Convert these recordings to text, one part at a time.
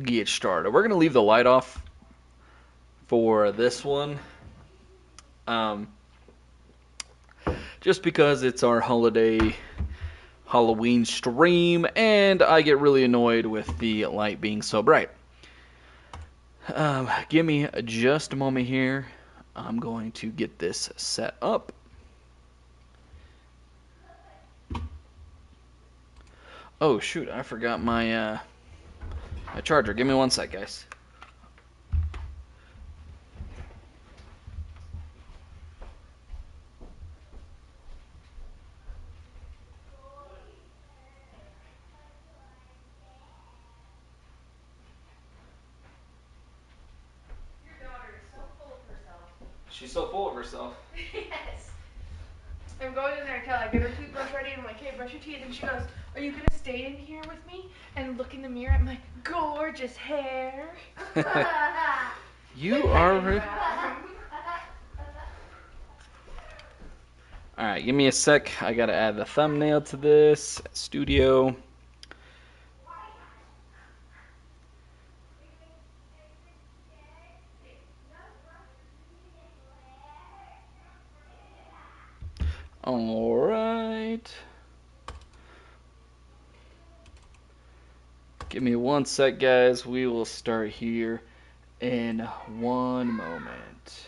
get started. We're going to leave the light off for this one. Um, just because it's our holiday Halloween stream, and I get really annoyed with the light being so bright. Give me just a moment here. I'm going to get this set up. Oh shoot, I forgot my charger. Give me one sec, guys. Your daughter is so full of herself. She's so full of herself. Yes. I'm going in there until I get her toothbrush ready and I'm like, hey, brush your teeth. And she goes, are you going to stay in here with me and look in the mirror at my gorgeous hair? You are. Alright, give me a sec. I gotta add the thumbnail to this. Studio. Alright. Give me one sec, guys. We will start here in one moment.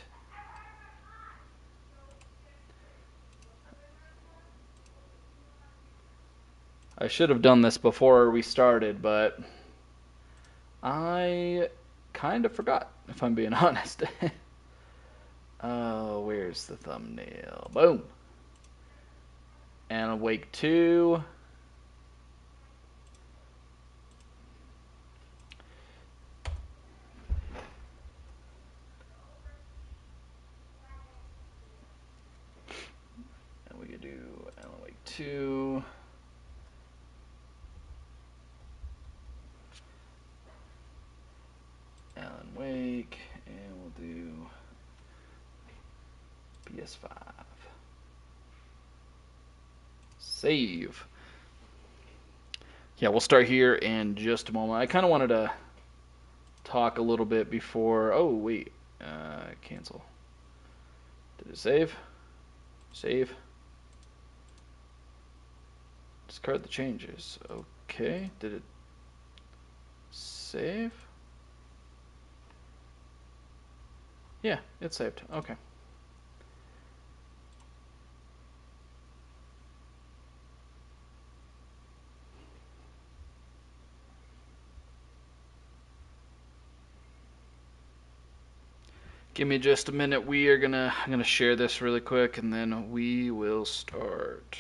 I should have done this before we started, but I kind of forgot, if I'm being honest. Oh, where's the thumbnail? Boom. Alan Wake 2. And we could do Alan Wake 2. Alan Wake. And we'll do PS5. Save. Yeah, we'll start here in just a moment. I kind of wanted to talk a little bit before. Oh, wait. Cancel. Did it save? Save. Discard the changes. Okay. Did it save? Yeah, it saved. Okay. Give me just a minute. I'm gonna share this really quick and then we will start.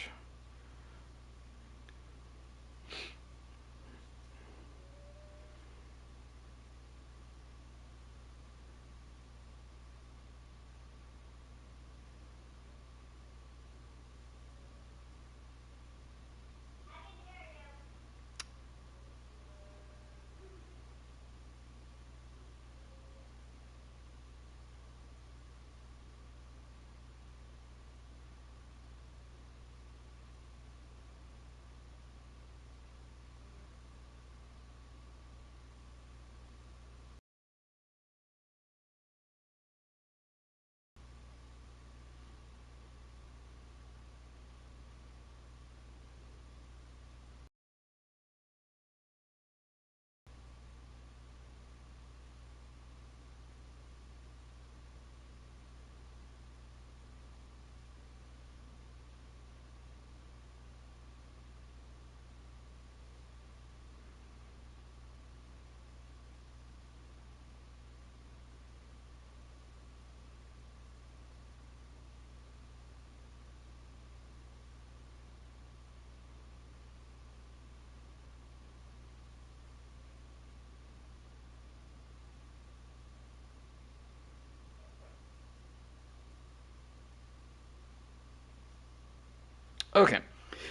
Okay.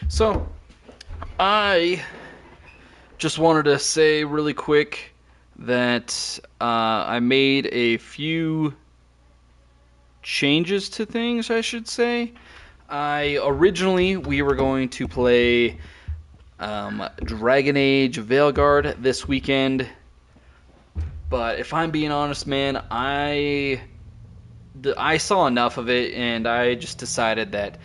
So, I just wanted to say really quick that I made a few changes to things, I should say. Originally, we were going to play Dragon Age Veilguard this weekend. But if I'm being honest, man, I saw enough of it, and I just decided that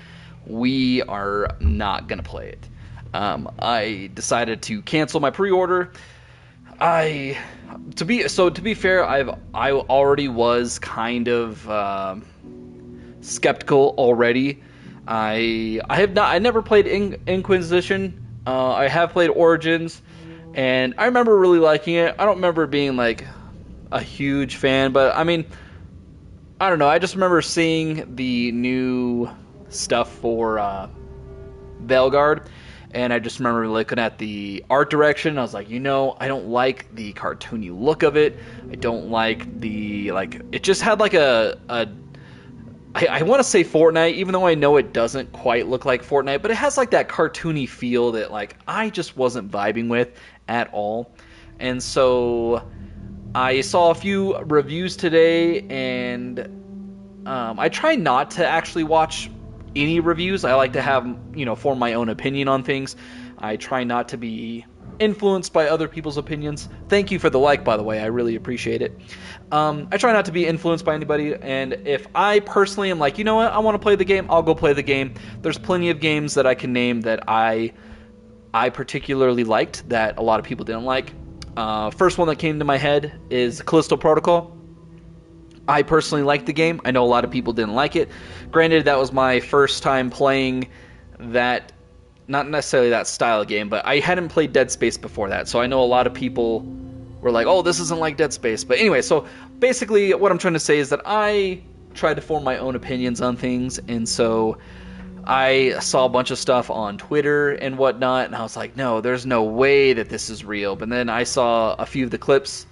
we are not gonna play it. I decided to cancel my pre-order. I to be fair, I already was kind of skeptical already. I never played Inquisition. I have played Origins, and I remember really liking it. I don't remember being like a huge fan, but I mean, I don't know. I just remember seeing the new stuff for Veilguard, and I just remember looking at the art direction. I was like, I don't like the cartoony look of it. I don't like the It just had like I want to say Fortnite, even though I know it doesn't quite look like Fortnite, but it has like that cartoony feel that like I just wasn't vibing with at all. And so I saw a few reviews today, and I try not to actually watch any reviews. I like to have, form my own opinion on things. I try not to be influenced by other people's opinions. Thank you for the like, by the way. I really appreciate it. I try not to be influenced by anybody, and if I personally am like, I want to play the game, I'll go play the game. There's plenty of games that I can name that I particularly liked that a lot of people didn't like. First one that came to my head is Callisto Protocol. I personally liked the game. I know a lot of people didn't like it. Granted, that was my first time playing that, not necessarily that style of game, but I hadn't played Dead Space before that, so I know a lot of people were like, oh, this isn't like Dead Space. But anyway, so basically what I'm trying to say is that I try to form my own opinions on things, and so I saw a bunch of stuff on Twitter and whatnot, and I was like, no, there's no way that this is real. But then I saw a few of the clips,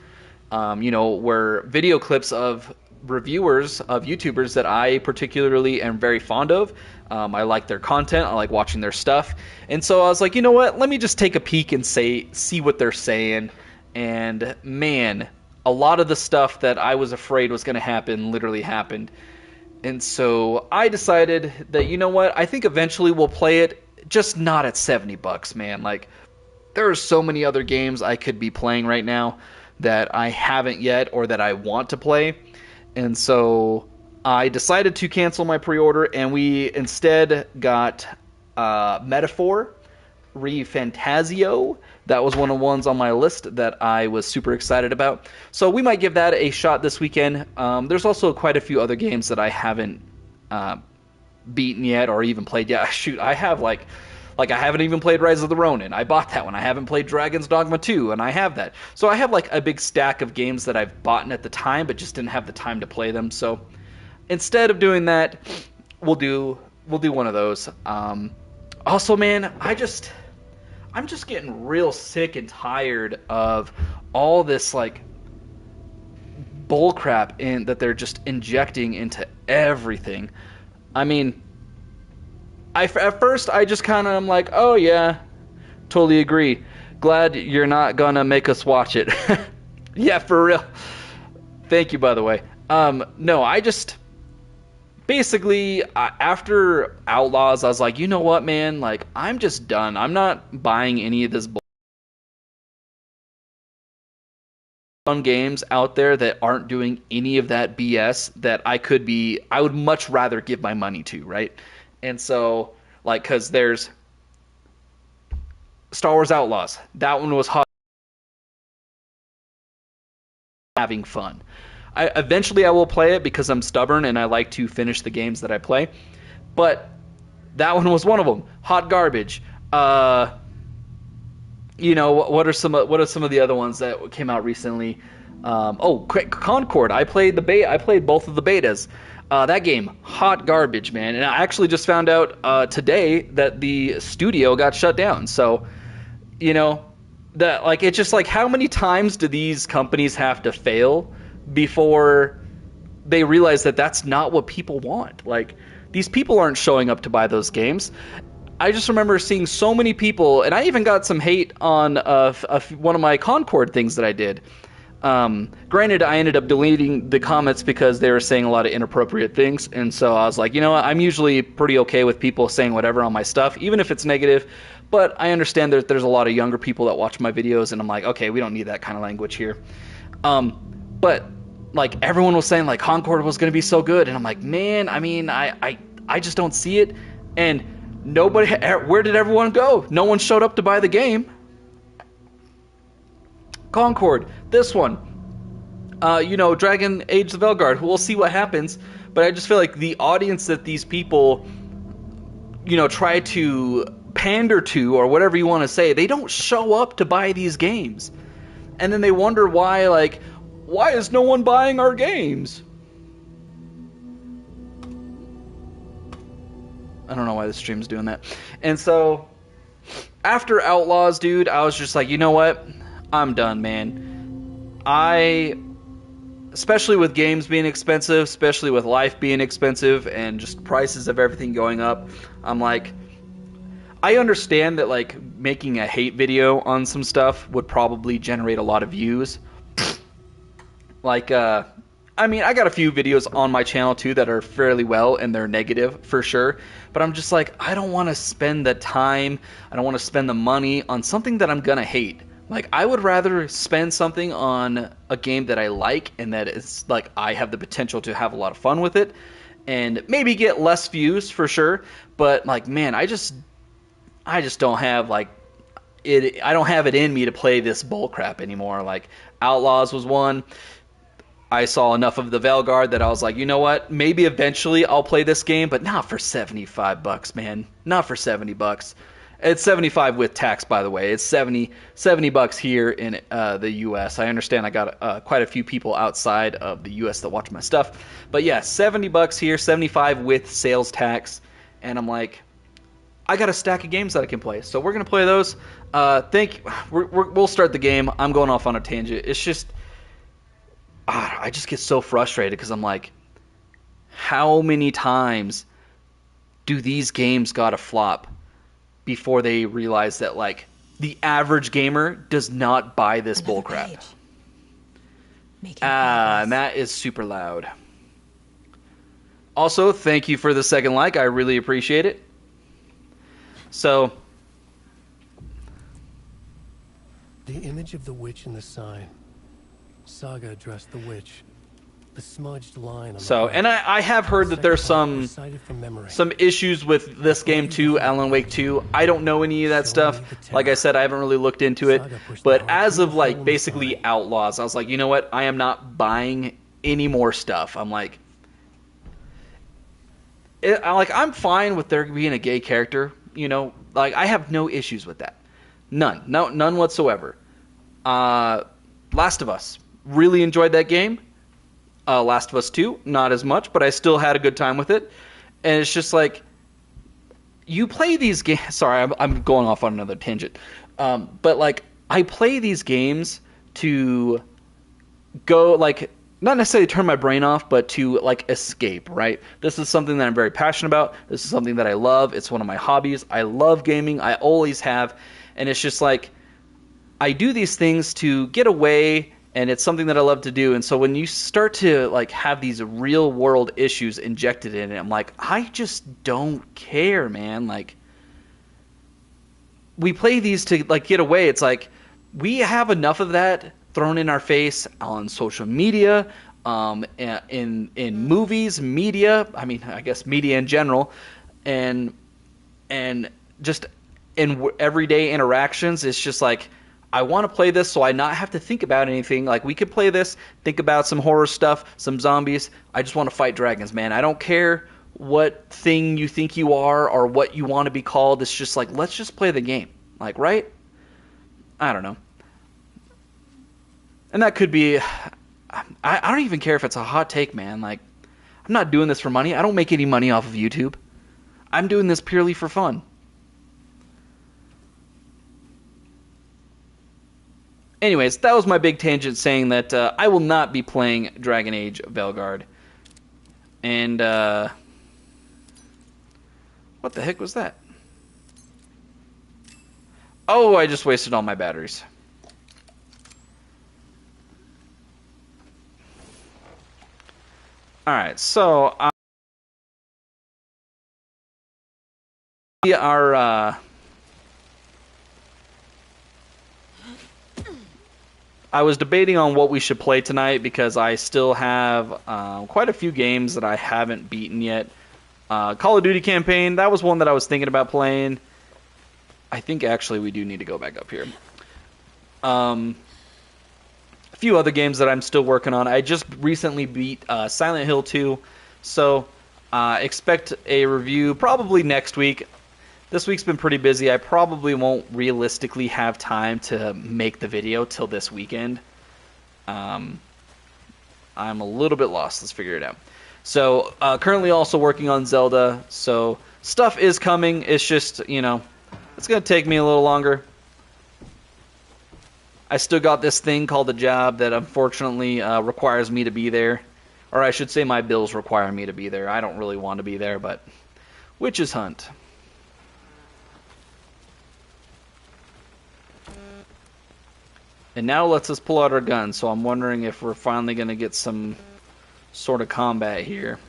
were video clips of reviewers of YouTubers that I particularly am very fond of. I like their content. I like watching their stuff. And so I was like, you know what? Let me just take a peek and see what they're saying. And man, a lot of the stuff that I was afraid was going to happen literally happened. And so I decided that, you know what? I think eventually we'll play it, just not at $70, man. Like, there are so many other games I could be playing right now that I haven't yet or that I want to play. And so I decided to cancel my pre-order, and we instead got Metaphor ReFantazio. That was one of the ones on my list that I was super excited about. So we might give that a shot this weekend. There's also quite a few other games that I haven't beaten yet or even played yet. Shoot, I have like I haven't even played Rise of the Ronin. I bought that one. I haven't played Dragon's Dogma 2, and I have that. So I have like a big stack of games that I've bought at the time, but just didn't have the time to play them. So instead of doing that, we'll do one of those. Also, man, I'm just getting real sick and tired of all this like bullcrap that they're just injecting into everything. I mean, at first I just kind of am like, oh yeah, totally agree. Glad you're not gonna make us watch it. Yeah, for real. Thank you, by the way. No, I just basically after Outlaws, I was like, you know what, man? Like, I'm just done. I'm not buying any of this games out there that aren't doing any of that BS that I would much rather give my money to, right? And so, like, because there's Star Wars Outlaws. That one was hot, having fun. Eventually I will play it because I'm stubborn and I like to finish the games that I play. But that one was one of them. Hot garbage. What are some of the other ones that came out recently? Concord. I played both of the betas. That game, hot garbage, man. And I actually just found out today that the studio got shut down. So, it's just like, how many times do these companies have to fail before they realize that that's not what people want? Like, these people aren't showing up to buy those games. I just remember seeing so many people, and I even got some hate on one of my Concord things that I did. Granted, I ended up deleting the comments because they were saying a lot of inappropriate things, and so I was like, you know what, I'm usually pretty okay with people saying whatever on my stuff, even if it's negative, but I understand that there's a lot of younger people that watch my videos, and I'm like, okay, we don't need that kind of language here. But, like, everyone was saying, like, Concord was going to be so good, and I'm like, man, I mean, I just don't see it, and nobody, where did everyone go? No one showed up to buy the game. Concord, this one, Dragon Age of Velgard, we'll see what happens, but I just feel like the audience that these people, try to pander to, or whatever you want to say, they don't show up to buy these games. And then they wonder why is no one buying our games? I don't know why the stream's doing that. And so, after Outlaws, dude, I was just like, you know what? I'm done, man. Especially with games being expensive, especially with life being expensive, and just prices of everything going up, I'm like, I understand that, like, making a hate video on some stuff would probably generate a lot of views. Like, I got a few videos on my channel, too, that are fairly well, and they're negative, for sure. But I'm just like, I don't want to spend the time, I don't want to spend the money on something that I'm gonna hate. Like, I would rather spend something on a game that I like and that is, like, I have the potential to have a lot of fun with it and maybe get less views for sure. But, like, man, I just don't have, like, I don't have it in me to play this bullcrap anymore. Like, Outlaws was one. I saw enough of the Velgard that I was like, you know what? Maybe eventually I'll play this game, but not for $75, man. Not for $70. It's 75 with tax, by the way. It's $70 here in the U.S. I understand I got quite a few people outside of the U.S. that watch my stuff. But yeah, $70 here, 75 with sales tax. And I'm like, I got a stack of games that I can play. So we're going to play those. We'll start the game. I'm going off on a tangent. It's just, I just get so frustrated because I'm like, how many times do these games got to flop before they realize that, like, the average gamer does not buy this bullcrap? And that is super loud. Also, thank you for the second like. I really appreciate it. So, the image of the witch in the sign. Saga addressed the witch. The smudged line on so, and I have heard that there's some issues with this game too, Alan Wake 2. I don't know any of that stuff. Like I said, I haven't really looked into it. But as of, like, basically Outlaws, I was like, you know what? I am not buying any more stuff. I'm like, I'm fine with there being a gay character. Like, I have no issues with that. None whatsoever. Last of Us, really enjoyed that game. Last of Us 2, not as much, but I still had a good time with it. And it's just like, you play these games. Sorry, I'm going off on another tangent. But, like, I play these games to go, like, not necessarily turn my brain off, but to, like, escape, right? This is something that I'm very passionate about. This is something that I love. It's one of my hobbies. I love gaming. I always have. And it's just like, I do these things to get away, and it's something that I love to do. And so when you start to, like, have these real world issues injected in it, I'm like, I just don't care, man. Like, we play these to, like, get away. It's like, we have enough of that thrown in our face on social media, in movies, media. I mean, I guess media in general, and just in everyday interactions. It's just like, I want to play this so I not have to think about anything. Like, we could play this, think about some horror stuff, some zombies. I just want to fight dragons, man. I don't care what thing you think you are or what you want to be called. It's just like, let's just play the game. Like, right? I don't know. And that could be, I don't even care if it's a hot take, man. Like, I'm not doing this for money. I don't make any money off of YouTube. I'm doing this purely for fun. Anyways, that was my big tangent saying that I will not be playing Dragon Age Velgard. And, what the heck was that? Oh, I just wasted all my batteries. All right, so we are. I was debating on what we should play tonight because I still have quite a few games that I haven't beaten yet. Call of Duty campaign, that was one that I was thinking about playing. I think actually we do need to go back up here. A few other games that I'm still working on. I just recently beat Silent Hill 2, so expect a review probably next week. This week's been pretty busy. I probably won't realistically have time to make the video till this weekend. I'm a little bit lost. Let's figure it out. So, currently also working on Zelda. So, stuff is coming. It's just, it's going to take me a little longer. I still got this thing called a job that unfortunately requires me to be there. Or I should say my bills require me to be there. I don't really want to be there, but witches hunt. And now lets us pull out our guns, so I'm wondering if we're finally going to get some sort of combat here.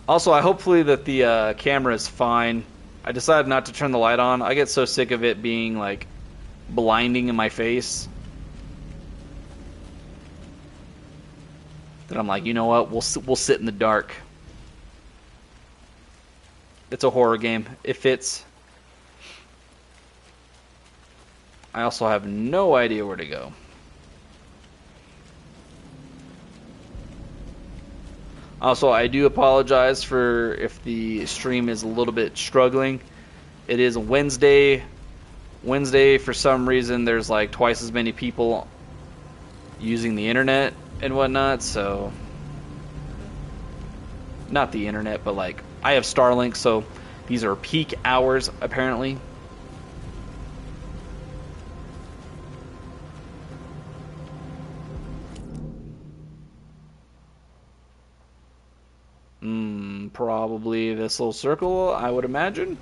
Also, I hopefully that the camera is fine. I decided not to turn the light on. I get so sick of it being, like, blinding in my face that I'm like, you know what, we'll sit in the dark. It's a horror game. It fits. I also have no idea where to go. Also, I do apologize for if the stream is a little bit struggling. It is Wednesday. Wednesday, for some reason, there's like twice as many people using the internet and whatnot, so... Not the internet, but like, I have Starlink, so these are peak hours, apparently. Probably this little circle, I would imagine.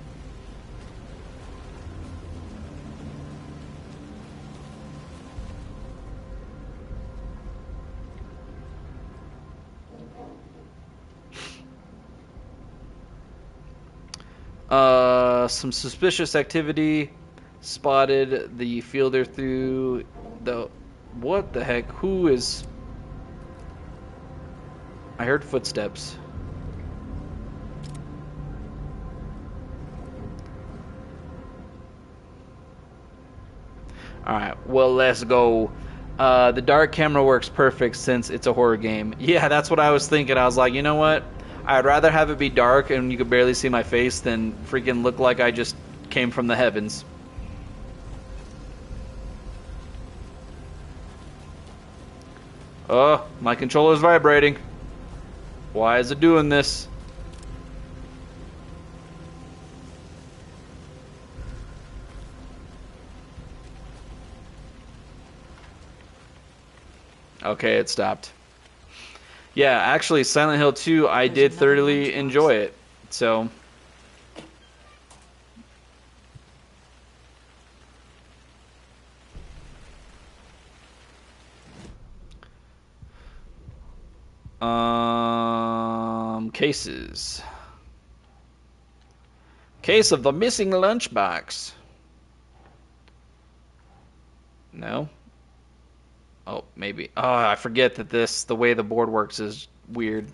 Some suspicious activity spotted. The fielder through the... What the heck? Who is... I heard footsteps. Alright, well, let's go. The dark camera works perfect since it's a horror game. Yeah, that's what I was thinking. I was like, you know what? I'd rather have it be dark and you could barely see my face than freaking look like I just came from the heavens. Oh, my controller's vibrating. Why is it doing this? Okay, it stopped. Yeah, actually, Silent Hill 2, I did thoroughly enjoy it. So... cases. Case of the missing lunchbox. No? Oh, maybe. Oh, I forget that the way the board works is weird.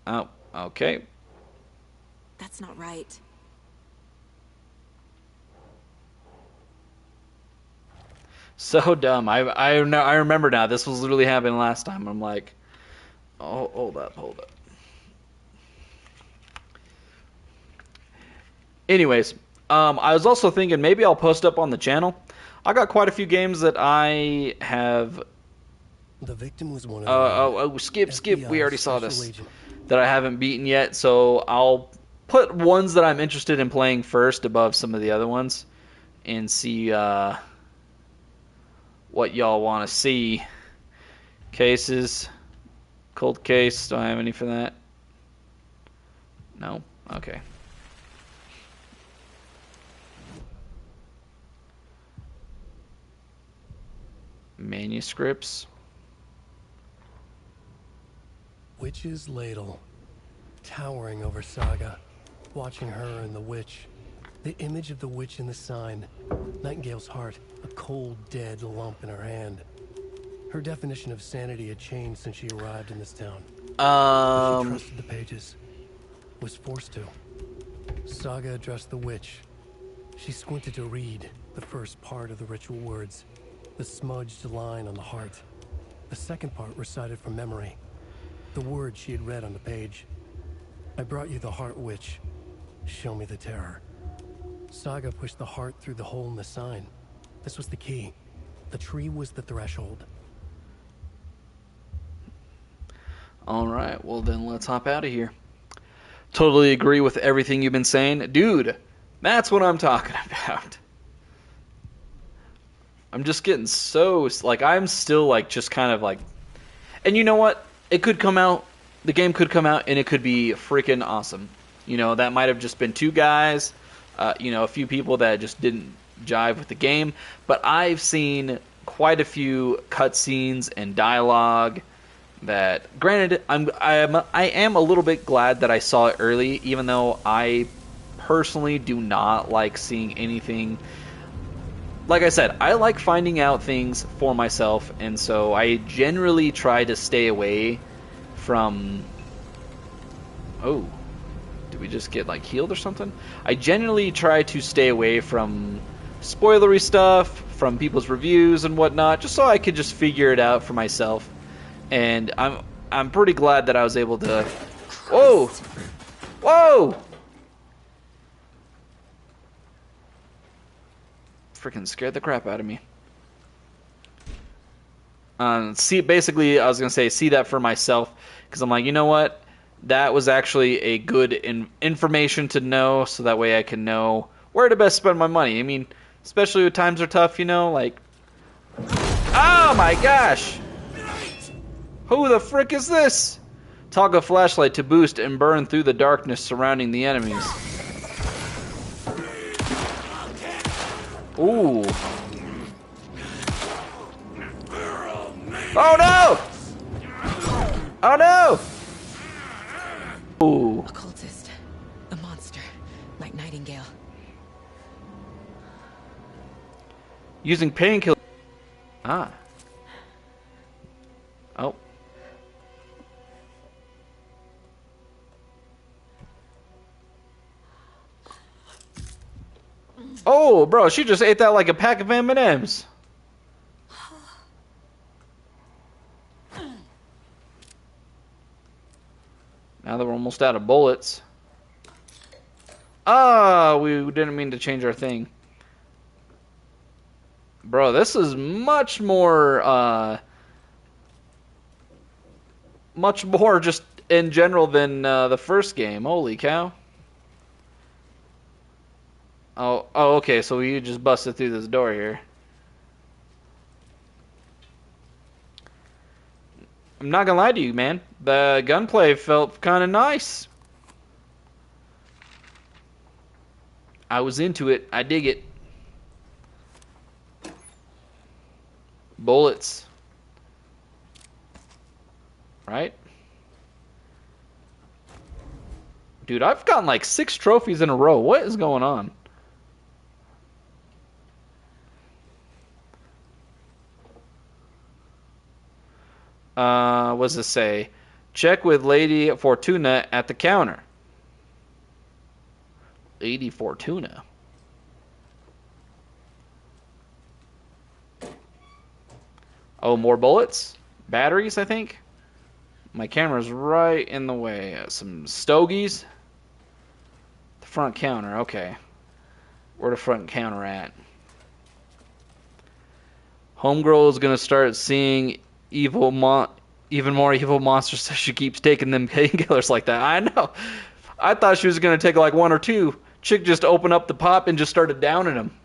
Oh, okay. That's not right. So dumb. I remember now. This was literally happening last time. I'm like, oh, hold up. Anyways, I was also thinking maybe I'll post up on the channel. I got quite a few games that I have. The victim was one of skip. FBI We already saw special this. agent. That I haven't beaten yet, so I'll put ones that I'm interested in playing first above some of the other ones, and see what y'all want to see. Cases, cold case. Do I have any for that? No. Okay. Manuscripts. Witch's ladle, towering over Saga, watching her and the witch. The image of the witch in the sign. Nightingale's heart, a cold, dead lump in her hand. Her definition of sanity had changed since she arrived in this town. But she trusted the pages. Was forced to. Saga addressed the witch. She squinted to read the first part of the ritual words, the smudged line on the heart. The second part recited from memory, the words she had read on the page. I brought you the heart, witch. Show me the terror. Saga pushed the heart through the hole in the sign. This was the key. The tree was the threshold. Alright, well then let's hop out of here. Totally agree with everything you've been saying. Dude, that's what I'm talking about. I'm just getting so... Like, I'm still, like, just kind of, like... And you know what? It could come out... The game could come out and it could be freaking awesome. You know, that might have just been two guys... you know, a few people that just didn't jive with the game, but I've seen quite a few cutscenes and dialogue that, granted, I am a little bit glad that I saw it early, even though I personally do not like seeing anything. Like I said, I like finding out things for myself, and so I generally try to stay away from... Oh... Did we just get, like, healed or something? I generally try to stay away from spoilery stuff, from people's reviews and whatnot, just so I could just figure it out for myself. And I'm pretty glad that I was able to... Whoa! Whoa! Freaking scared the crap out of me. Basically, I was going to say, see that for myself, because I'm like, you know what? That was actually a good information to know, so that way I can know where to best spend my money. I mean, especially when times are tough, you know, like... Oh my gosh! Who the frick is this? Toggle flashlight to boost and burn through the darkness surrounding the enemies. Ooh. Oh no! Oh no! Ooh. Occultist. A monster. Like Nightingale. Using painkiller. Ah. Oh. Oh, bro, she just ate that like a pack of M&Ms. Now that we're almost out of bullets. Ah, we didn't mean to change our thing. Bro, this is much more just in general than the first game. Holy cow. Oh, okay, so we just busted through this door here. I'm not gonna lie to you, man. The gunplay felt kind of nice. I was into it. I dig it. Bullets. Right? Dude, I've gotten like 6 trophies in a row. What is going on? What does it say? Check with Lady Fortuna at the counter. Lady Fortuna. Oh, more bullets? Batteries, I think? My camera's right in the way. Some stogies. The front counter, okay. Where the front counter at? Homegirl is gonna start seeing even more evil monsters, so she keeps taking them painkillers like that. I know. I thought she was gonna take like 1 or 2. Chick just opened up the pop and just started downing them.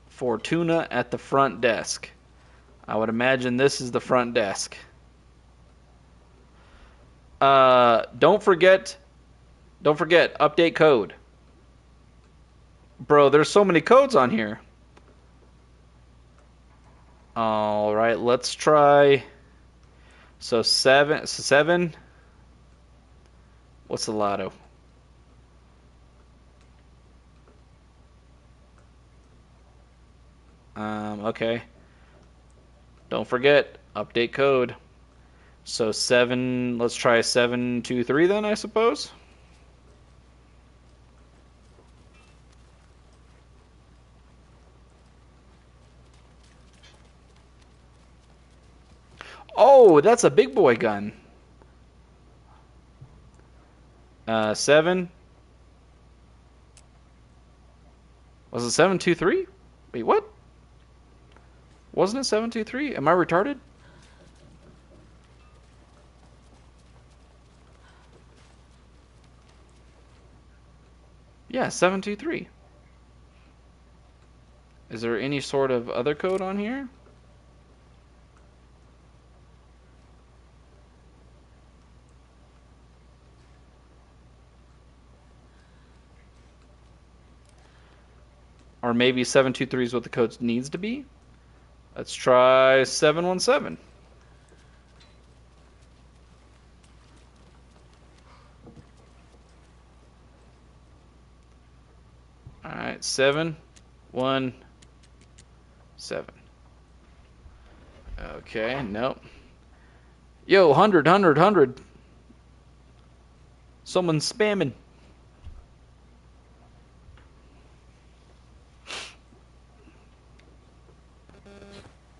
Fortuna at the front desk. I would imagine this is the front desk. Don't forget, update code. Bro, there's so many codes on here. All right, let's try. So seven. What's the lotto? Okay. Don't forget, update code. So 7, let's try 723 then, I suppose. Oh, that's a big boy gun. 7. Was it 723? Wait, what? Wasn't it 723? Am I retarded? Yeah, 723. Is there any sort of other code on here? Or maybe 723 is what the code needs to be? Let's try 717. Alright, 717. Okay, nope. Yo, 100. Someone's spamming.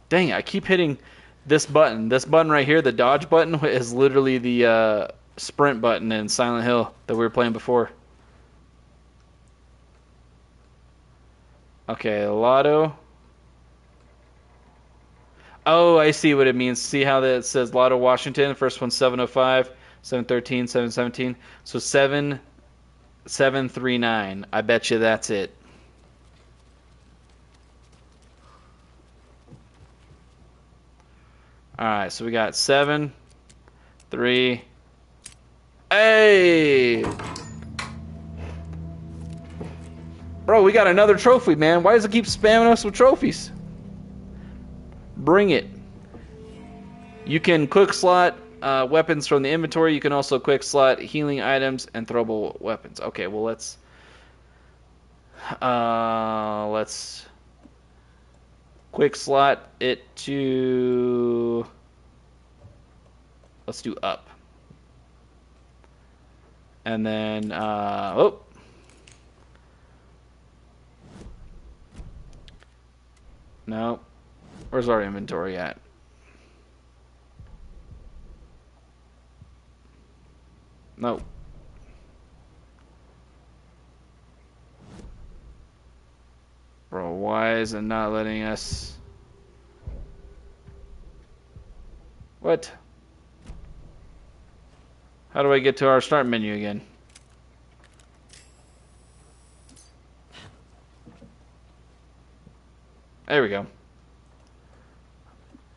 Dang it, I keep hitting this button. This button right here, the dodge button, is literally the sprint button in Silent Hill that we were playing before. Okay, Lotto. Oh, I see what it means. See how that says Lotto Washington? First one's 705, 713, 717. So 7739. I bet you that's it. Alright, so we got 7, 3. Hey! Bro, we got another trophy, man. Why does it keep spamming us with trophies? Bring it. You can quick slot weapons from the inventory. You can also quick slot healing items and throwable weapons. Okay, well let's quick slot it to, let's do up. And then oh. No. Where's our inventory at? No. Bro, why is it not letting us? What? How do I get to our start menu again? There we go.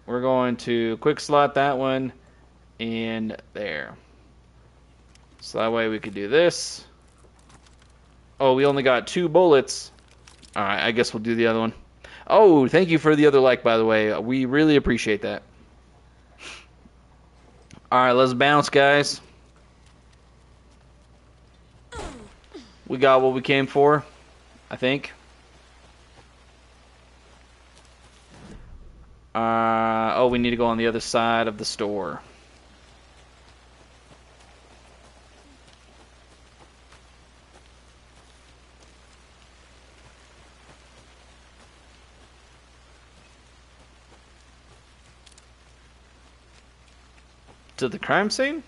We're going to quick slot that one in there. So that way we could do this. Oh, we only got 2 bullets. Alright, I guess we'll do the other one. Oh, thank you for the other like, by the way. We really appreciate that. Alright, let's bounce, guys. We got what we came for, I think. Oh, we need to go on the other side of the store. To the crime scene?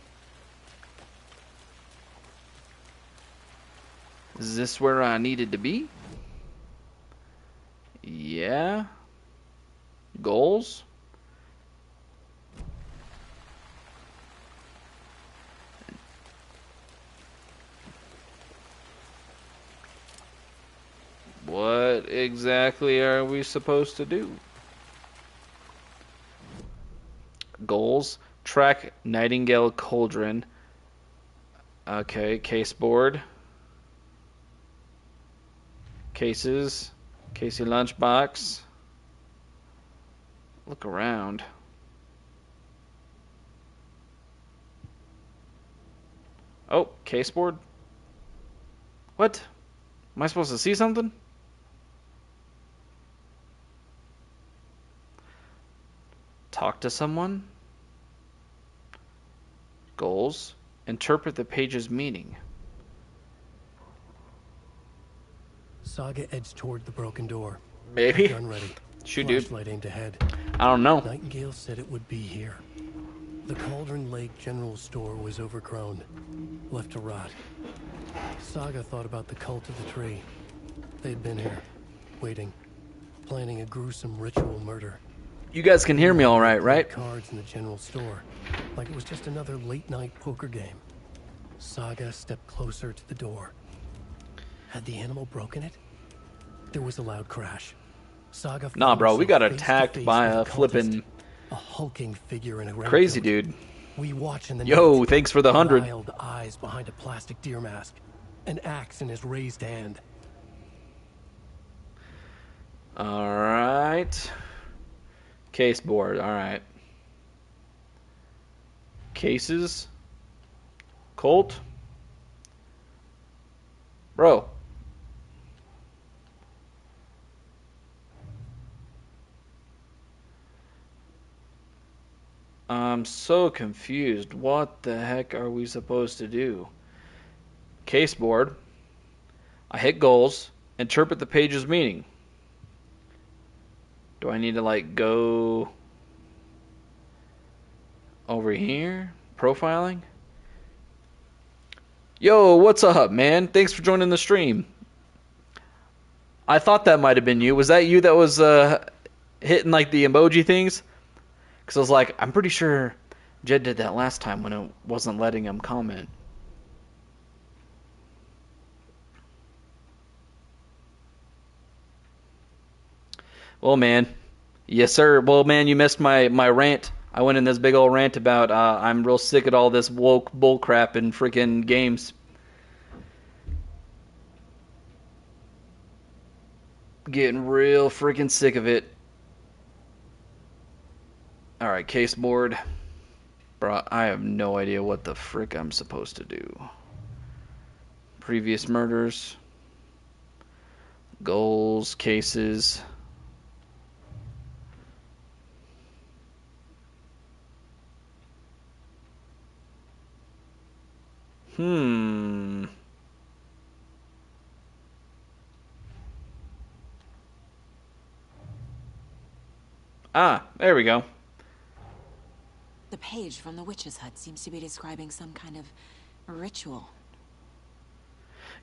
Is this where I needed to be? Yeah. Goals? What exactly are we supposed to do? Goals. Track Nightingale Cauldron. Okay, case board. Cases. Casey lunchbox. Look around. Oh, case board? What? Am I supposed to see something? Talk to someone? Goals. Interpret the page's meaning. Saga edged toward the broken door. Maybe. Gun ready. Shoot, dude. Flashlight aimed ahead. I don't know. Nightingale said it would be here. The Cauldron Lake General Store was overgrown, left to rot. Saga thought about the cult of the tree. They'd been here, waiting, planning a gruesome ritual murder. You guys can hear me all right? Cards in the general store, like it was just another late-night poker game. Saga stepped closer to the door. Had the animal broken it? There was a loud crash. Saga Nah, bro, we got face to attacked face by with a cultist, flippin' a hulking figure in a gray crazy coat. dude. We watch in the Yo, night, thanks for the 100. wild eyes behind a plastic deer mask, an axe in his raised hand. Alright. Case board, alright. Cases. Colt. Bro. I'm so confused. What the heck are we supposed to do? Case board. I hit goals. Interpret the page's meaning. Do I need to like go over here? Profiling? Yo, what's up, man? Thanks for joining the stream. I thought that might have been you. Was that you that was hitting like the emoji things? Because I was like, I'm pretty sure Jed did that last time when it wasn't letting him comment. Well, man. Yes, sir. Well, man, you missed my rant. I went in this big old rant about I'm real sick at all this woke bullcrap in freaking games. Getting real freaking sick of it. Alright, case board. Bro, I have no idea what the frick I'm supposed to do. Previous murders. Goals, cases. Ah, there we go. The page from the witch's hut seems to be describing some kind of ritual.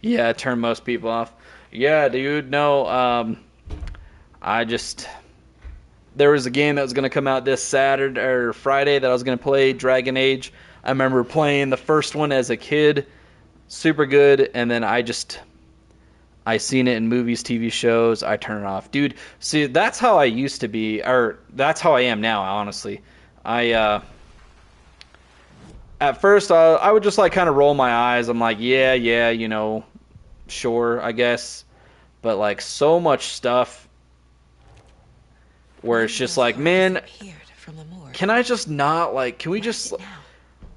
Yeah, it turned most people off. Yeah, dude, no, there was a game that was going to come out this Saturday or Friday that I was going to play, Dragon Age. I remember playing the first one as a kid, super good, and then I seen it in movies, TV shows, I turn it off. Dude, see, that's how I used to be, or that's how I am now, honestly. At first, I would just like kind of roll my eyes. I'm like, yeah, you know, sure, I guess. But like so much stuff where it's just like, man, can I just not like, can we just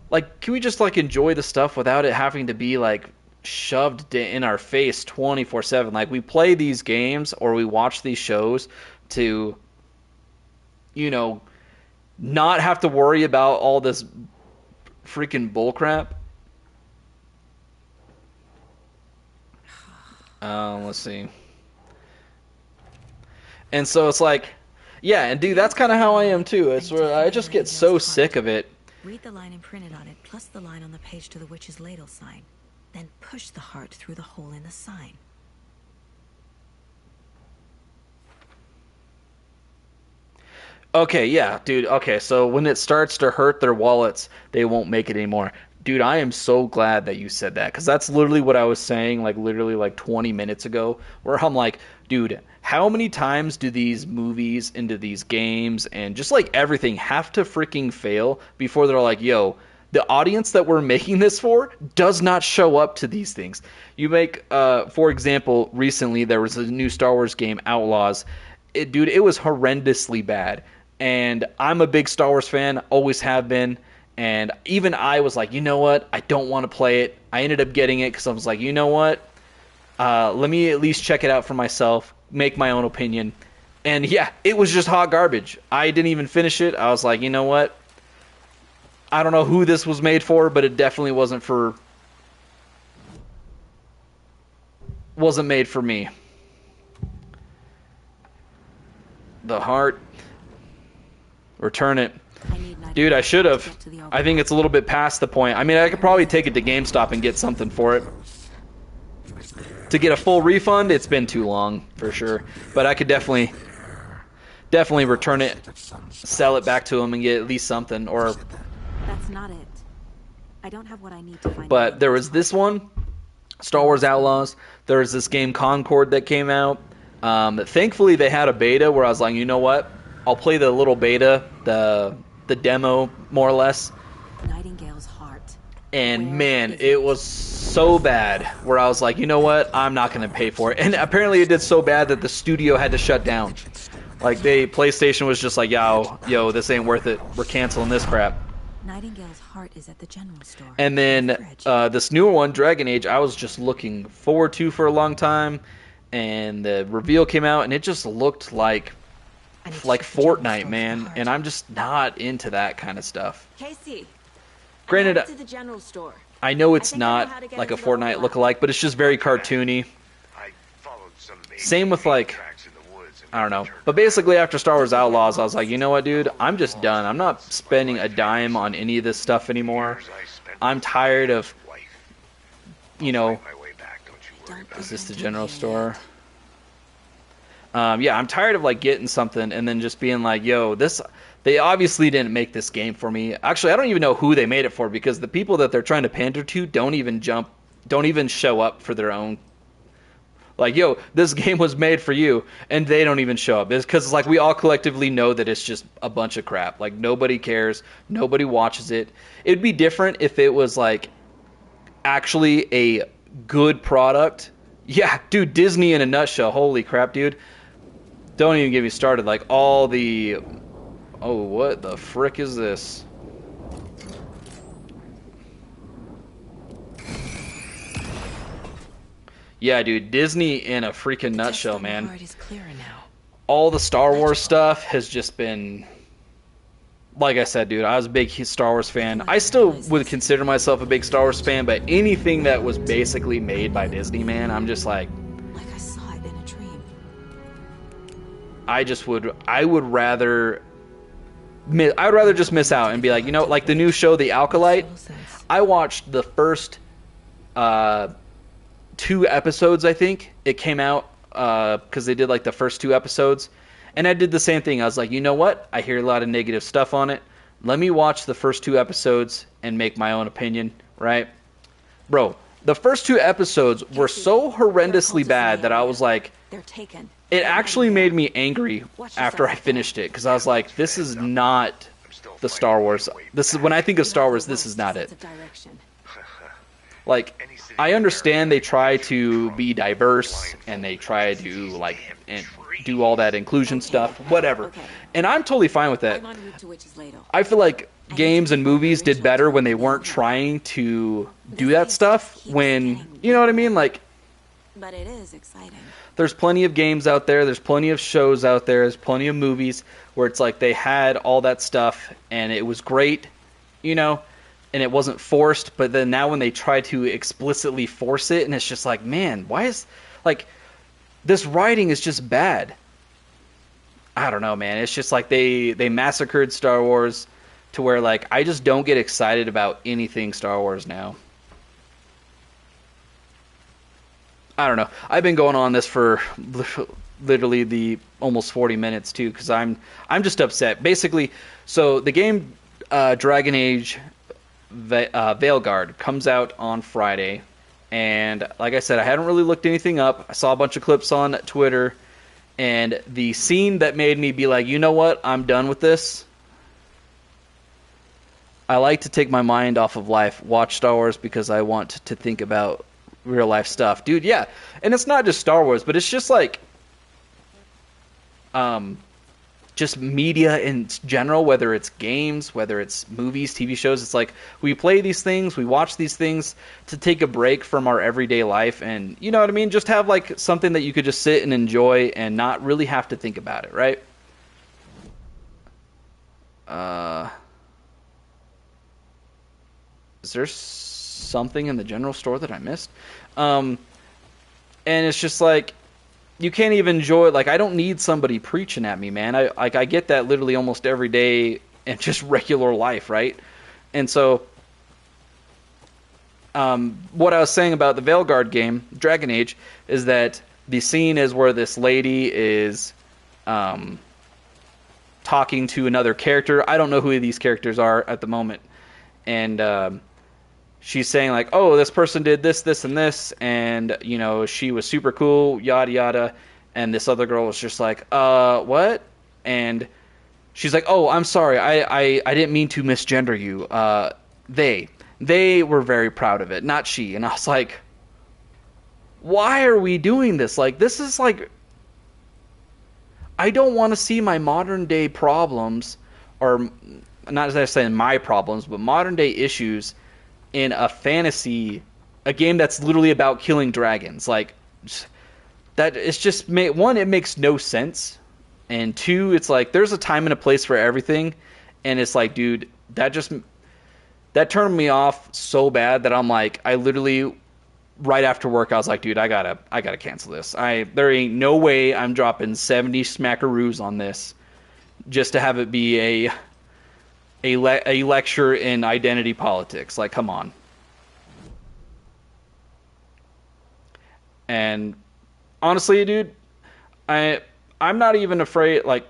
like enjoy the stuff without it having to be like shoved in our face 24/7? Like we play these games or we watch these shows to, you know, not have to worry about all this freaking bullcrap. Let's see. And so it's like, yeah, and dude, that's kind of how I am too. It's where I just get so sick of it. Read the line imprinted on it, plus the line on the page to the witch's ladle sign. Then push the heart through the hole in the sign. Okay, yeah, dude. Okay, so when it starts to hurt their wallets, they won't make it anymore. Dude, I am so glad that you said that, because that's literally what I was saying, like, literally, like, 20 minutes ago, where I'm like, dude, how many times do these movies into these games and just, like, everything have to freaking fail before they're like, yo, the audience that we're making this for does not show up to these things. You make, for example, recently there was a new Star Wars game, Outlaws. Dude, it was horrendously bad. And I'm a big Star Wars fan, always have been. And even I was like, you know what? I don't want to play it. I ended up getting it because I was like, you know what? Let me at least check it out for myself, make my own opinion. And yeah, it was just hot garbage. I didn't even finish it. I was like, you know what? I don't know who this was made for, but it definitely wasn't made for me. The heart. Return it. Dude, I should have. I think it's a little bit past the point. I mean, I could probably take it to GameStop and get something for it. To get a full refund, it's been too long, for sure. But I could definitely return it, sell it back to him, and get at least something. Or. That's not it. I don't have what I need to find. But there was this one, Star Wars Outlaws. There was this game Concord that came out. Thankfully, they had a beta where I was like, you know what? I'll play the little beta, the demo, more or less. Nightingale's Heart. And man, it was so bad where I was like, you know what? I'm not going to pay for it. And apparently it did so bad that the studio had to shut down. Like, PlayStation was just like, yo, this ain't worth it. We're canceling this crap. Nightingale's Heart is at the general store. And then this newer one, Dragon Age, I was just looking forward to for a long time. And the reveal came out, and it just looked like Fortnite, man. And I'm just not into that kind of stuff. Casey, Granted, to the general store. I know it's not like a Fortnite lookalike, but it's just very cartoony. Same with like, I don't know. But basically after Star Wars Outlaws, I was like, you know what, dude? I'm just done. I'm not spending a dime on any of this stuff anymore. I'm tired of, you know, is this the general store? Yeah, I'm tired of like getting something and then just being like, yo, they obviously didn't make this game for me. Actually, I don't even know who they made it for, because the people that they're trying to pander to don't even show up for their own. Like, yo, this game was made for you, and they don't even show up. It's because, like, we all collectively know that it's just a bunch of crap. Like, nobody cares. Nobody watches it. It'd be different if it was, like, actually a good product. Yeah, dude, Disney in a nutshell. Holy crap, dude. Don't even get me started. Like, all the... Oh, what the frick is this? Yeah, dude, Disney in a freaking nutshell, man. All the Star Wars stuff has just been... Like I said, dude, I was a big Star Wars fan. I still would consider myself a big Star Wars fan, but anything that was basically made by Disney, man, I'm just like... Like I saw it in a dream. I would rather just miss out and be like, you know, like the new show, The Alkalite. I watched the first 2 episodes, I think. It came out because they did like the first 2 episodes. And I did the same thing. I was like, you know what? I hear a lot of negative stuff on it. Let me watch the first 2 episodes and make my own opinion, right? Bro, the first 2 episodes were so horrendously bad that I was like... They're taken. It actually made me angry after I finished it, because I was like, this is not the Star Wars. This is when I think of Star Wars, this is not it. Like, I understand they try to be diverse and they try to like do all that inclusion stuff, whatever. And I'm totally fine with that. I feel like games and movies did better when they weren't trying to do that stuff. When, you know what I mean? Like, but it is exciting. There's plenty of games out there, there's plenty of shows out there, there's plenty of movies where it's like they had all that stuff and it was great, you know, and it wasn't forced. But then now when they try to explicitly force it, and it's just like, man, why is, like, this writing is just bad. I don't know, man. It's just like they massacred Star Wars to where, like, I just don't get excited about anything Star Wars now. I don't know. I've been going on this for literally the almost 40 minutes too, because I'm just upset. Basically, so the game Dragon Age Veilguard comes out on Friday, and like I said, I hadn't really looked anything up. I saw a bunch of clips on Twitter, and the scene that made me be like, you know what, I'm done with this. I like to take my mind off of life, watch Star Wars because I want to think about real life stuff. Dude, yeah. And it's not just Star Wars, but it's just like just media in general, whether it's games, whether it's movies, TV shows. It's like we play these things, we watch these things to take a break from our everyday life, and you know what I mean? Just have like something that you could just sit and enjoy and not really have to think about it, right? Is there something in the general store that I missed? And it's just like you can't even enjoy it. Like, I don't need somebody preaching at me, man. I get that literally almost every day in just regular life, right? And so what I was saying about the Veilguard game, Dragon Age, is that the scene is where this lady is talking to another character. I don't know who these characters are at the moment. And she's saying like, oh, this person did this, this, and this, and, you know, she was super cool, yada, yada. And this other girl was just like, what? And she's like, oh, I'm sorry, I didn't mean to misgender you. They were very proud of it, not she. And I was like, why are we doing this? Like, this is like, I don't want to see my modern day problems, or not as I say my problems, but modern day issues in a fantasy, a game that's literally about killing dragons. Like, that it's just, one, it makes no sense, and two, it's like there's a time and a place for everything, and it's like, dude, that turned me off so bad that I'm like, I literally, right after work, I was like, dude, I gotta cancel this. There ain't no way I'm dropping 70 smackaroos on this just to have it be a lecture in identity politics. Like, come on. And honestly, dude, I'm not even afraid. Like,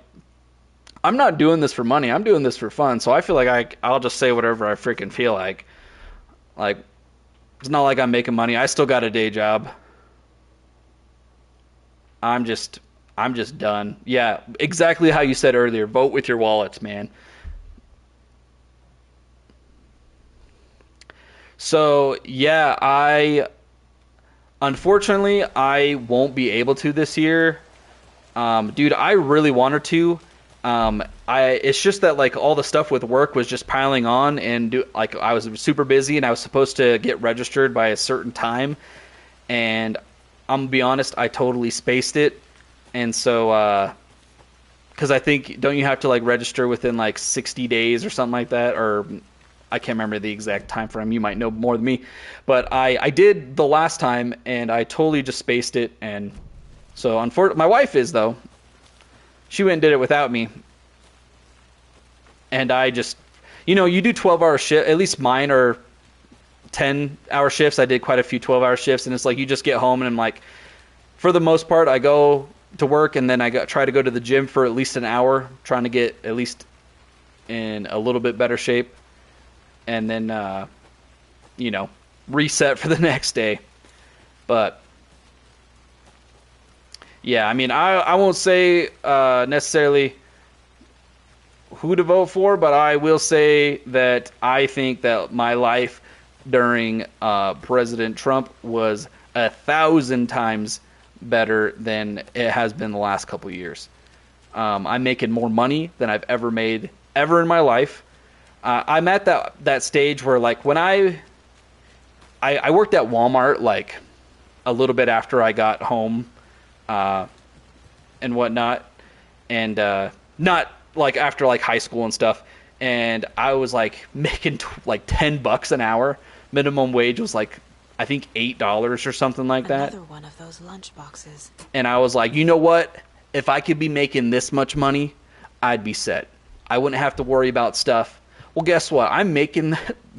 I'm not doing this for money. I'm doing this for fun. So I feel like I'll just say whatever I freaking feel like. Like, it's not like I'm making money. I still got a day job. I'm just done. Yeah, exactly how you said earlier. Vote with your wallets, man. So, yeah, unfortunately, I won't be able to this year. Dude, I really wanted to. It's just that, like, all the stuff with work was just piling on, and I was super busy, and I was supposed to get registered by a certain time, and I'm gonna be honest, I totally spaced it. And so, because I think, don't you have to, like, register within, like, 60 days or something like that, or I can't remember the exact time frame. You might know more than me. But I did the last time, and I totally just spaced it. And so, my wife is, though. She went and did it without me. And I just, you know, you do 12-hour shifts. At least mine are 10-hour shifts. I did quite a few 12-hour shifts. And it's like you just get home, and I'm like, for the most part, I go to work, and then try to go to the gym for at least an hour, trying to get at least in a little bit better shape. And then, you know, reset for the next day. But, yeah, I mean, I won't say necessarily who to vote for, but I will say that I think that my life during President Trump was 1,000 times better than it has been the last couple of years. I'm making more money than I've ever made ever in my life. I'm at that stage where, like, when I worked at Walmart, like, a little bit after I got home and whatnot, and not, like, after, like, high school and stuff, and I was, like, making, like, $10 an hour. Minimum wage was, like, I think $8 or something like that. Another one of those lunch boxes. And I was like, you know what? If I could be making this much money, I'd be set. I wouldn't have to worry about stuff. Well, guess what? I'm making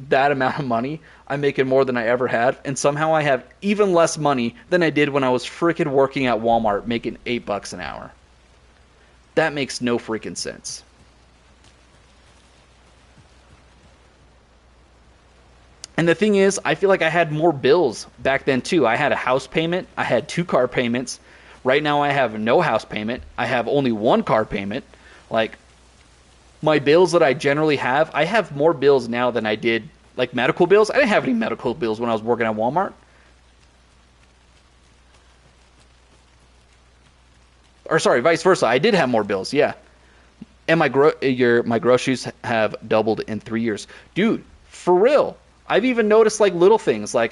that amount of money. I'm making more than I ever had. And somehow I have even less money than I did when I was freaking working at Walmart making $8 an hour. That makes no freaking sense. And the thing is, I feel like I had more bills back then too. I had a house payment. I had 2 car payments. Right now I have no house payment. I have only 1 car payment. Like, my bills that I generally have, I have more bills now than I did, like medical bills. I didn't have any medical bills when I was working at Walmart. Or sorry, vice versa. I did have more bills, yeah. And my groceries have doubled in 3 years. Dude, for real. I've even noticed like little things like,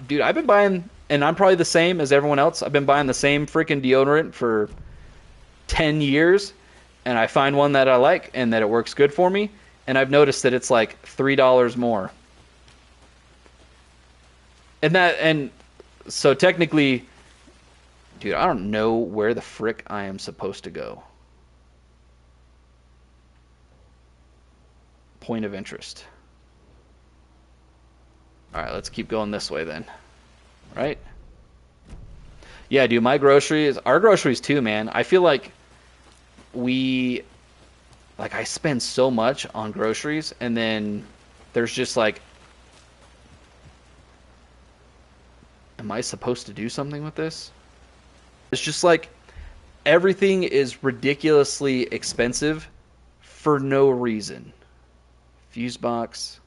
dude, I've been buying, and I'm probably the same as everyone else. I've been buying the same freaking deodorant for 10 years, and I find one that I like and that it works good for me, and I've noticed that it's like $3 more. And so technically, dude, I don't know where the frick I am supposed to go. Point of interest. All right, let's keep going this way then. Right? Yeah, dude, our groceries too, man. I feel like I spend so much on groceries, and then there's just like, am I supposed to do something with this? It's just like everything is ridiculously expensive for no reason. Fuse box.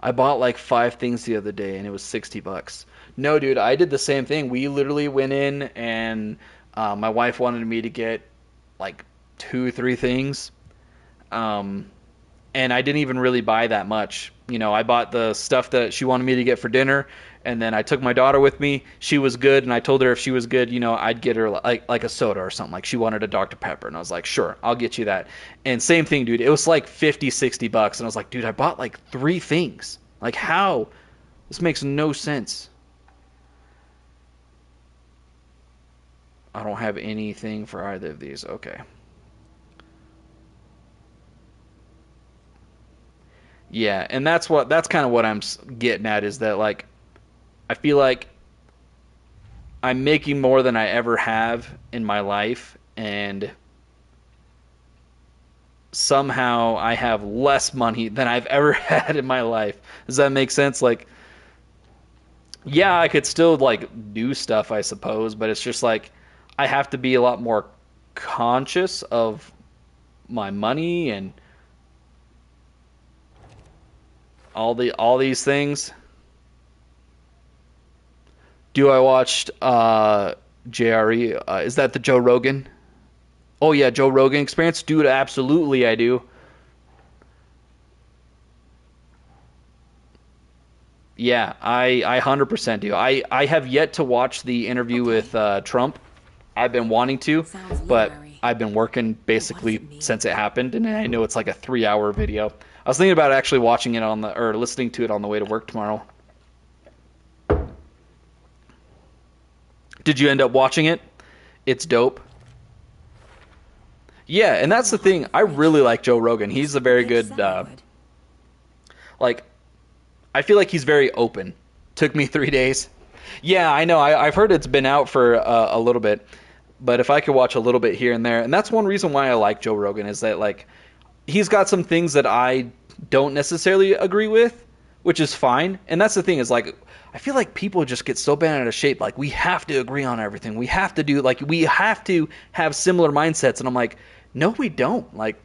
I bought like 5 things the other day and it was $60. No, dude, I did the same thing. We literally went in and my wife wanted me to get like 2, 3 things. And I didn't even really buy that much. You know, I bought the stuff that she wanted me to get for dinner, and then I took my daughter with me. She was good, and I told her if she was good, you know, I'd get her like a soda or something. Like she wanted a Dr. Pepper, and I was like, sure, I'll get you that. And same thing, dude. It was like $50, $60, and I was like, dude, I bought like 3 things. Like how? This makes no sense. I don't have anything for either of these. Okay. Yeah, and that's kind of what I'm getting at is that like I feel like I'm making more than I ever have in my life, and somehow I have less money than I've ever had in my life. Does that make sense? Like, yeah, I could still like do stuff, I suppose, but it's just like I have to be a lot more conscious of my money and all these things. Do I watch JRE? Is that the Joe Rogan? Oh yeah, Joe Rogan Experience, dude. Absolutely, I do. Yeah, I 100% do. I have yet to watch the interview with Trump. I've been wanting to, Sounds but literary. I've been working What basically does it mean? since it happened, and I know it's like a 3-hour video. I was thinking about actually watching it or listening to it on the way to work tomorrow. Did you end up watching it? It's dope. Yeah, and that's the thing. I really like Joe Rogan. He's a very Yes, good, I would. like, I feel like he's very open. Took me 3 days. Yeah, I know. I've heard it's been out for a little bit, but if I could watch a little bit here and there, and that's one reason why I like Joe Rogan is that like he's got some things that I don't necessarily agree with, which is fine. And that's the thing is like I feel like people just get so bent out of shape. Like we have to agree on everything. We have to we have to have similar mindsets. And I'm like, no, we don't. Like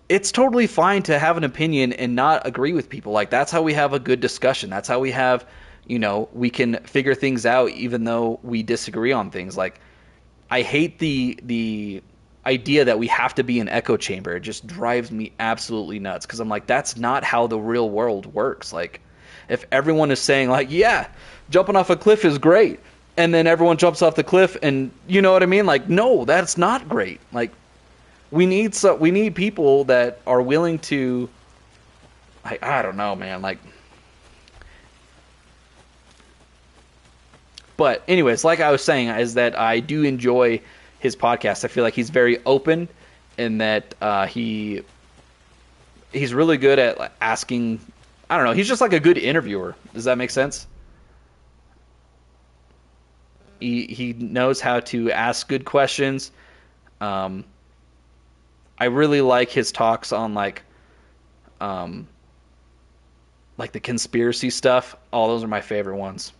it's totally fine to have an opinion and not agree with people. Like that's how we have a good discussion. That's how we have, you know, we can figure things out even though we disagree on things. Like I hate the idea that we have to be an echo chamber. It just drives me absolutely nuts because I'm like, that's not how the real world works. Like if everyone is saying like, yeah, jumping off a cliff is great, and then everyone jumps off the cliff and you know what I mean? Like, no, that's not great. Like we need people that are willing to I don't know, man, like but anyways, like I was saying, is that I do enjoy his podcast. I feel like he's very open and that he's really good at like, asking. I don't know. He's just like a good interviewer. Does that make sense? He knows how to ask good questions. I really like his talks on like the conspiracy stuff. Oh, those are my favorite ones.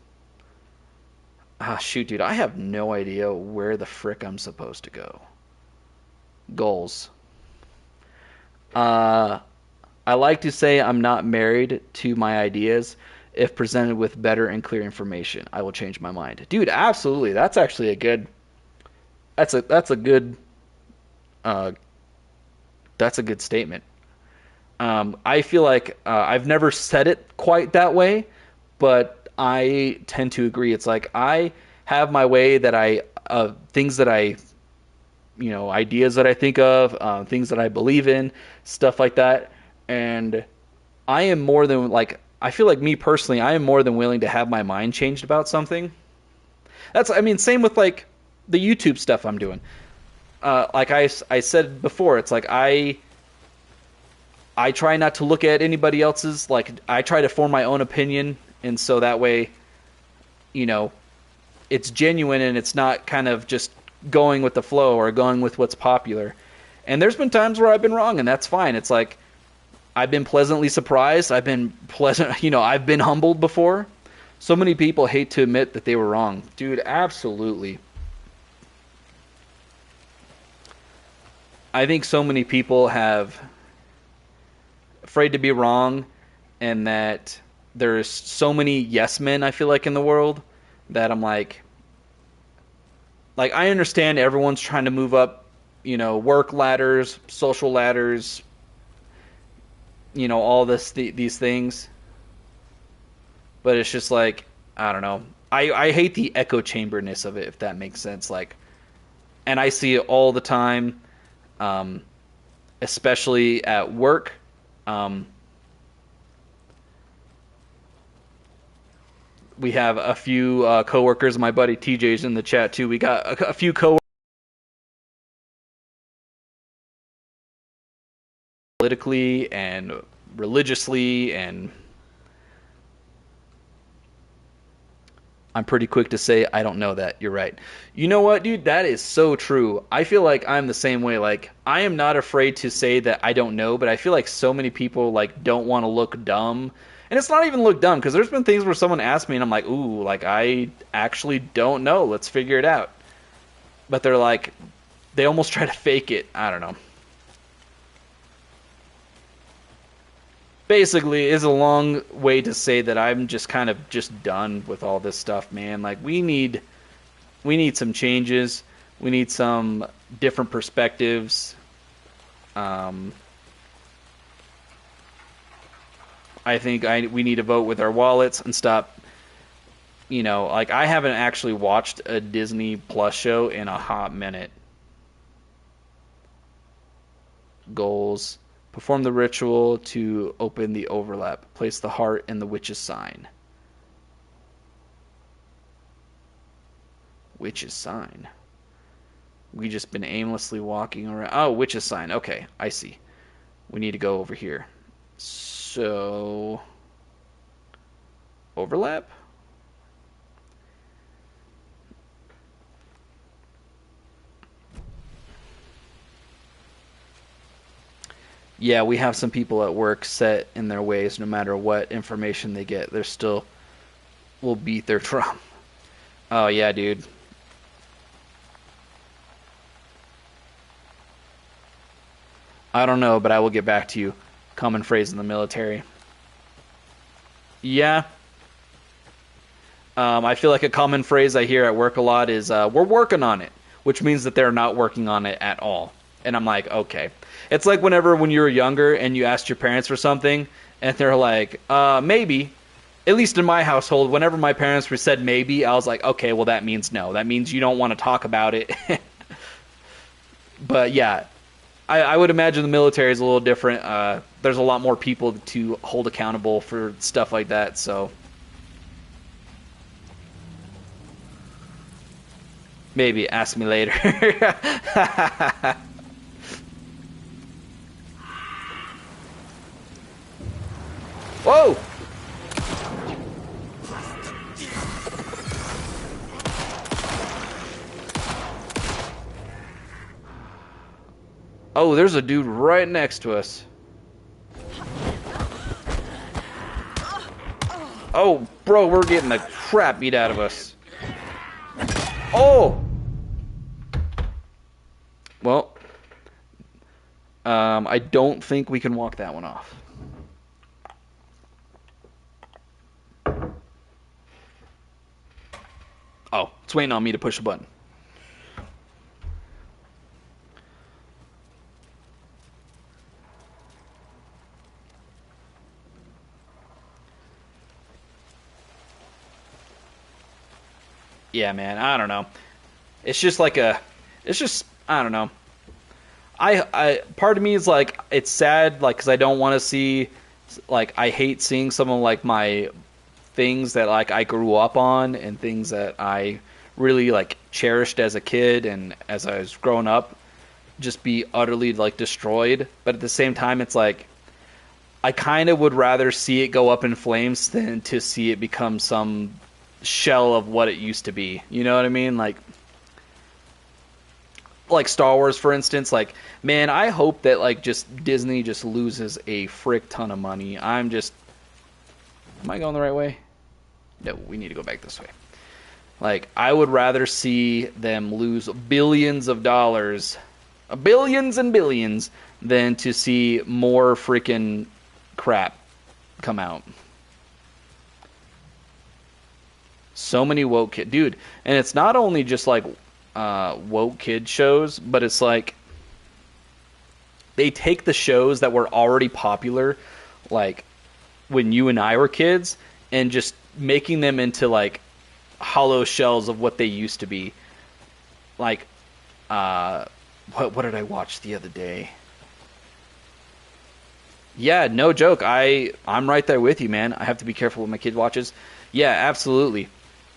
Ah, shoot, dude, I have no idea where the frick I'm supposed to go. Goals. I like to say I'm not married to my ideas. If presented with better and clear information, I will change my mind. Dude, absolutely. That's actually a good. That's a good. Uh, that's a good statement. I feel like I've never said it quite that way, but I tend to agree. It's like I have my way that things that I, ideas that I think of, things that I believe in, stuff like that. And I am more than I feel like me personally, I am more than willing to have my mind changed about something. Same with like the YouTube stuff I'm doing. Like I said before, it's like I try not to look at anybody else's. Like I try to form my own opinion, and so that way, it's genuine and it's not kind of just going with the flow or going with what's popular. And there's been times where I've been wrong, and that's fine. It's like I've been pleasantly surprised. I've been I've been humbled before. So many people hate to admit that they were wrong. Dude, absolutely. I think so many people have afraid to be wrong, and that there's so many yes men, I feel like, in the world, that I'm like I understand everyone's trying to move up, work ladders, social ladders, all these things. But it's just like, I don't know. I hate the echo chamberness of it, if that makes sense. And I see it all the time, especially at work. We have a few coworkers. My buddy TJ's in the chat too. We got a few coworkers politically and religiously, and I'm pretty quick to say I don't know that. You're right. You know what, dude? That is so true. I feel like I'm the same way. Like, I am not afraid to say that I don't know, but I feel like so many people don't want to look dumb. And it's not even look dumb, because there's been things where someone asks me and I'm like, ooh, I actually don't know. Let's figure it out. But they almost try to fake it. I don't know. Basically, is a long way to say that I'm just kind of just done with all this stuff, man. We need some changes. We need some different perspectives. I think we need to vote with our wallets and stop. I haven't actually watched a Disney Plus show in a hot minute. Goals. Perform the ritual to open the overlap. Place the heart in the witch's sign. Witch's sign. We just been aimlessly walking around. Oh, witch's sign. Okay, I see. We need to go over here. So, overlap? Yeah, we have some people at work set in their ways. No matter what information they get, they're still will beat their drum. Oh yeah, dude. I don't know, but I will get back to you. Common phrase in the military. Yeah. I feel like a common phrase I hear at work a lot is, we're working on it, which means that they're not working on it at all. And I'm like, okay. It's like when you were younger and you asked your parents for something, and they're like, maybe. At least in my household, whenever my parents said maybe, I was like, okay, well, that means no. That means you don't want to talk about it. But yeah, I would imagine the military is a little different. There's a lot more people to hold accountable for stuff like that, so. Maybe, ask me later. Whoa! Oh, there's a dude right next to us. Oh, bro, we're getting the crap beat out of us. Oh! Well, I don't think we can walk that one off. Oh, it's waiting on me to push a button. Yeah, man, I don't know. It's just like I don't know. I part of me is like, it's sad, like, because I don't want to see, like, I hate seeing some of, like, my things that, like, I grew up on and things that I really, like, cherished as a kid and as I was growing up just be utterly, like, destroyed. But at the same time, it's like, I kind of would rather see it go up in flames than to see it become some shell of what it used to be. You know what I mean? Like Star Wars, for instance. Like, man, I hope that, like, just Disney just loses a frick ton of money. Am I going the right way? No, we need to go back this way. Like, I would rather see them lose billions of dollars, billions and billions, than to see more freaking crap come out. So many woke kids, dude, and it's not only just like woke kid shows, but it's like they take the shows that were already popular, like when you and I were kids, and just making them into like hollow shells of what they used to be. Like, what did I watch the other day? Yeah, no joke. I'm right there with you, man. I have to be careful what my kid watches. Yeah, absolutely.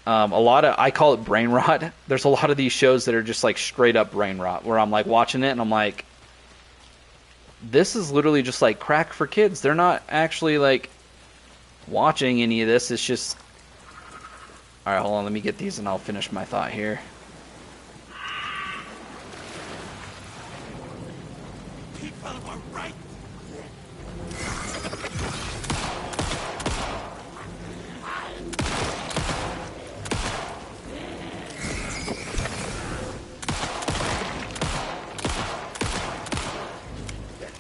I call it brain rot. There's a lot of these shows that are just like straight up brain rot, where I'm like watching it and I'm like, this is literally just like crack for kids. They're not actually like watching any of this. It's just, all right, hold on, let me get these and I'll finish my thought here. People were right.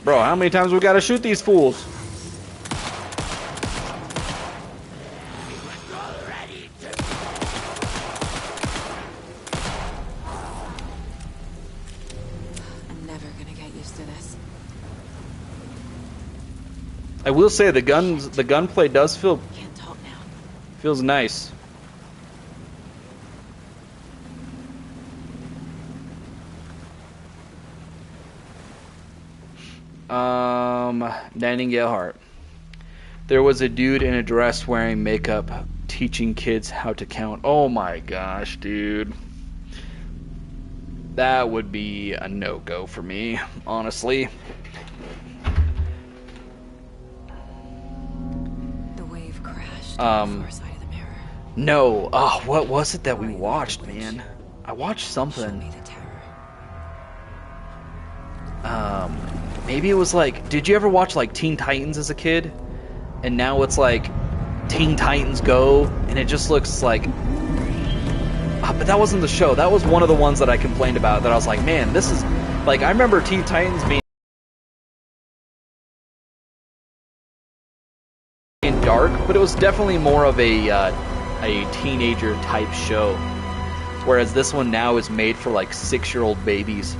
Bro, how many times we gotta shoot these fools? I'm never gonna get used to this. I will say the gunplay does Can't talk now. feels nice. Nightingale Heart. There was a dude in a dress wearing makeup teaching kids how to count. Oh my gosh, dude. That would be a no-go for me, honestly. The wave crashed on the far side of the mirror. No. Oh, what was it that we watched, man? I watched Show something. me the terror. Maybe it was like, did you ever watch like Teen Titans as a kid? And now it's like Teen Titans Go, and it just looks like, but that wasn't the show. That was one of the ones that I complained about, that I was like, man, this is, like, I remember Teen Titans being dark, but it was definitely more of a teenager type show. Whereas this one now is made for like 6-year-old babies.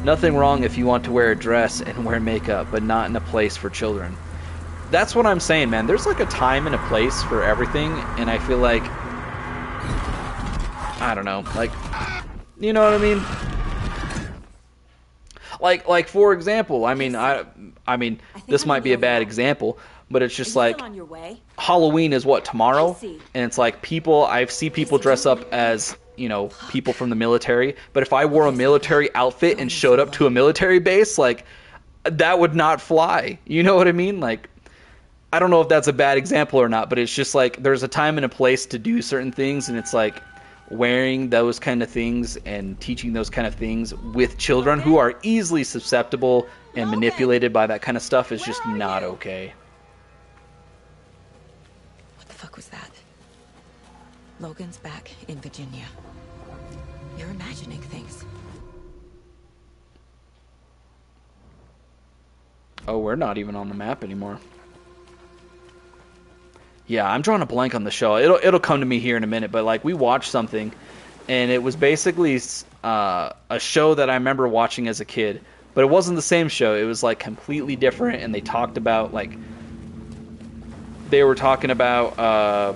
Nothing wrong if you want to wear a dress and wear makeup, but not in a place for children. That's what I'm saying, man. There's like a time and a place for everything, and I feel like, I don't know, like, you know what I mean? Like for example, I mean, this might be a bad example, but it's just like, on your way? Halloween is what, tomorrow? I see. And it's like I see people dress up as, you know, people from the military, but if I wore a military outfit and showed up to a military base, like, that would not fly. You know what I mean? Like, I don't know if that's a bad example or not, but it's just like, there's a time and a place to do certain things, and it's like, wearing those kind of things and teaching those kind of things with children who are easily susceptible and manipulated by that kind of stuff is just not okay. What the fuck was that? Logan's back in Virginia. You're imagining things. Oh, we're not even on the map anymore. Yeah, I'm drawing a blank on the show. It'll come to me here in a minute, but like we watched something, and it was basically a show that I remember watching as a kid, but it wasn't the same show. It was like completely different, and they talked about like they were talking about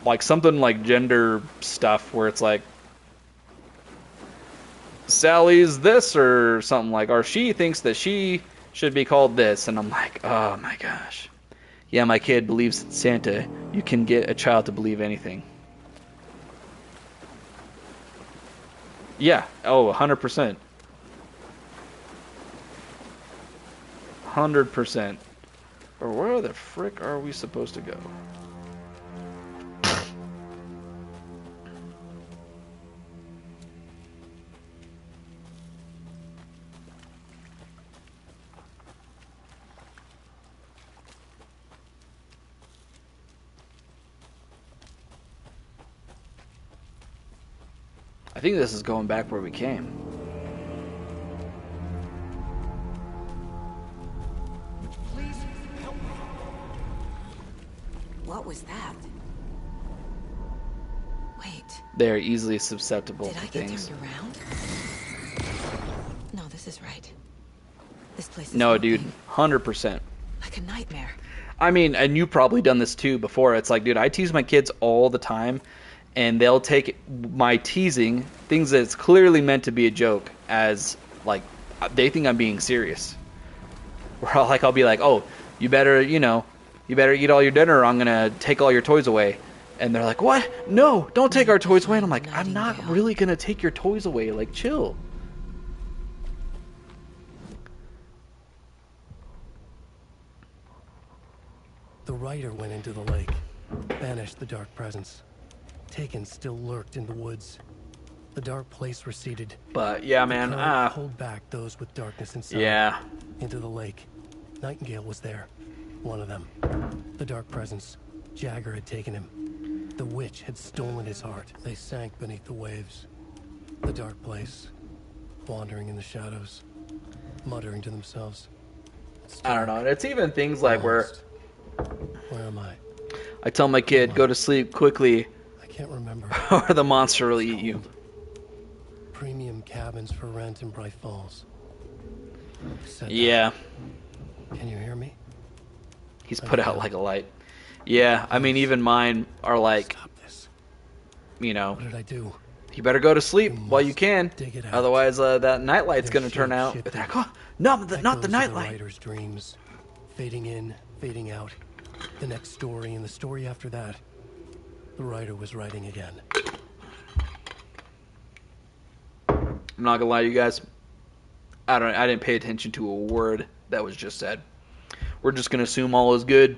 like something like gender stuff where it's like Sally's this or something like, or she thinks that she should be called this, and I'm like, oh my gosh. Yeah, my kid believes in Santa. You can get a child to believe anything. Yeah. Oh, 100%. 100%. Or where the frick are we supposed to go? I think this is going back where we came. Please help me. What was that? Wait, They're easily susceptible did to I get things. turned around? No, this is right. This place is No, dude, moving 100%. like a nightmare. I mean, and you've probably done this too before. It's like, dude, I tease my kids all the time, and they'll take my teasing, things that's clearly meant to be a joke, as like they think I'm being serious. Where I'll be like, oh, you better eat all your dinner, or I'm gonna take all your toys away. And they're like, what? No, don't take our toys away. And I'm like, I'm not really gonna take your toys away. Like, chill. The rider went into the lake, banished the dark presence. Taken still lurked in the woods. The dark place receded. But yeah, man. The current pulled back those with darkness inside. Yeah. Into the lake. Nightingale was there. One of them. The dark presence. Jagger had taken him. The witch had stolen his heart. They sank beneath the waves. The dark place. Wandering in the shadows. Muttering to themselves. I don't know. And it's even things like where Where am I? I tell my kid, go to sleep quickly, I can't remember. or the monster will eat you. Premium cabins for rent in Bright Falls. Said that. Yeah. Can you hear me? He's put out like a light. Yeah, I mean, even mine are like, Stop this. you know, What did I do? you better go to sleep You while you must can. dig it out. Otherwise, that nightlight's They're going to turn out. shape-shifting. They're like, oh, no, not the Echoes of the nightlight. writer's dreams, fading in, fading out. The next story and the story after that. The writer was writing again. I'm not going to lie to you guys. I didn't pay attention to a word that was just said. We're just going to assume all is good.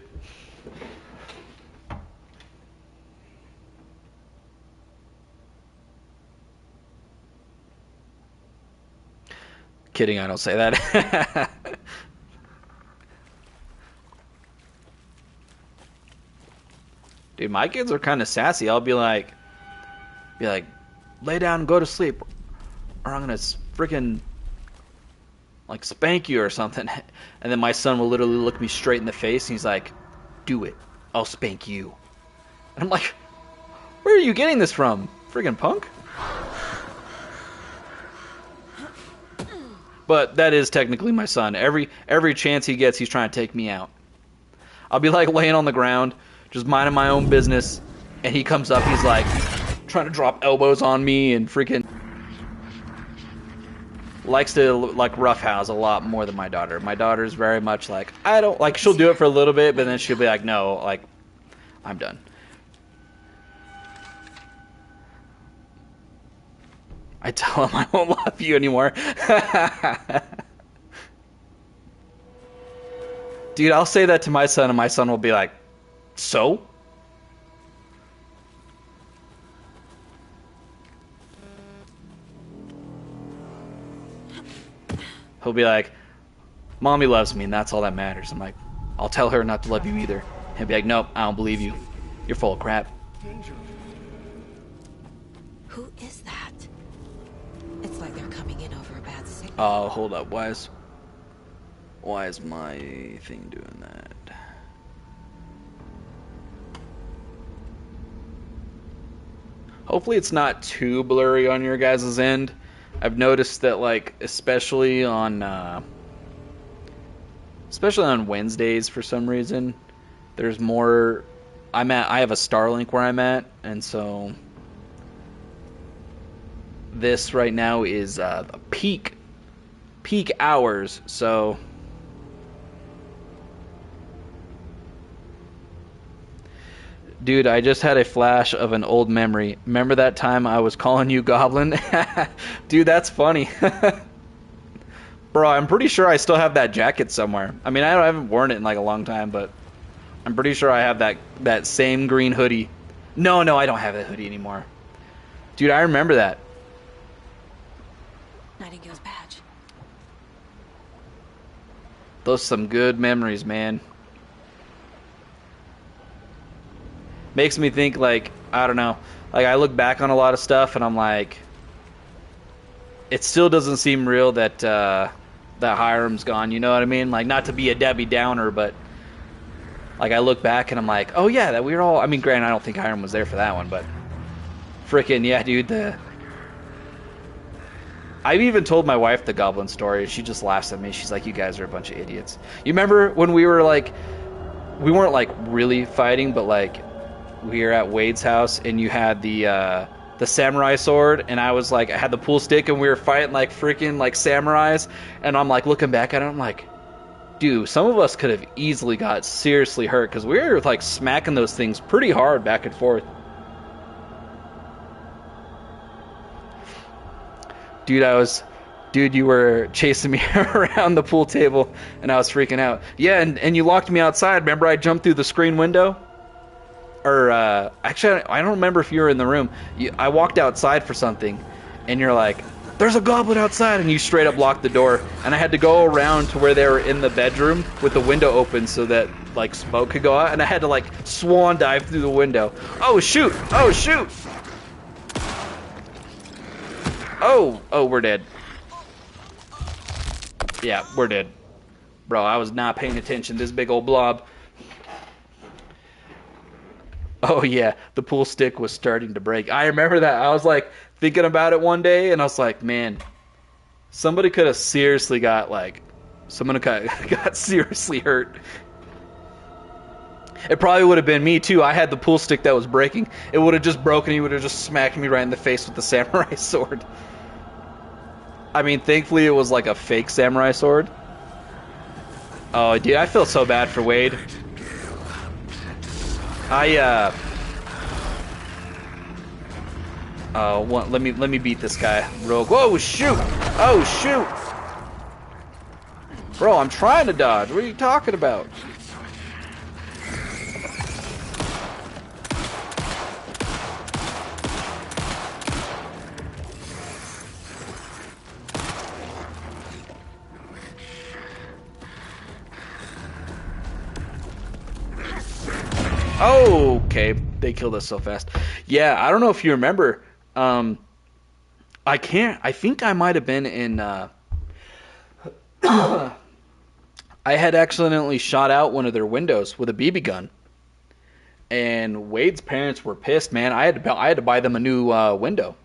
Kidding, I don't say that. Dude, my kids are kind of sassy. I'll be like, lay down and go to sleep, or I'm gonna freaking like spank you or something. And then my son will literally look me straight in the face, and he's like, do it, I'll spank you. And I'm like, where are you getting this from, friggin' punk? But that is technically my son. Every chance he gets, he's trying to take me out. I'll be like laying on the ground, just minding my own business, and he comes up, he's like trying to drop elbows on me and freaking likes to like roughhouse a lot more than my daughter. My daughter's very much like, I don't like, she'll do it for a little bit, but then she'll be like, no, like, I'm done. I tell him I won't love you anymore. Dude, I'll say that to my son, and my son will be like, so? He'll be like, Mommy loves me, and that's all that matters. I'm like, I'll tell her not to love you either. He'll be like, nope, I don't believe you. You're full of crap. Who is that? It's like they're coming in over a bad signal. Oh, hold up. Why is my thing doing that? Hopefully it's not too blurry on your guys' end. I've noticed that, like, especially on Wednesdays for some reason, there's more. I have a Starlink where I'm at, and so this right now is peak hours. So dude, I just had a flash of an old memory. Remember that time I was calling you Goblin? Dude, that's funny. Bro, I'm pretty sure I still have that jacket somewhere. I mean, I haven't worn it in like a long time, but I'm pretty sure I have that same green hoodie. No, I don't have that hoodie anymore. Dude, I remember that. Nightingale's badge. Those are some good memories, man. Makes me think, like, I don't know. Like, I look back on a lot of stuff and I'm like, it still doesn't seem real that that Hiram's gone, you know what I mean? Like, not to be a Debbie Downer, but like, I look back and I'm like, oh yeah, that we were all, I mean, granted, I don't think Hiram was there for that one, but freaking, yeah, dude, I've even told my wife the Goblin story. She just laughs at me. She's like, you guys are a bunch of idiots. You remember when we were like, we weren't like really fighting, but like, we were at Wade's house and you had the samurai sword, and I was like, I had the pool stick and we were fighting like freaking like samurais, and I'm like looking back at it, I'm like, dude, some of us could have easily got seriously hurt because we were like smacking those things pretty hard back and forth. Dude, you were chasing me around the pool table and I was freaking out. Yeah, and you locked me outside. Remember I jumped through the screen window? Or, actually, I don't remember if you were in the room. I walked outside for something, and you're like, there's a goblin outside, and you straight up locked the door. And I had to go around to where they were in the bedroom with the window open so that, like, smoke could go out. And I had to, like, swan dive through the window. Oh, shoot! Oh, shoot! Oh, we're dead. Yeah, we're dead. Bro, I was not paying attention. This big old blob. Oh yeah, the pool stick was starting to break. I remember that. I was like thinking about it one day, and I was like, man, somebody could have seriously got seriously hurt. It probably would have been me too. I had the pool stick that was breaking. It would have just broken. He would have just smacked me right in the face with the samurai sword. I mean, thankfully it was like a fake samurai sword. Oh, dude, I feel so bad for Wade. Let me beat this guy. Rogue. Whoa, shoot! Oh, shoot! Bro, I'm trying to dodge. What are you talking about? Oh, okay. They killed us so fast. Yeah, I don't know if you remember. I think I might have been in. I had accidentally shot out one of their windows with a BB gun, and Wade's parents were pissed. Man, I had to buy them a new window.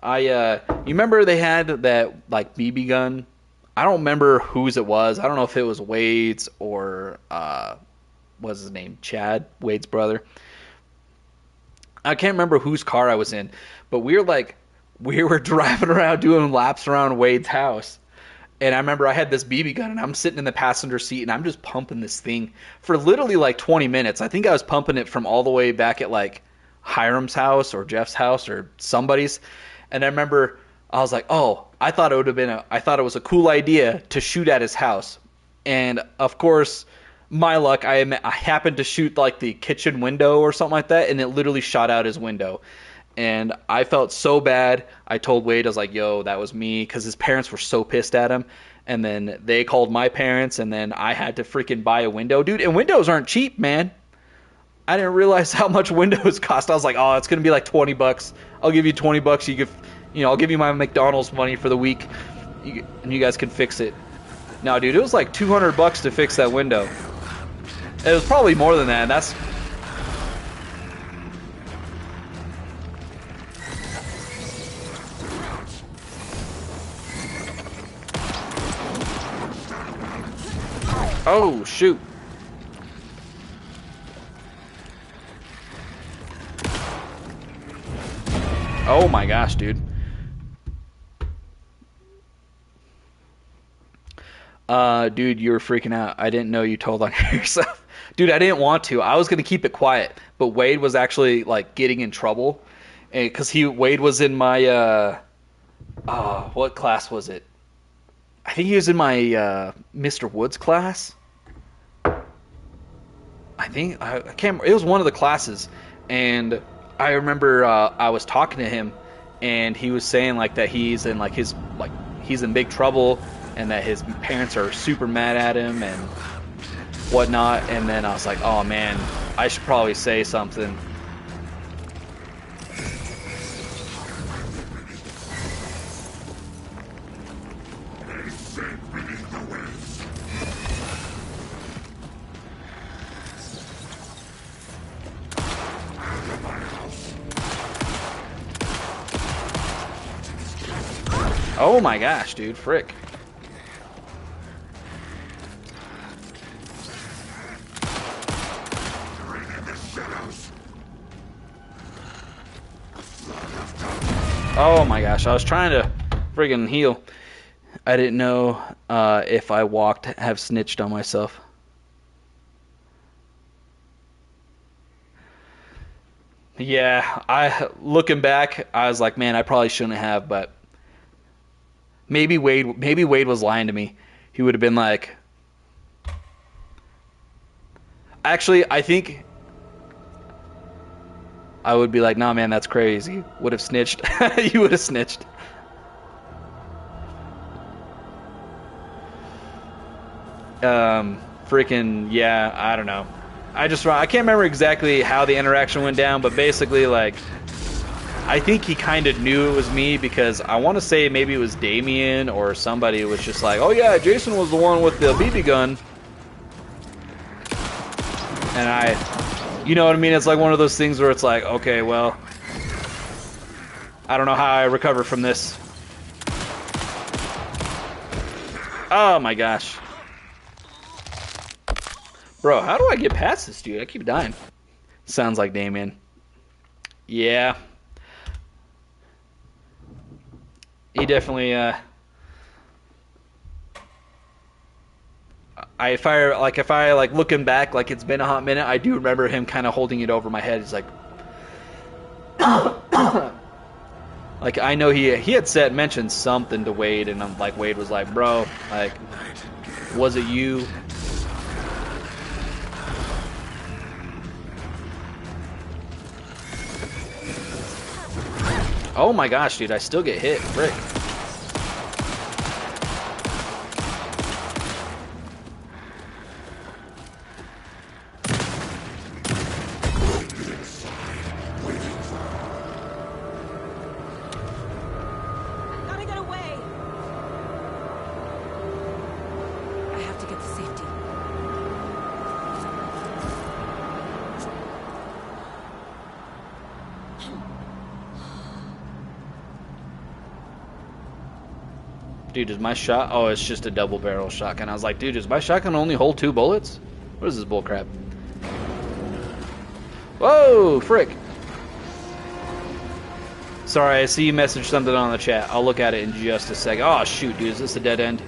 You remember they had that like BB gun? I don't remember whose it was. I don't know if it was Wade's or what's his name? Chad, Wade's brother. I can't remember whose car I was in, but we were driving around doing laps around Wade's house. And I remember I had this BB gun and I'm sitting in the passenger seat and I'm just pumping this thing for literally like 20 minutes. I think I was pumping it from all the way back at like Hiram's house or Jeff's house or somebody's. And I remember I was like, oh, I thought it was a cool idea to shoot at his house. And of course, my luck, I happened to shoot like the kitchen window or something like that, and it literally shot out his window. And I felt so bad. I told Wade, I was like, yo, that was me, because his parents were so pissed at him. and then they called my parents, and then I had to freaking buy a window, dude. And windows aren't cheap, man. I didn't realize how much windows cost. I was like, oh, it's gonna be like $20. I'll give you $20. You could, I'll give you my McDonald's money for the week, and you guys can fix it. No, dude, it was like $200 to fix that window. It was probably more than that. And that's. Oh, shoot. Oh my gosh, dude. Dude, you were freaking out. I didn't know you told on yourself. Dude, I didn't want to. I was going to keep it quiet, but Wade was actually like getting in trouble because Wade was in my what class was it? I think he was in my Mr. Woods class. I can't remember. It was one of the classes, and I remember I was talking to him, and he was saying like that he's in he's in big trouble, and that his parents are super mad at him and whatnot. And then I was like, oh man, I should probably say something. Oh my gosh, dude, frick. Oh my gosh, I was trying to friggin' heal. I didn't know if I walked, have snitched on myself. Yeah, looking back, I was like, man, I probably shouldn't have, but maybe Wade was lying to me. He would have been like, actually, I think I would be like, nah, man, that's crazy. Would have snitched. You would have snitched. Freaking, yeah, I don't know. I can't remember exactly how the interaction went down, but basically, like, I think he kind of knew it was me because I want to say maybe it was Damien or somebody was just like, oh yeah, Jason was the one with the BB gun. And you know what I mean? It's like one of those things where it's like, okay, well, I don't know how I recover from this. Oh my gosh. Bro, how do I get past this dude? I keep dying. Sounds like Damien. Yeah. He definitely, if I looking back, like it's been a hot minute, I do remember him kind of holding it over my head. He's like, like I know he had mentioned something to Wade, and I'm like, Wade was like, bro, like, was it you? Oh my gosh, dude, I still get hit. Frick. Gotta get away. I have to get to safety. Dude, is my shot... Oh, it's just a double barrel shotgun. I was like, dude, does my shotgun only hold 2 bullets? What is this bullcrap? Whoa, frick. Sorry, I see you messaged something on the chat. I'll look at it in just a second. Oh, shoot, dude, is this a dead end?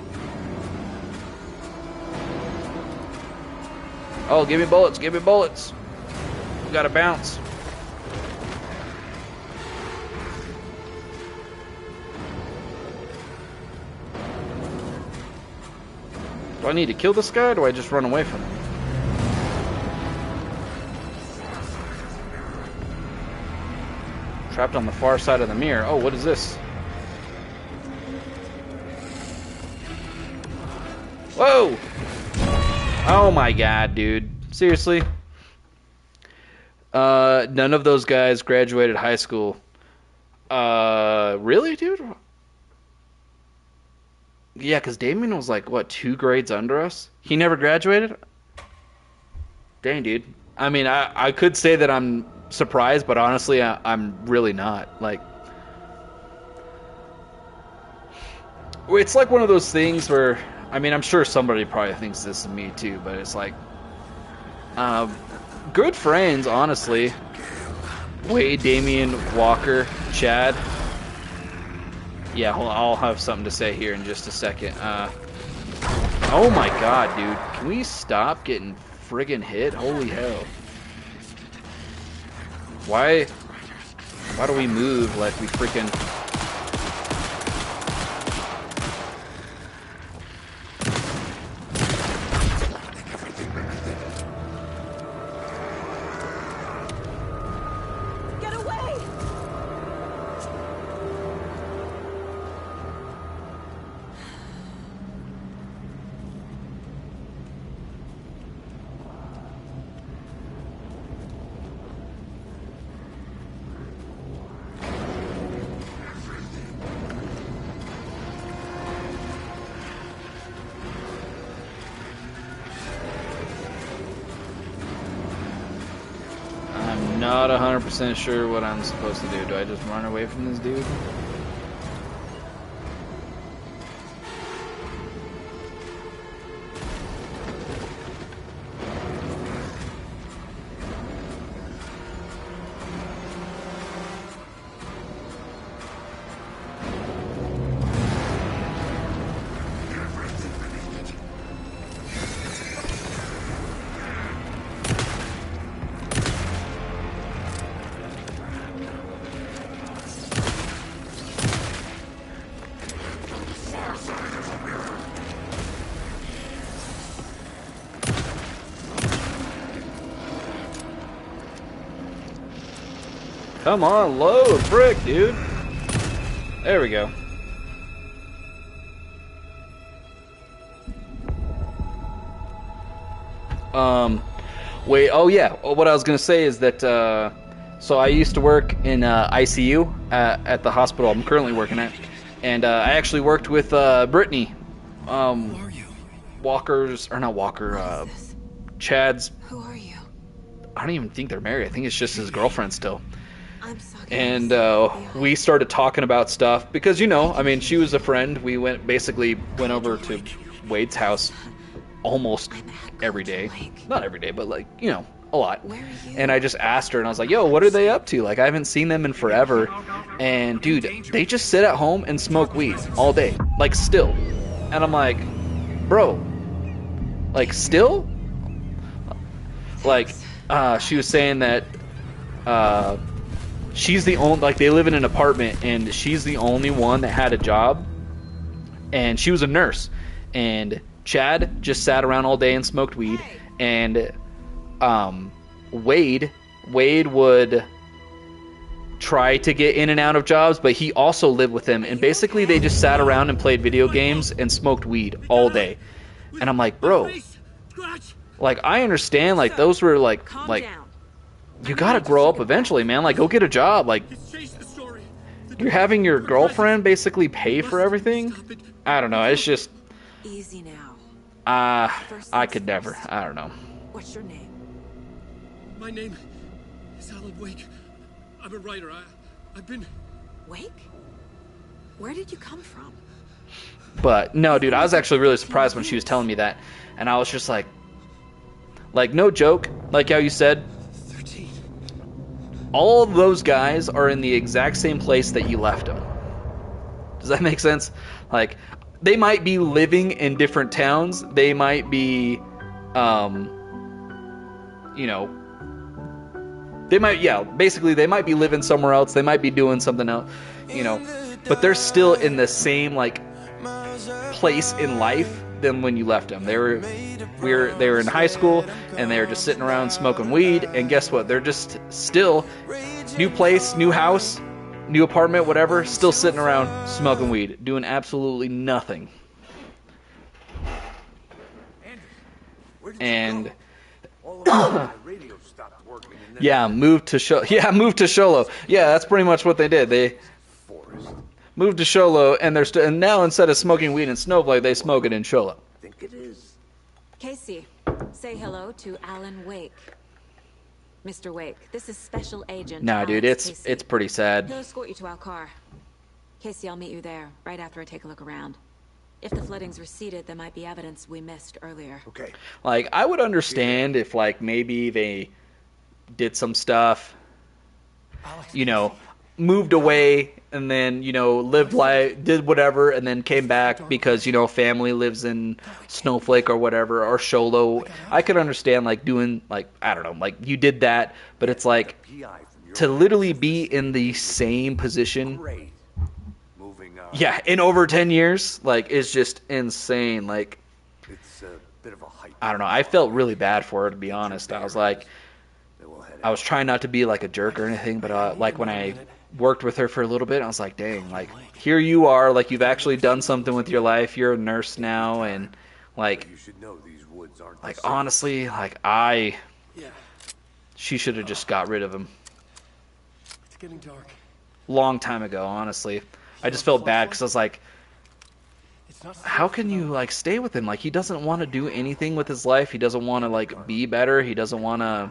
Oh, give me bullets, give me bullets. We gotta bounce. Do I need to kill this guy, or do I just run away from him? Trapped on the far side of the mirror. Oh, what is this? Whoa! Oh my god, dude. Seriously? None of those guys graduated high school. Really, dude? Yeah, because Damien was like, what, 2 grades under us? He never graduated? Dang, dude. I mean, I could say that I'm surprised, but honestly, I'm really not. Like, it's like one of those things where, I mean, I'm sure somebody probably thinks this of me too, but it's like, good friends, honestly. Wade, Damien, Walker, Chad. Yeah, I'll have something to say here in just a second. Oh my god, dude. Can we stop getting friggin' hit? Holy hell. Why do we move like we freaking... Get away! I'm not 100% sure what I'm supposed to do. Do I just run away from this dude? Come on, load, frick, dude. There we go. Wait, oh yeah, what I was gonna say is that, so I used to work in ICU at the hospital I'm currently working at, and I actually worked with Brittany, Walker's, or not Walker, Chad's, Who are you? I don't even think they're married, I think it's just his girlfriend still. I'm Saga. And we started talking about stuff because, you know, I mean, she was a friend. We basically went over to Wade's house almost every day. Not every day, but like, you know, a lot. Where are you? And I just asked her, and I was like, yo, what are they up to? Like, I haven't seen them in forever. And dude, they just sit at home and smoke weed all day, like still. And I'm like, bro, like still? Like, she was saying that she's the only, like, they live in an apartment and she's the only one that had a job, and she was a nurse, and Chad just sat around all day and smoked weed, and Wade would try to get in and out of jobs, but he also lived with them, and basically they just sat around and played video games and smoked weed all day. And I'm like, bro, like, I understand, like, those were like you gotta grow up eventually, man. Like, go get a job. Like, you're having your girlfriend basically pay for everything. I don't know. It's just, Easy now. I could never. I don't know. What's your name? My name is Alan Wake. I'm a writer. I've been... Wake? Where did you come from? But no, dude, I was actually really surprised when she was telling me that, and I was just like, no joke, like how you said, 13. all of those guys are in the exact same place that you left them. Does that make sense? Like, they might be living in different towns. They might be, you know, they might, basically they might be living somewhere else. They might be doing something else, you know, but they're still in the same, like, place in life than when you left them. They were in high school, and they were just sitting around smoking weed, and guess what? They're just still, new place, new house, new apartment, whatever, still sitting around smoking weed, doing absolutely nothing. and All of my radio stopped working. And then yeah, moved to Sholo. Yeah, that's pretty much what they did. They forest. moved to Sholo, and and now instead of smoking weed in Snowflake, they smoke it in Sholo. I think it is. Casey, say hello to Alan Wake. Mr. Wake, this is Special Agent Nah, dude, Alex it's Casey. pretty sad. He'll escort you to our car. Casey, I'll meet you there, right after I take a look around. If the flooding's receded, there might be evidence we missed earlier. Okay. Like, I would understand if, like, maybe they did some stuff, you know, moved away, and then, you know, lived life, did whatever, and then came back because, you know, family lives in Snowflake or whatever, or Sholo. I could understand, like, doing, like, I don't know, like, you did that, but it's like, PI from your to literally be in the same position, Great. Moving on. yeah, in over 10 years, like, is just insane. Like, It's a bit of a hype. I don't know, I felt really bad for her, to be honest. I was like, Then we'll head I was trying not to be like a jerk or anything, but like when I worked with her for a little bit, I was like, dang, like here you are, like you've actually done something with your life. You're a nurse now, and like You should know these woods aren't like the same. honestly, like Yeah, she should have just got rid of him it's getting dark. long time ago. Honestly, I just felt bad because I was like, It's not. how can you like stay with him? Like he doesn't want to do anything with his life. He doesn't want to like be better. He doesn't want to.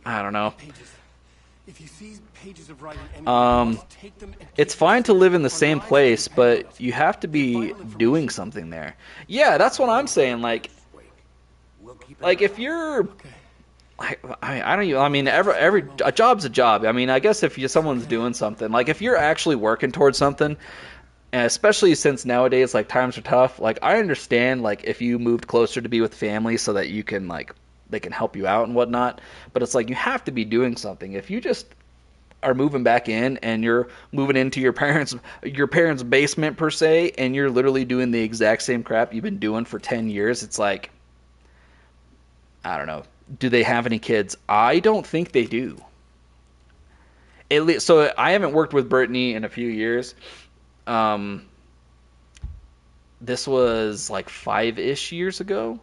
I don't know. Pages. If you see pages of writing, take them and It's keep fine to them live in the on same live place, and but handles. you have to be doing something there. Yeah, that's what I'm saying. Like We'll keep an like eye if you're Okay. I don't even. I mean, every a job's a job. I mean, I guess if someone's doing something, like if you're actually working towards something, and especially since nowadays like times are tough. Like I understand, like if you moved closer to be with family so that you can like they can help you out and whatnot. But it's like you have to be doing something. If you just are moving back in and you're moving into your parents' basement per se, and you're literally doing the exact same crap you've been doing for 10 years, it's like I don't know. Do they have any kids? I don't think they do. At least, so I haven't worked with Brittany in a few years. This was like 5-ish years ago.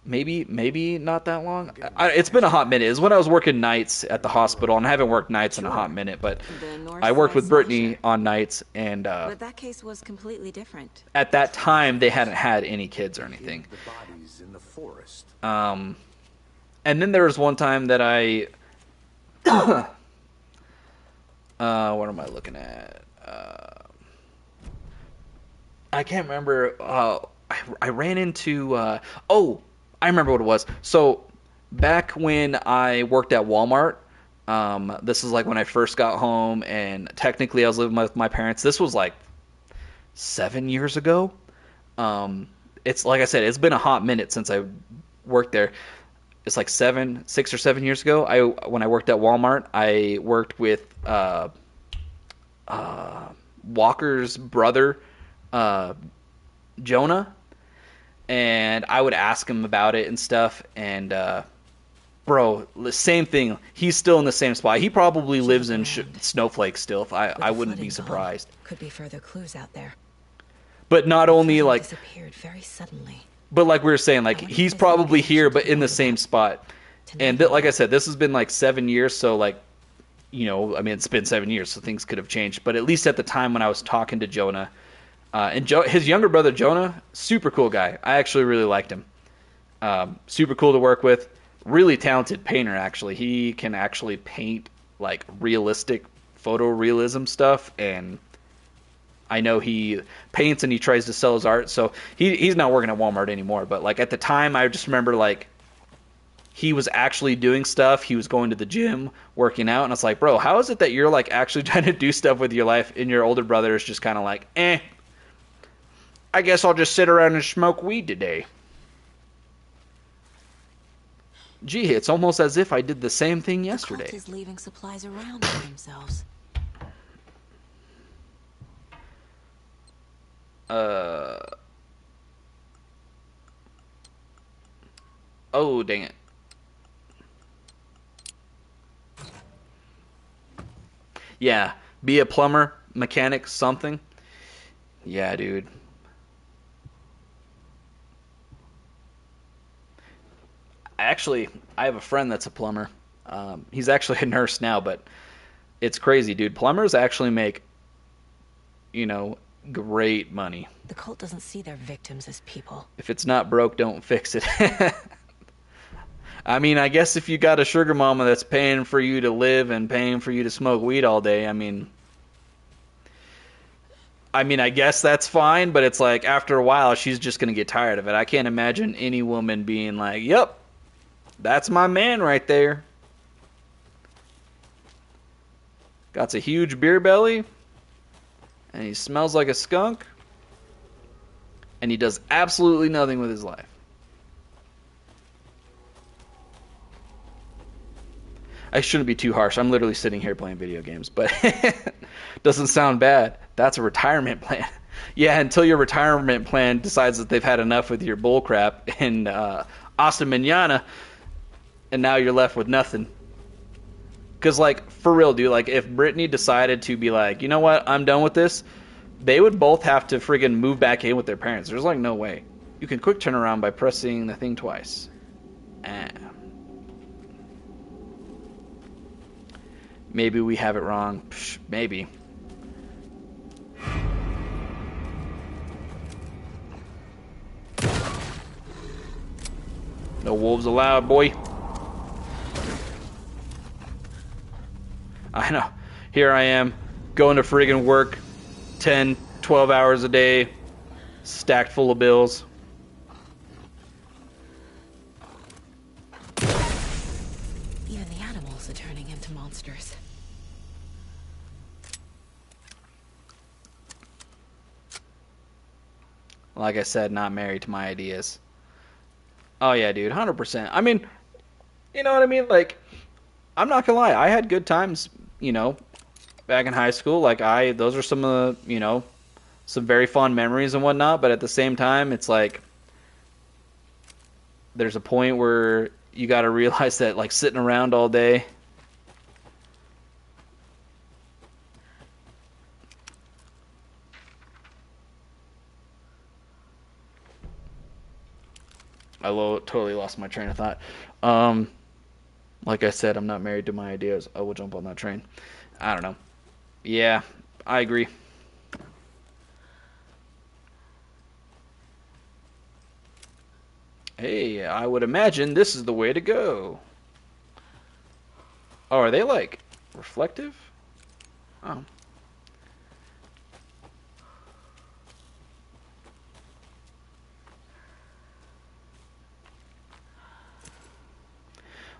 Maybe not that long. It's been a hot minute. It's when I was working nights at the hospital, and I haven't worked nights in a hot minute. But The North I worked Side with Brittany Slasher. on nights, and But that case was completely different. at that time they hadn't had any kids or anything. the bodies in the forest. And then there was one time that I, what am I looking at? I can't remember. I ran into. I remember what it was. So back when I worked at Walmart, this is like when I first got home, and technically I was living with my parents. This was like 7 years ago. It's like I said, it's been a hot minute since I worked there. It's like 6 or 7 years ago. When I worked at Walmart, I worked with Walker's brother, Jonah, and I would ask him about it and stuff. And bro, the same thing. He's still in the same spot. He probably lives in Snowflake still. If With I the wouldn't be flooding gone, surprised. Could be further clues out there. But not only He like. disappeared very suddenly. But like we were saying, like I wonder he's if there's probably any here, connection but to in the all of same that. spot. And like I said, this has been like 7 years, so like, you know, I mean, it's been 7 years, so things could have changed. But at least at the time when I was talking to Jonah, and his younger brother Jonah, super cool guy. I actually really liked him. Super cool to work with. Really talented painter, actually. He can actually paint like realistic photorealism stuff, and I know he paints and he tries to sell his art. So he's not working at Walmart anymore. But like at the time, I just remember like he was actually doing stuff. He was going to the gym, working out, and I was like, bro, how is it that you're like actually trying to do stuff with your life, and your older brother is just kind of like, I guess I'll just sit around and smoke weed today. Gee, it's almost as if I did the same thing The yesterday. cult is leaving supplies around for themselves. Oh, dang it. Yeah, be a plumber, mechanic, something. Yeah, dude. I have a friend that's a plumber. He's actually a nurse now, but it's crazy, dude. Plumbers actually make, great money. The cult doesn't see their victims as people. If it's not broke, don't fix it. I mean, I guess if you got a sugar mama that's paying for you to live and paying for you to smoke weed all day, I mean, I guess that's fine, but it's like after a while, she's just going to get tired of it. I can't imagine any woman being like, yep, that's my man right there. Got a huge beer belly, and he smells like a skunk, and he does absolutely nothing with his life. I shouldn't be too harsh. I'm literally sitting here playing video games, but doesn't sound bad. That's a retirement plan. Yeah, until your retirement plan decides that they've had enough with your bullcrap and hasta mañana, and now you're left with nothing. Because, like, for real, dude, like, if Brittany decided to be like, you know what, I'm done with this, they would both have to friggin' move back in with their parents. There's, like, no way. You can quick turn around by pressing the thing twice. Maybe we have it wrong. Psh, maybe. No wolves allowed, boy. I know. Here I am, going to friggin' work 10, 12 hours a day, stacked full of bills. Even the animals are turning into monsters. Like I said, not married to my ideas. Oh yeah, dude, 100%. I mean, you know what I mean? Like, I'm not gonna lie, I had good times, back in high school. Like, those are some of the, some very fond memories and whatnot, but at the same time, it's like, there's a point where you gotta realize that, like, sitting around all day, totally lost my train of thought. Like I said, I'm not married to my ideas. I will jump on that train. I don't know. Yeah, I agree. Hey, I would imagine this is the way to go. Oh, are they, like, reflective? Oh.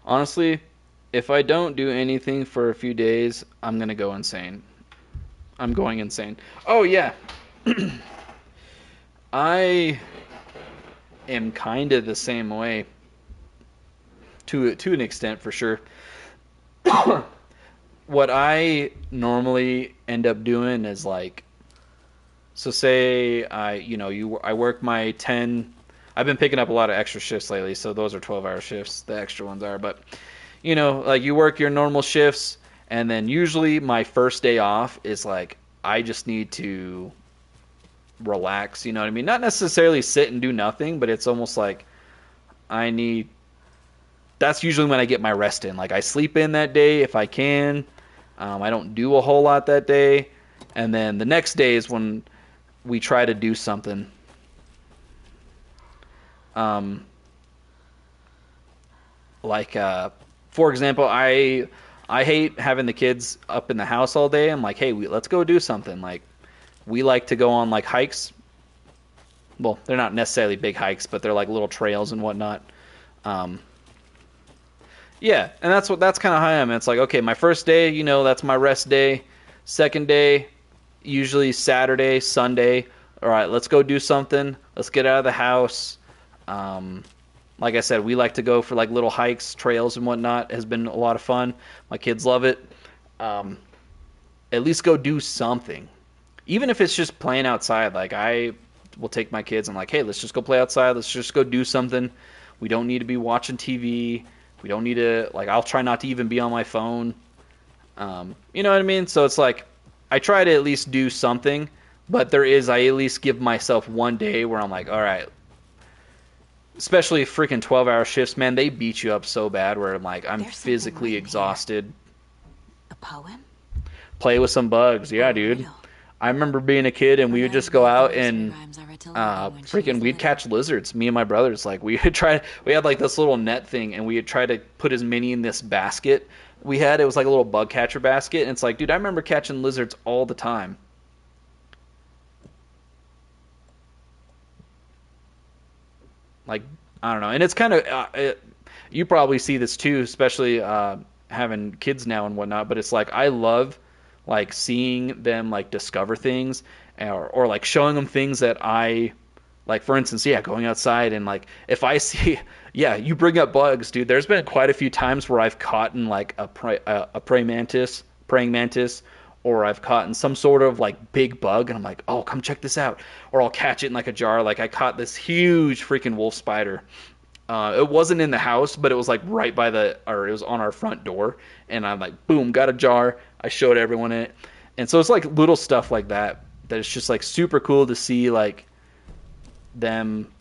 Honestly, if I don't do anything for a few days, I'm gonna go insane. I'm going insane. Oh, yeah. I am kind of the same way. To an extent, for sure. What I normally end up doing is, like, so say I work my 10. I've been picking up a lot of extra shifts lately, so those are 12-hour shifts. The extra ones are, but like, you work your normal shifts, and then usually my first day off is like, I just need to relax. You know what I mean? Not necessarily sit and do nothing, but it's almost like that's usually when I get my rest in. Like, I sleep in that day if I can. I don't do a whole lot that day, and then the next day is when we try to do something. For example, I hate having the kids up in the house all day. I'm like, hey, let's go do something. Like, we like to go on, like, hikes. Well, they're not necessarily big hikes, but they're like little trails and whatnot. Yeah, and that's kind of how I am. It's like, okay, my first day, that's my rest day. Second day, usually Saturday, Sunday. All right, let's go do something. Let's get out of the house. Like I said, we like to go for, like, little hikes, trails and whatnot. It has been a lot of fun. My kids love it. At least go do something. Even if it's just playing outside. Like, I will take my kids and, like, hey, let's just go play outside. Let's just go do something. We don't need to be watching TV. We don't need to, like, I'll try not to even be on my phone. You know what I mean? So it's like, I try to at least do something. But I at least give myself one day where I'm like, all right, especially freaking 12-hour shifts, man, they beat you up so bad where I'm like, I'm There's something physically written here. exhausted. A poem? Play with some bugs, yeah, Or dude. riddle? I remember being a kid and we would just go out and freaking we'd little. catch lizards. Me and my brothers, like we had like this little net thing and we would try to put as many in this basket we had. It was like a little bug catcher basket, and it's like, dude, I remember catching lizards all the time. Like, I don't know, and it's kind of you probably see this too, especially having kids now and whatnot. But it's like I love like seeing them like discover things, or like showing them things that I like. For instance, yeah, going outside and like if I see, yeah, you bring up bugs, dude. There's been quite a few times where I've caught in like a praying mantis, or I've caught in some sort of like big bug, and I'm like, oh, come check this out. Or I'll catch it in like a jar. Like I caught this huge freaking wolf spider. It wasn't in the house, but it was like right by or it was on our front door. And I'm like, boom, got a jar. I showed everyone it. And so it's like little stuff like that it's just like super cool to see, like them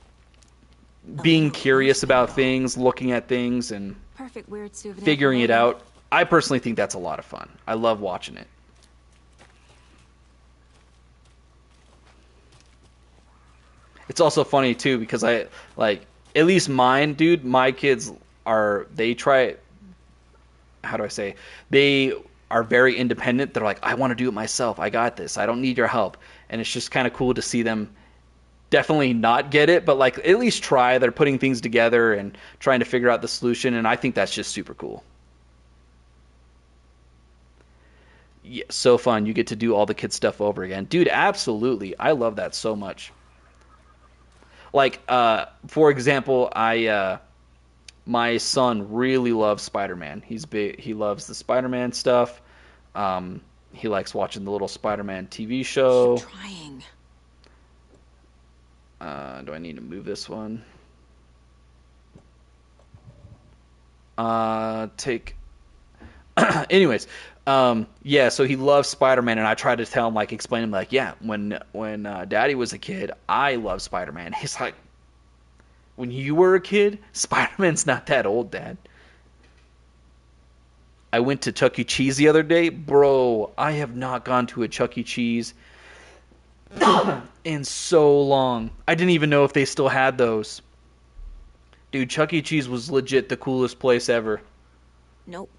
being curious about things, looking at things, and Perfect weird souvenir. figuring it out. I personally think that's a lot of fun. I love watching it. It's also funny too because I like, at least mine, dude, my kids they try, how do I say, they are very independent. They're like, I want to do it myself. I got this. I don't need your help. And it's just kind of cool to see them definitely not get it, but like at least try. They're putting things together and trying to figure out the solution, and I think that's just super cool. Yeah, so fun. You get to do all the kid stuff over again. Dude, absolutely. I love that so much. Like, for example, my son really loves Spider-Man. He's big. He loves the Spider-Man stuff. He likes watching the little Spider-Man TV show. Keep trying. Do I need to move this one? Take. Anyways, yeah. So he loves Spider-Man, and I try to tell him, like, explain him, like, yeah, when Daddy was a kid, I love Spider-Man. He's like, when you were a kid, Spider-Man's not that old, Dad. I went to Chuck E. Cheese the other day. Bro, I have not gone to a Chuck E. Cheese in so long. I didn't even know if they still had those. Dude, Chuck E. Cheese was legit the coolest place ever. Nope.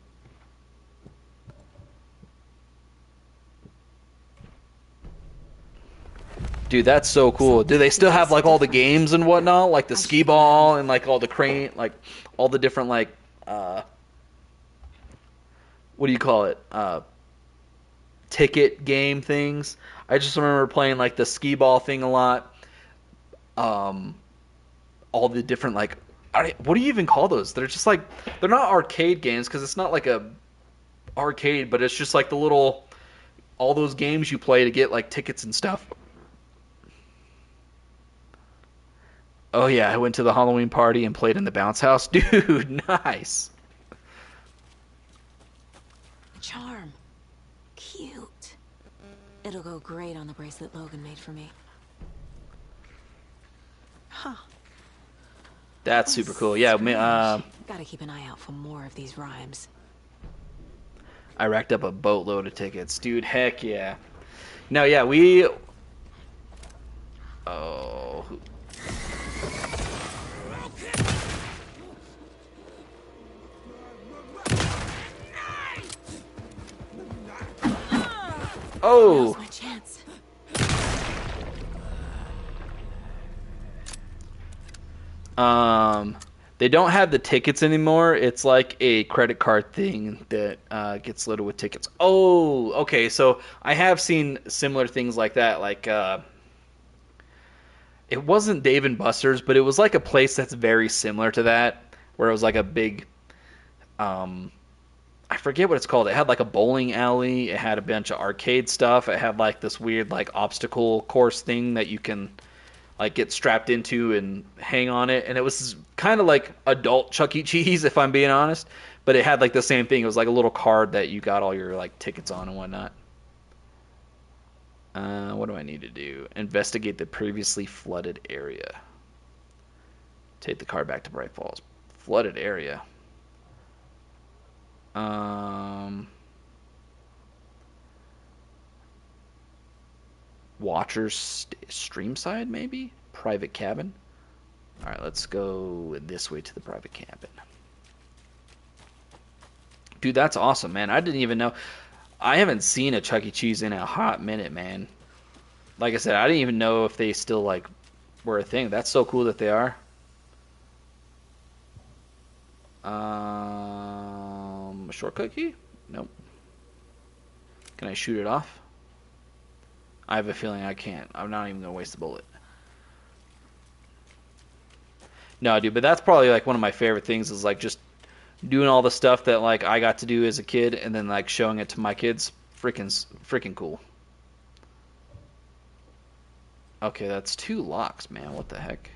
Dude, that's so cool. Do they still have like all the games and whatnot? Like the skee ball and like all the crane, like all the different like what do you call it? Ticket game things. I just remember playing like the skee ball thing a lot. All the different like, what do you even call those? They're just like, they're not arcade games because it's not like a arcade, but it's just like the little, all those games you play to get like tickets and stuff. Oh yeah, I went to the Halloween party and played in the bounce house. Dude, nice. Charm. Cute. It'll go great on the bracelet Logan made for me. Huh. That's super cool. Yeah, Gotta keep an eye out for more of these rhymes. I racked up a boatload of tickets. Dude, heck yeah. No, yeah, we... Oh... Oh! Now's my chance. They don't have the tickets anymore. It's like a credit card thing that gets loaded with tickets. Oh, okay. So I have seen similar things like that. Like, it wasn't Dave and Buster's, but it was like a place that's very similar to that, where it was like a big, I forget what it's called. It had like a bowling alley. It had a bunch of arcade stuff. It had like this weird like obstacle course thing that you can like get strapped into and hang on it. And it was kind of like adult Chuck E. Cheese, if I'm being honest. But it had like the same thing. It was like a little card that you got all your like tickets on and whatnot. What do I need to do? Investigate the previously flooded area. Take the car back to Bright Falls. Flooded area. Watchers stream side, maybe? Private cabin? Alright, let's go this way to the private cabin. Dude, that's awesome, man. I didn't even know. I haven't seen a Chuck E. Cheese in a hot minute, man. Like I said, I didn't even know if they still, like, were a thing. That's so cool that they are. A shortcut key? Nope. Can I shoot it off? I have a feeling I can't. I'm not even gonna waste a bullet. No, dude, but that's probably like one of my favorite things is like just doing all the stuff that like I got to do as a kid and then like showing it to my kids. Freaking cool. Okay, that's 2 locks, man. What the heck?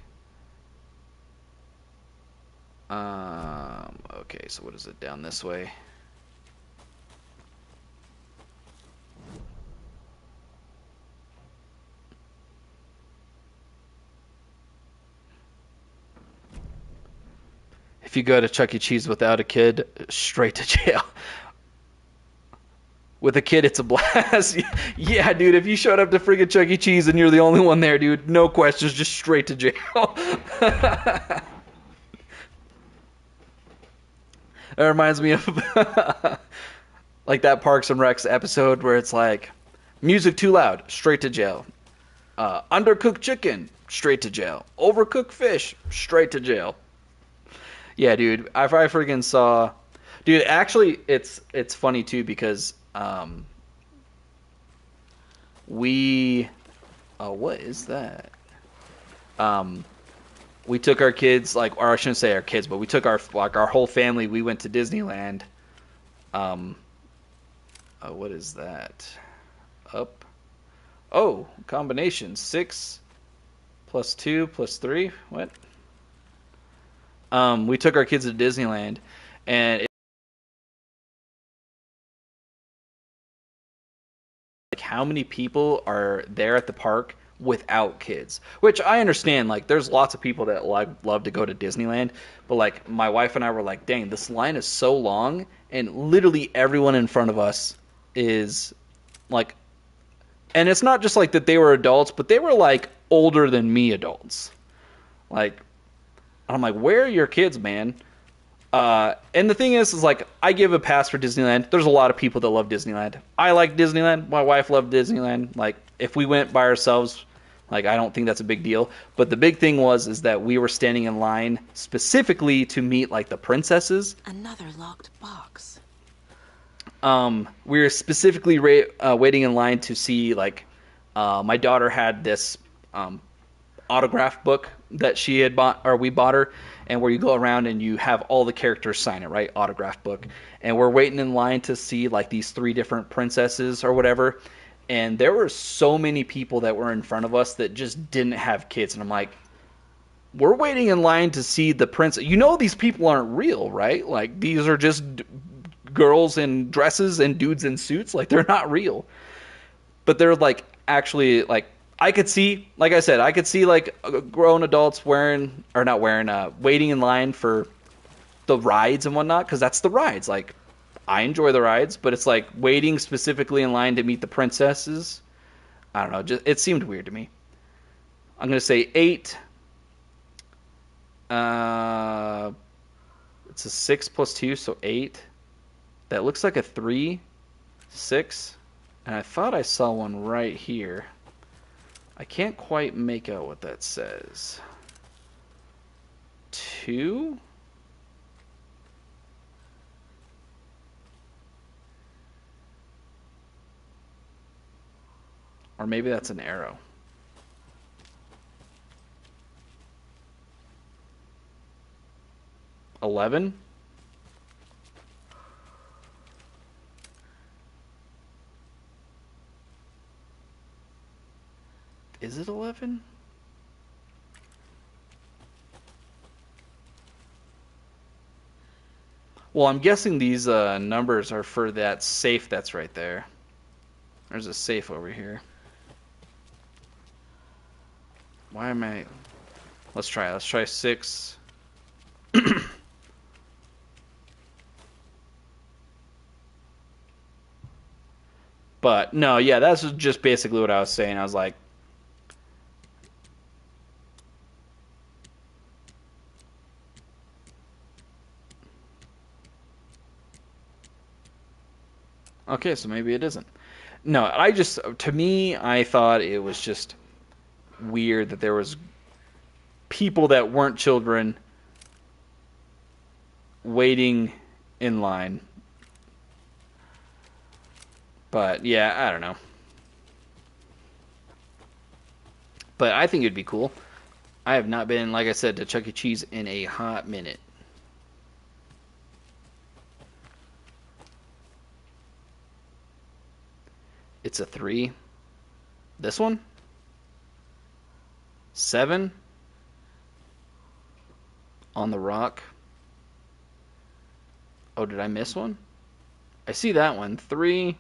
Okay, so what is it? Down this way. If you go to Chuck E. Cheese without a kid, straight to jail. With a kid, it's a blast. Yeah, dude, if you showed up to friggin' Chuck E. Cheese and you're the only one there, dude, no questions, just straight to jail. That reminds me of like that Parks and Recs episode where it's like, music too loud, straight to jail. Undercooked chicken, straight to jail. Overcooked fish, straight to jail. Yeah, dude, I freaking saw... Dude, actually, it's funny, too, because we... Oh, what is that? We took our kids, like, or I shouldn't say our kids, but we took our whole family. We went to Disneyland. What is that? Up. Oh, combination 6 plus 2 plus 3. What? We took our kids to Disneyland, and like how many people are there at the park without kids? Which I understand, like there's lots of people that love to go to Disneyland, but like my wife and I were like, dang, this line is so long, and literally everyone in front of us is like, and it's not just like that they were adults, but they were like older than me adults. Like, I'm like, where are your kids, man? And the thing is like, I give a pass for Disneyland. There's a lot of people that love Disneyland. I like Disneyland. My wife loved Disneyland. Like, if we went by ourselves, like, I don't think that's a big deal. But the big thing is that we were standing in line specifically to meet, like, the princesses. Another locked box. We were specifically waiting in line to see, like, my daughter had this autograph book that she had bought, or we bought her, and where you go around and you have all the characters sign it, right? Autograph book. And we're waiting in line to see like these 3 different princesses or whatever. And there were so many people that were in front of us that just didn't have kids. And I'm like, we're waiting in line to see the princess. You know, these people aren't real, right? Like, these are just girls in dresses and dudes in suits. Like, they're not real. But they're like actually like, I could see, like I said, I could see like grown adults waiting in line for the rides and whatnot, because that's the rides. Like, I enjoy the rides, but it's like waiting specifically in line to meet the princesses. I don't know, it seemed weird to me. I'm gonna say 8. It's a 6 plus 2, so 8. That looks like a 3, 6, and I thought I saw one right here. I can't quite make out what that says. 2? Or maybe that's an arrow. $11? Is it 11? Well, I'm guessing these numbers are for that safe that's right there. There's a safe over here. Why am I... Let's try. Let's try 6. But no, yeah, that's just basically what I was saying. I was like, okay, so maybe it isn't. No, to me, I thought it was just weird that there was people that weren't children waiting in line. But yeah, I don't know. But I think it'd be cool. I have not been, like I said, to Chuck E. Cheese in a hot minute. It's a 3. This one? 7. On the Rock. Oh, did I miss one? I see that one. 3.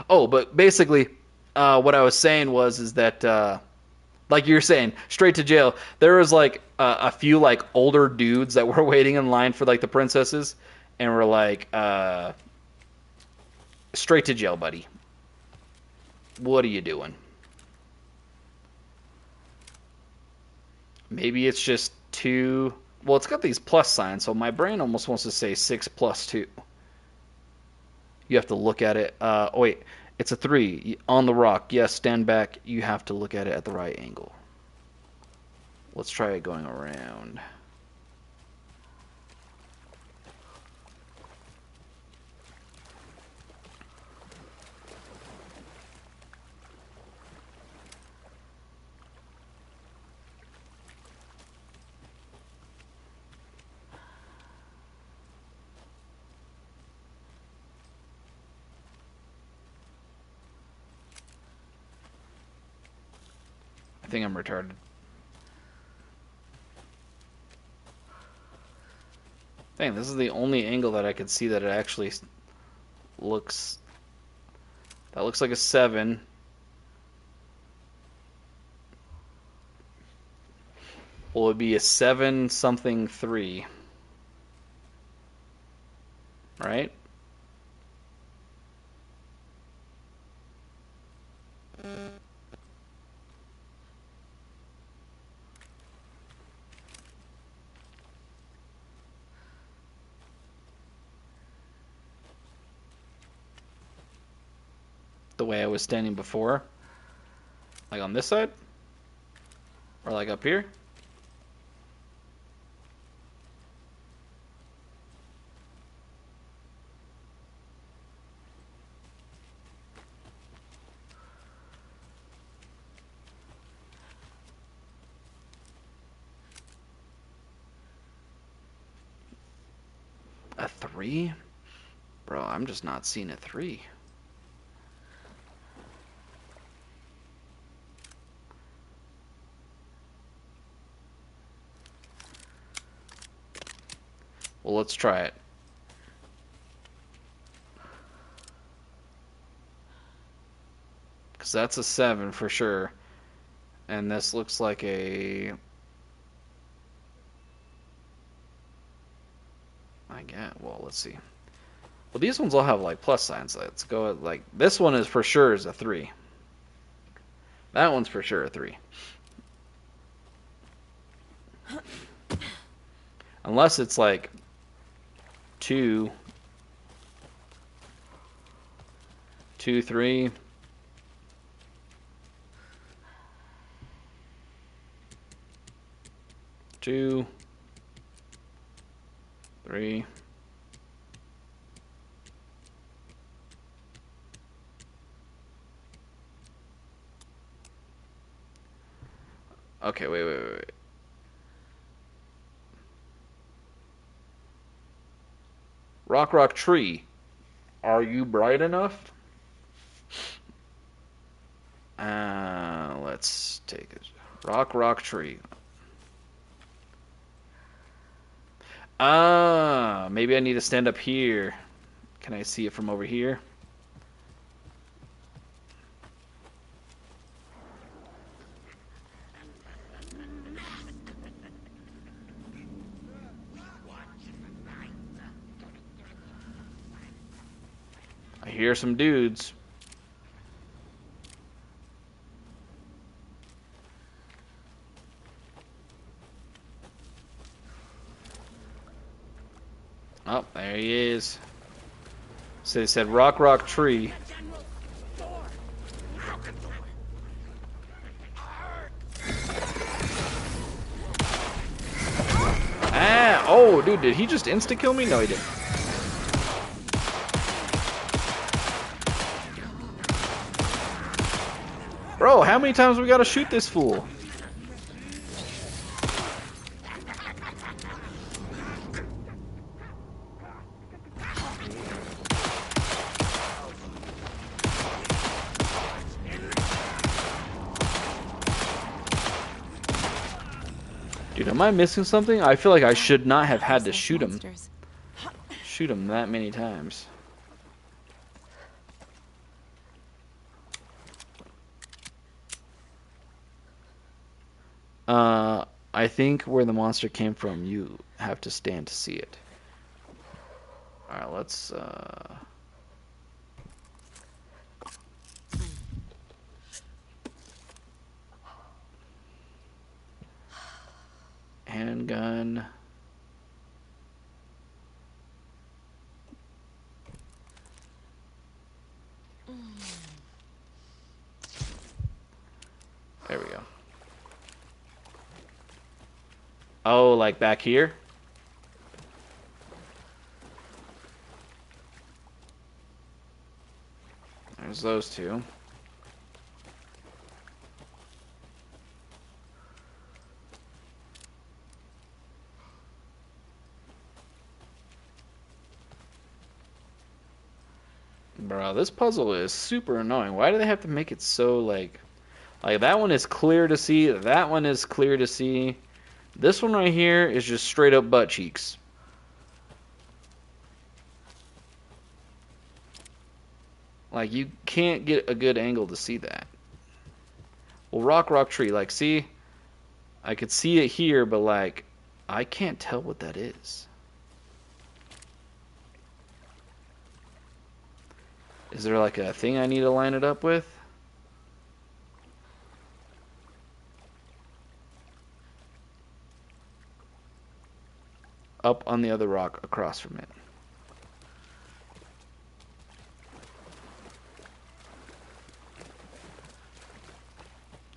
Oh, but basically, what I was saying is that, like you're saying, straight to jail. There was like a few like older dudes that were waiting in line for like the princesses, and were like, straight to jail, buddy. What are you doing? Maybe it's just 2. Well, it's got these plus signs, so my brain almost wants to say 6 plus 2. You have to look at it. Oh, wait. It's a 3. On the Rock. Yes, stand back. You have to look at it at the right angle. Let's try it going around. I think I'm retarded. Dang, this is the only angle that I could see that it actually looks... That looks like a 7. Well, it would be a 7 something 3. Right? The way I was standing before. Like on this side? Or like up here? A 3? Bro, I'm just not seeing a 3. Well, let's try it. Because that's a 7 for sure. And this looks like a... I get. Well, let's see. Well, these ones all have like plus signs. Let's go at, like, this one is for sure is a 3. That one's for sure a 3. Unless it's like 2, 2, 3. Two, 3. Okay, wait. Rock tree. Are you bright enough? Let's take it. Rock tree. Maybe I need to stand up here. Can I see it from over here? hear some dudes. Oh, there he is. So they said rock tree. Ah, oh, dude, did he just insta-kill me? No, he didn't. Bro, how many times we gotta shoot this fool? Dude, am I missing something? I feel like I should not have had to shoot him. Shoot him that many times. I think where the monster came from, you have to stand to see it. Alright, let's, handgun. There we go. Oh, like back here? There's those two. Bro, this puzzle is super annoying. Why do they have to make it so, like that one is clear to see, that one is clear to see. This one right here is just straight up butt cheeks. Like, you can't get a good angle to see that. Well, rock tree, like, see? I could see it here, but, like, I can't tell what that is. Is there, like, a thing I need to line it up with? Up on the other rock across from it.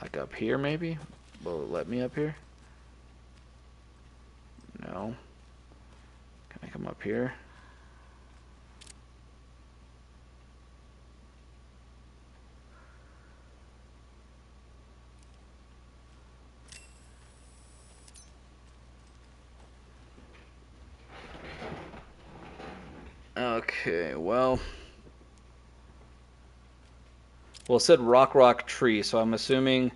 Like up here, maybe? Will it let me up here? No. Can I come up here? Okay, well, it said rock tree, so I'm assuming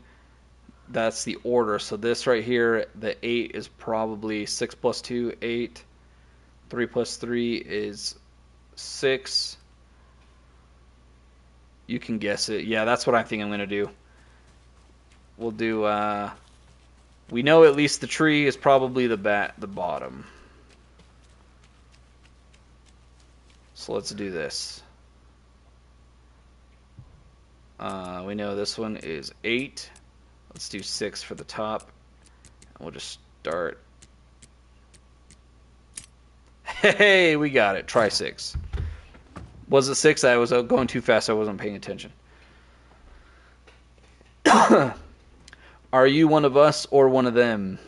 that's the order. So this right here, the 8 is probably 6 plus 2, 8. 3 plus 3 is 6. You can guess it. Yeah, that's what I think I'm going to do. We'll do, we know at least the tree is probably the bottom. So let's do this. We know this one is 8. Let's do 6 for the top. And we'll just start. Hey, we got it. Try 6. Was it 6? I was going too fast. I wasn't paying attention. Are you one of us or one of them?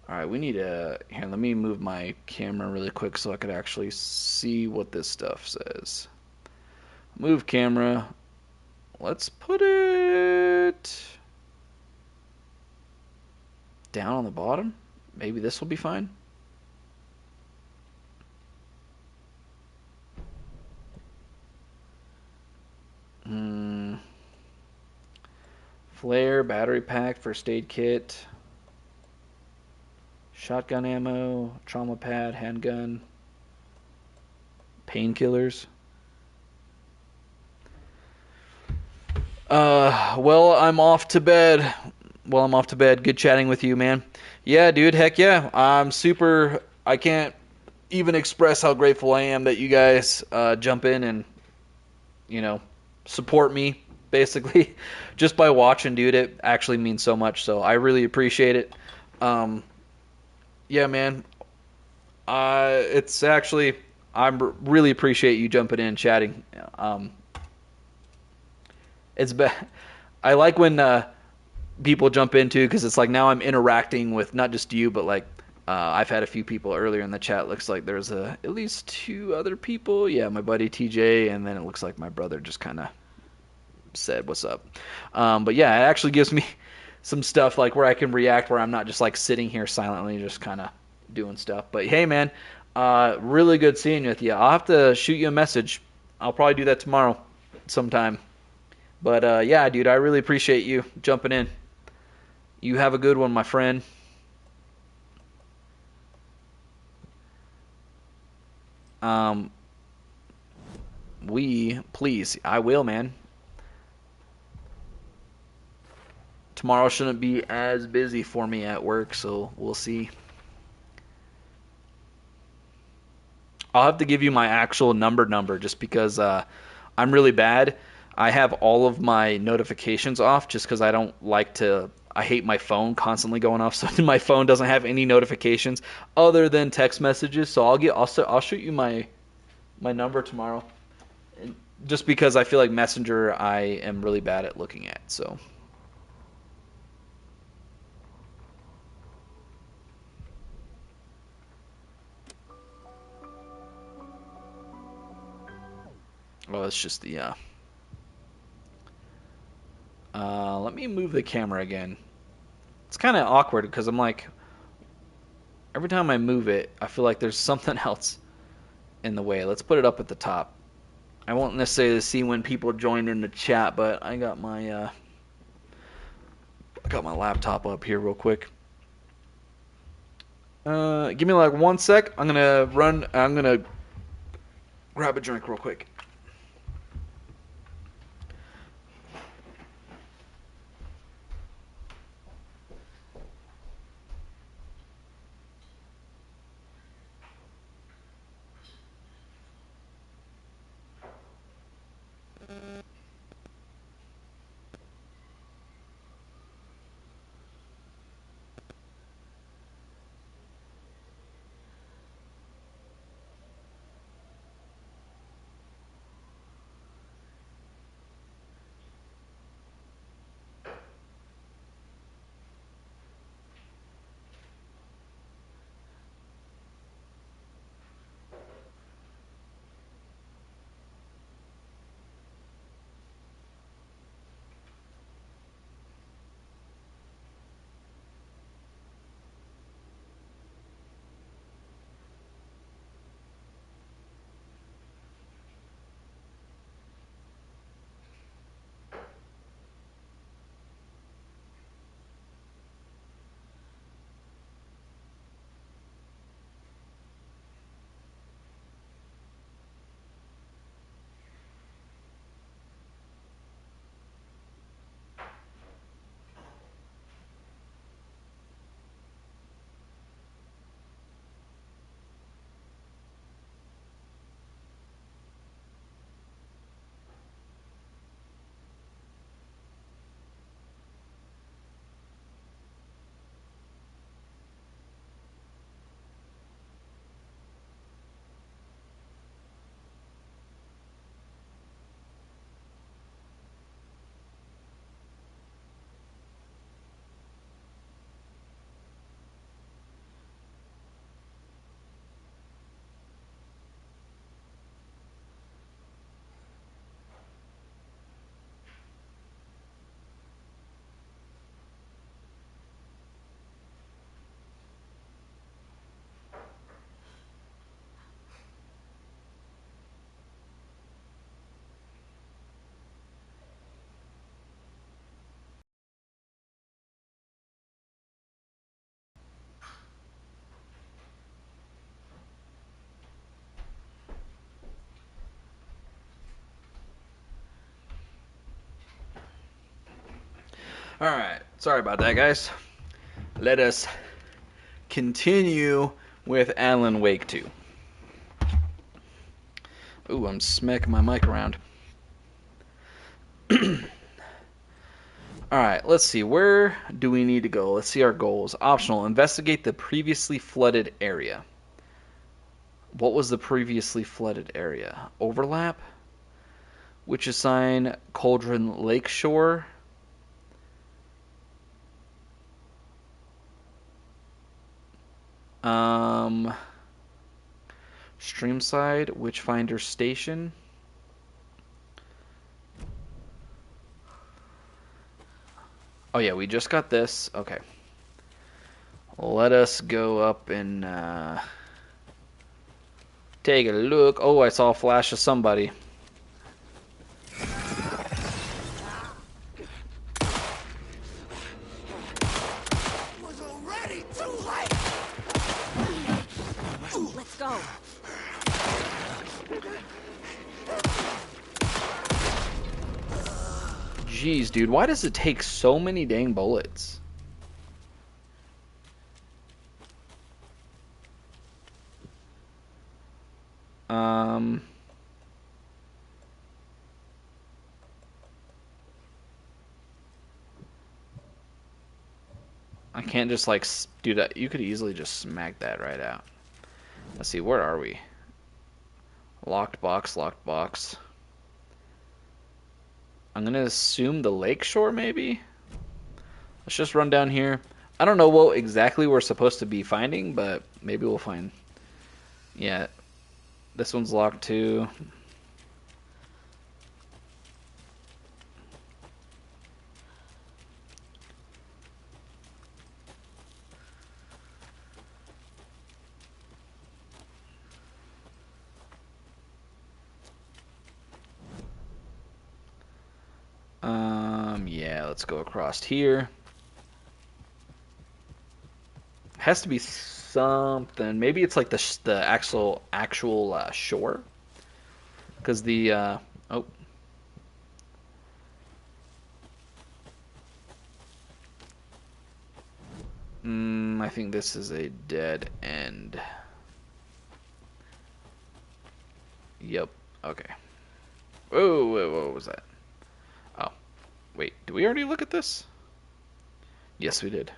Alright, we need a... Here, let me move my camera really quick so I could actually see what this stuff says. Move camera. Let's put it... down on the bottom? Maybe this will be fine? Flare, battery pack, first aid kit... Shotgun ammo, trauma pad, handgun, painkillers. Well, I'm off to bed. Good chatting with you, man. Yeah, dude, heck yeah. I'm super... I can't even express how grateful I am that you guys jump in and, you know, support me, basically. Just by watching, dude, it actually means so much. So I really appreciate it. Yeah, man. It's actually, really appreciate you jumping in and chatting. It's I like when people jump into, because it's like now I'm interacting with not just you, but like I've had a few people earlier in the chat. Looks like there's at least 2 other people. Yeah, my buddy TJ, and then it looks like my brother just kind of said what's up. But yeah, it actually gives me some stuff like where I can react, where I'm not just like sitting here silently just kind of doing stuff. But hey, man, really good seeing you with you. I'll have to shoot you a message. I'll probably do that tomorrow sometime. But yeah, dude, I really appreciate you jumping in. You have a good one, my friend. Please, I will, man. Tomorrow shouldn't be as busy for me at work, so we'll see. I'll have to give you my actual number just because I'm really bad. I have all of my notifications off just because I don't like to. I hate my phone constantly going off, so my phone doesn't have any notifications other than text messages. So I'll shoot you my number tomorrow, just because I feel like Messenger I am really bad at looking at. So. Oh, it's just the let me move the camera again. It's kind of awkward because I'm like, every time I move it, I feel like there's something else in the way. Let's put it up at the top. I won't necessarily see when people join in the chat, but I got my laptop up here real quick. Give me like 1 sec. I'm gonna grab a drink real quick. Alright, sorry about that, guys. Let us continue with Alan Wake 2. Ooh, I'm smacking my mic around. Alright, let's see. Where do we need to go? Let's see our goals. Optional. Investigate the previously flooded area. What was the previously flooded area? Overlap? Witch's Sign, Cauldron Lakeshore. Streamside, Witchfinder Station. Oh yeah, we just got this. Okay. Let us go up and take a look. Oh, I saw a flash of somebody. Was already too late. Let's go. Jeez, dude, why does it take so many dang bullets? I can't just like do that. You could easily just smack that right out. Let's see, where are we? Locked box, locked box. I'm gonna assume the lakeshore, maybe? Let's just run down here. I don't know what exactly we're supposed to be finding, but maybe we'll find. Yeah, this one's locked too. Yeah, let's go across here. Has to be something. Maybe it's like the actual shore, because the oh. I think this is a dead end. Yep. Okay. Whoa, what was that? Oh, wait. Did we already look at this? Yes, we did.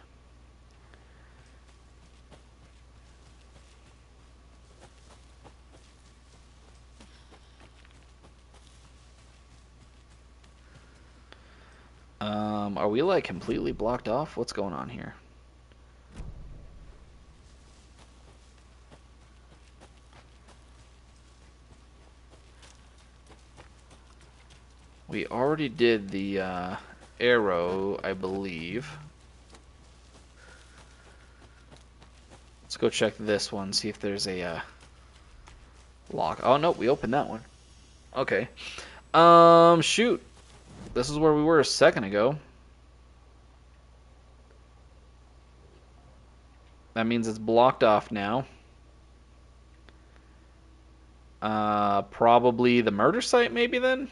Are we like completely blocked off? What's going on here? We already did the arrow, I believe. Let's go check this one, see if there's a lock. Oh no, we opened that one. Okay. Shoot. This is where we were a second ago. That means it's blocked off now. Probably the murder site, maybe then?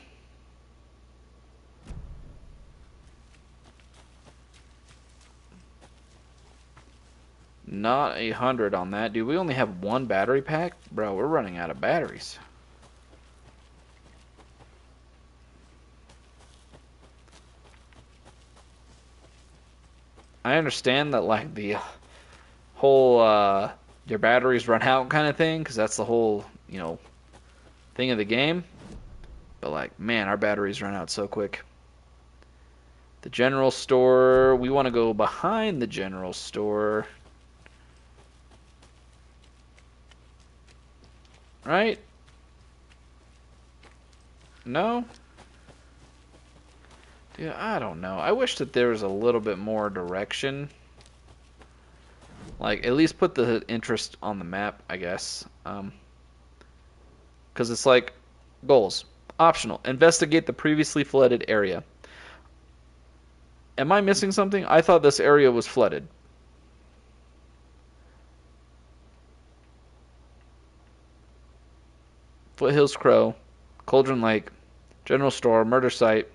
Not 100 on that, dude. We only have one battery pack? Bro, we're running out of batteries. I understand that, like, the whole, your batteries run out kind of thing, because that's the whole, you know, thing of the game. But, like, man, our batteries run out so quick. The general store, we want to go behind the general store. Right? No? Dude, I don't know. I wish that there was a little bit more direction. Like, at least put the interest on the map, I guess. Because it's like, goals. Optional. Investigate the previously flooded area. Am I missing something? I thought this area was flooded. Foothills Crow, Cauldron Lake, General Store, Murder Site,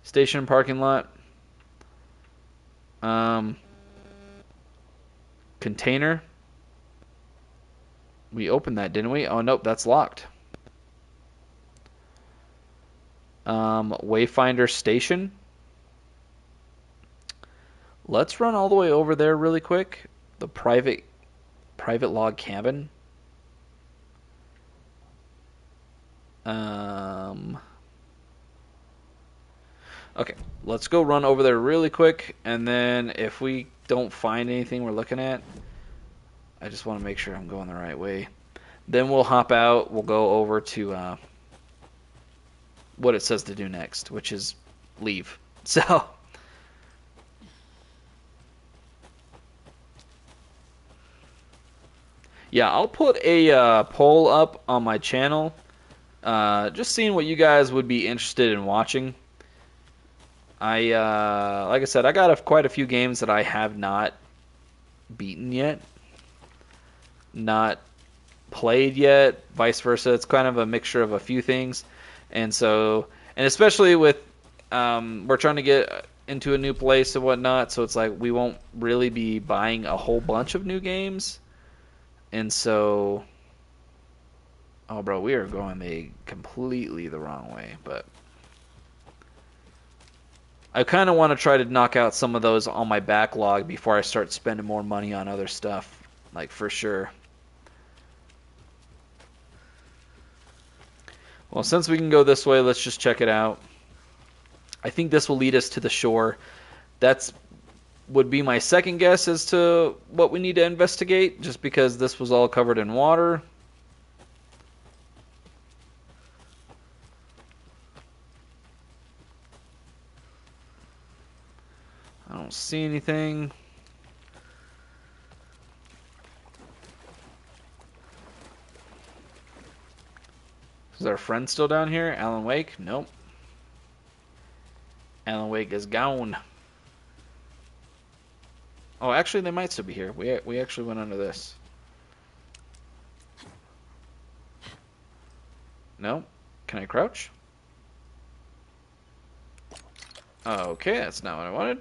Station Parking Lot, Container. We opened that, didn't we? Oh, nope, that's locked. Wayfinder Station. Let's run all the way over there really quick. The private log cabin. Okay, let's go run over there really quick, and then if we don't find anything we're looking at, I just want to make sure I'm going the right way. Then we'll hop out, we'll go over to what it says to do next, which is leave. So, yeah, I'll put a poll up on my channel, just seeing what you guys would be interested in watching. Like I said, I got quite a few games that I have not beaten yet, not played yet, vice versa. It's kind of a mixture of a few things, and especially with we're trying to get into a new place and whatnot, so it's like we won't really be buying a whole bunch of new games, and so, oh bro, we are going completely the wrong way, but I kind of want to try to knock out some of those on my backlog before I start spending more money on other stuff, like for sure. Well, since we can go this way, let's just check it out. I think this will lead us to the shore. Would be my second guess as to what we need to investigate, just because this was all covered in water. I don't see anything. Is our friend still down here? Alan Wake? Nope. Alan Wake is gone. Oh, actually, they might still be here. We actually went under this. No? Can I crouch? Okay, that's not what I wanted.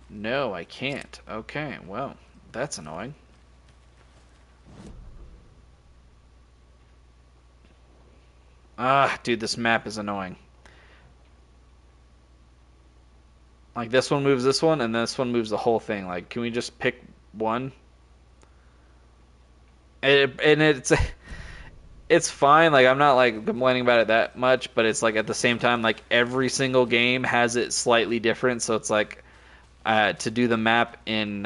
No, I can't. Okay, well, that's annoying. Ah, dude, this map is annoying. Like, this one moves this one, and this one moves the whole thing. Like, can we just pick one? It's fine. Like, I'm not, like, complaining about it that much, but it's, like, at the same time, like, every single game has it slightly different, so it's, like, to do the map in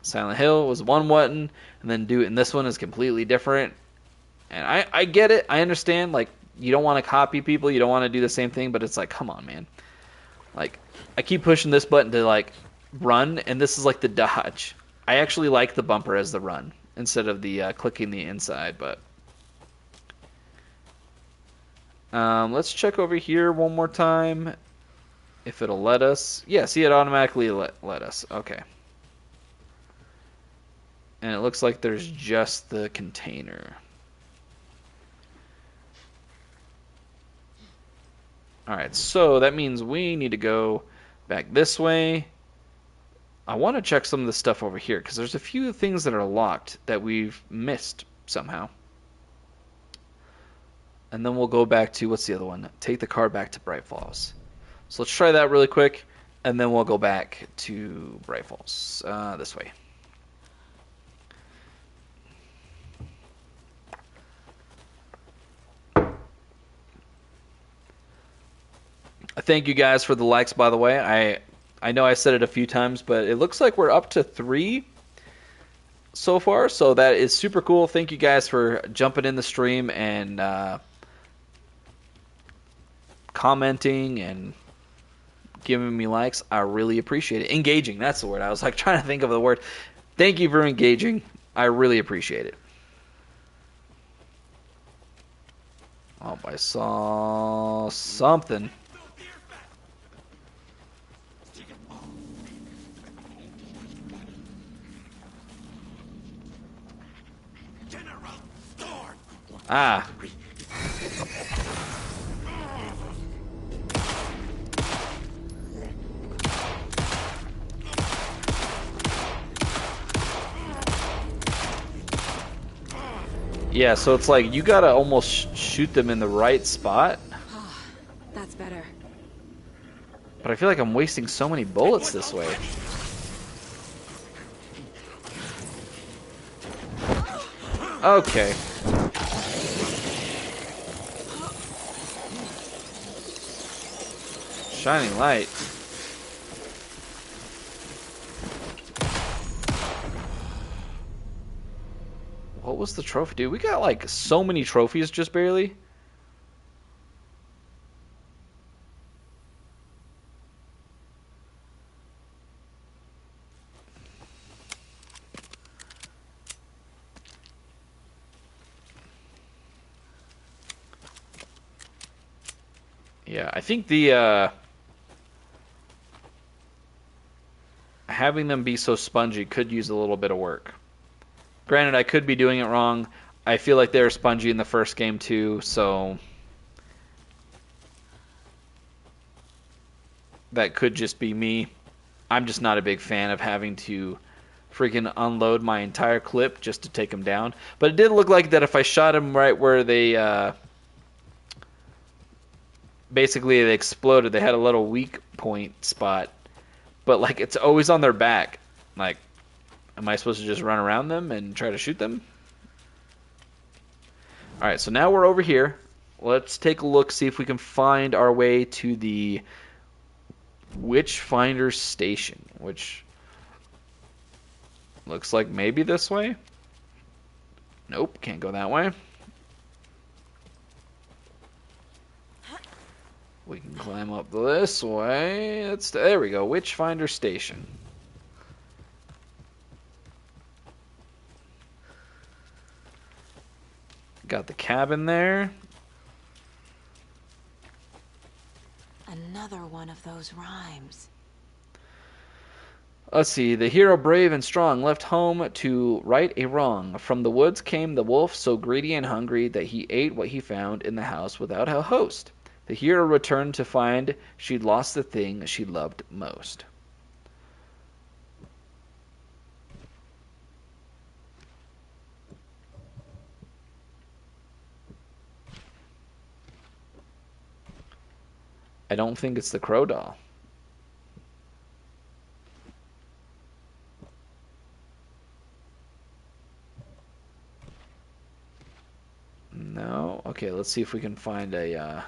Silent Hill was one button, and then do it in this one is completely different. And I get it. I understand, like, you don't want to copy people, you don't want to do the same thing, but it's like, come on, man. Like, I keep pushing this button to, like, run, and this is, like, the dodge. I actually like the bumper as the run instead of the clicking the inside, but let's check over here one more time if it'll let us. Yeah, see, it automatically let us. Okay. And it looks like there's just the container. Alright, so that means we need to go back this way. I want to check some of the stuff over here, because there's a few things that are locked that we've missed somehow. And then we'll go back to, what's the other one? Take the car back to Bright Falls. So let's try that really quick, and then we'll go back to Bright Falls. This way. Thank you guys for the likes, by the way. I know I said it a few times, but it looks like we're up to 3 so far, so that is super cool. Thank you guys for jumping in the stream and commenting and giving me likes. I really appreciate it. Engaging, that's the word. I was like trying to think of the word. Thank you for engaging. I really appreciate it. Oh, I saw something. Ah. Yeah, so it's like you gotta almost shoot them in the right spot. That's better. But I feel like I'm wasting so many bullets this way. Okay. Shining light. What was the trophy? Dude, we got like so many trophies just barely. Yeah, I think the having them be so spongy could use a little bit of work. Granted, I could be doing it wrong. I feel like they were spongy in the first game too, so that could just be me. I'm just not a big fan of having to freaking unload my entire clip just to take them down. But it did look like that if I shot them right where they basically they exploded, they had a little weak point spot. But like it's always on their back. Like, am I supposed to just run around them and try to shoot them? Alright, so now we're over here. Let's take a look, see if we can find our way to the Witchfinder Station, which looks like maybe this way. Nope, can't go that way. We can climb up this way. There we go, Witchfinder Station. Got the cabin there. Another one of those rhymes. Let's see. The hero brave and strong left home to right a wrong. From the woods came the wolf, so greedy and hungry that he ate what he found in the house without a host. The hero returned to find she'd lost the thing she loved most. I don't think it's the Crow doll. No? Okay, let's see if we can find a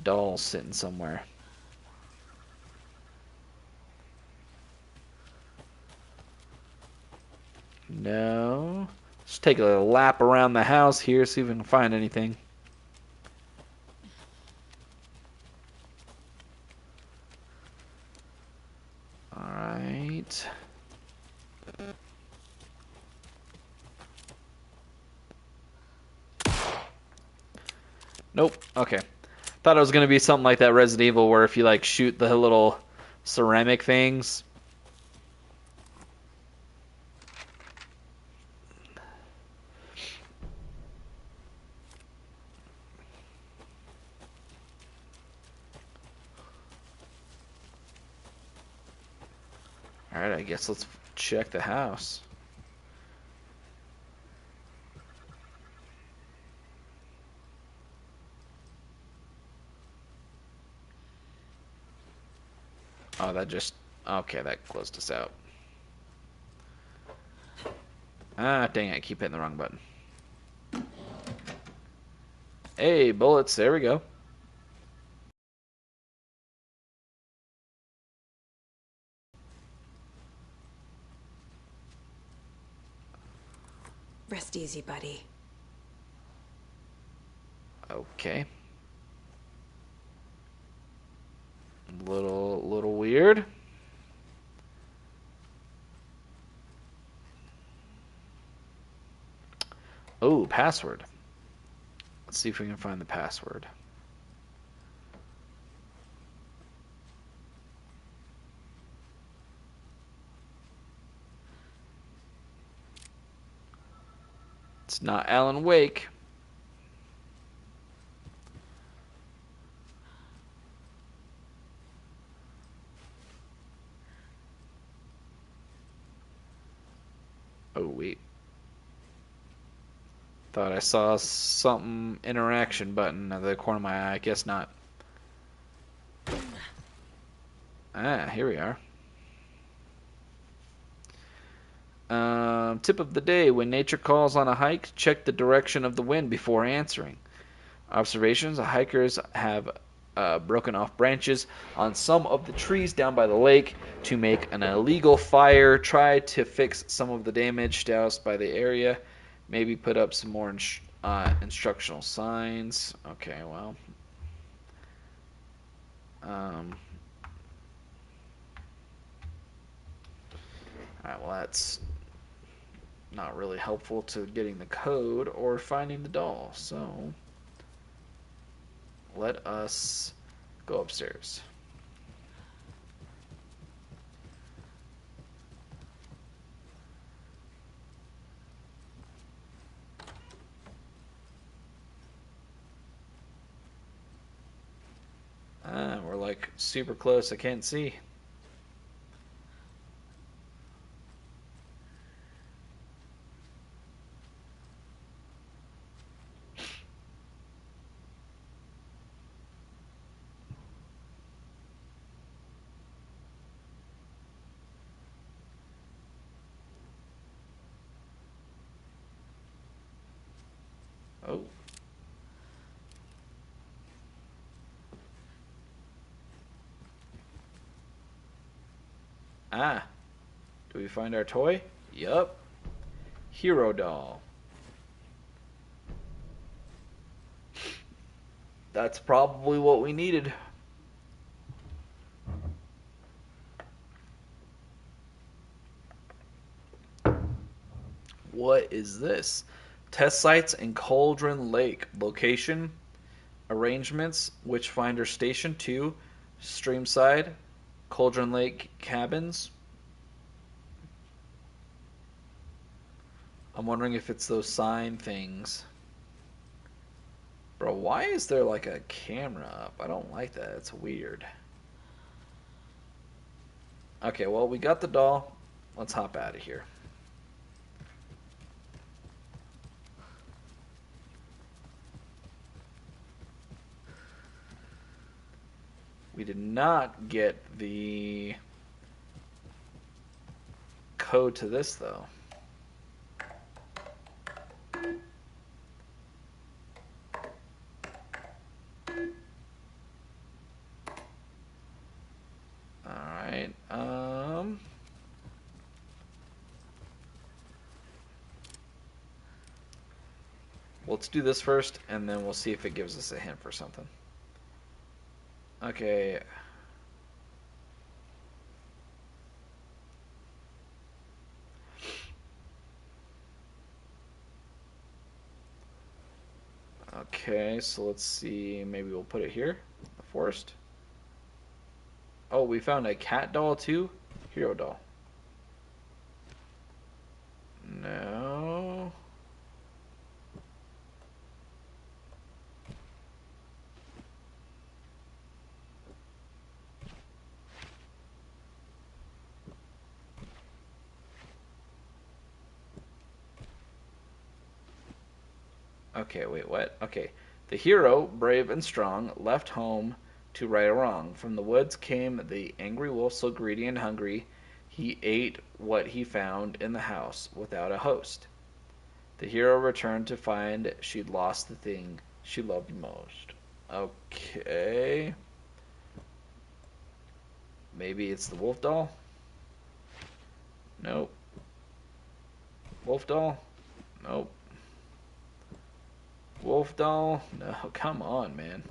doll sitting somewhere. No. Let's take a lap around the house here, see if we can find anything. Alright. Nope. Okay. Thought it was gonna be something like that Resident Evil where if you like shoot the little ceramic things. Alright, I guess let's check the house. Oh, that just... Okay, that closed us out. Ah, dang it, I keep hitting the wrong button. Hey, bullets, there we go. Rest easy, buddy. Okay. Little weird. Oh, password. Let's see if we can find the password. It's not Alan Wake. Oh, wait. Thought I saw something interaction button at the corner of my eye. I guess not. Ah, here we are. Tip of the day: when nature calls on a hike, check the direction of the wind before answering. Observations: hikers have broken off branches on some of the trees down by the lake to make an illegal fire. Try to fix some of the damage doused by the area. Maybe put up some more instructional signs. Okay, well. Alright, well, that's not really helpful to getting the code or finding the doll. So, let us go upstairs. We're like super close. I can't see. Oh. Ah. Do we find our toy? Yup. Hero doll. That's probably what we needed. What is this? Test sites in Cauldron Lake. Location, arrangements, Witchfinder Station 2, Streamside, Cauldron Lake Cabins. I'm wondering if it's those sign things. Bro, why is there like a camera up? I don't like that. It's weird. Okay, well, we got the doll. Let's hop out of here. We did not get the code to this, though. Alright, let's do this first, and then we'll see if it gives us a hint for something. Okay. Okay, so let's see. Maybe we'll put it here. The forest. Oh, we found a cat doll too? Hero doll. No. Okay, wait, what? Okay. The hero, brave and strong, left home to right a wrong. From the woods came the angry wolf, so greedy and hungry, he ate what he found in the house without a host. The hero returned to find she'd lost the thing she loved most. Okay. Maybe it's the wolf doll? Nope. Wolf doll? Nope. Wolf doll? No, come on, man.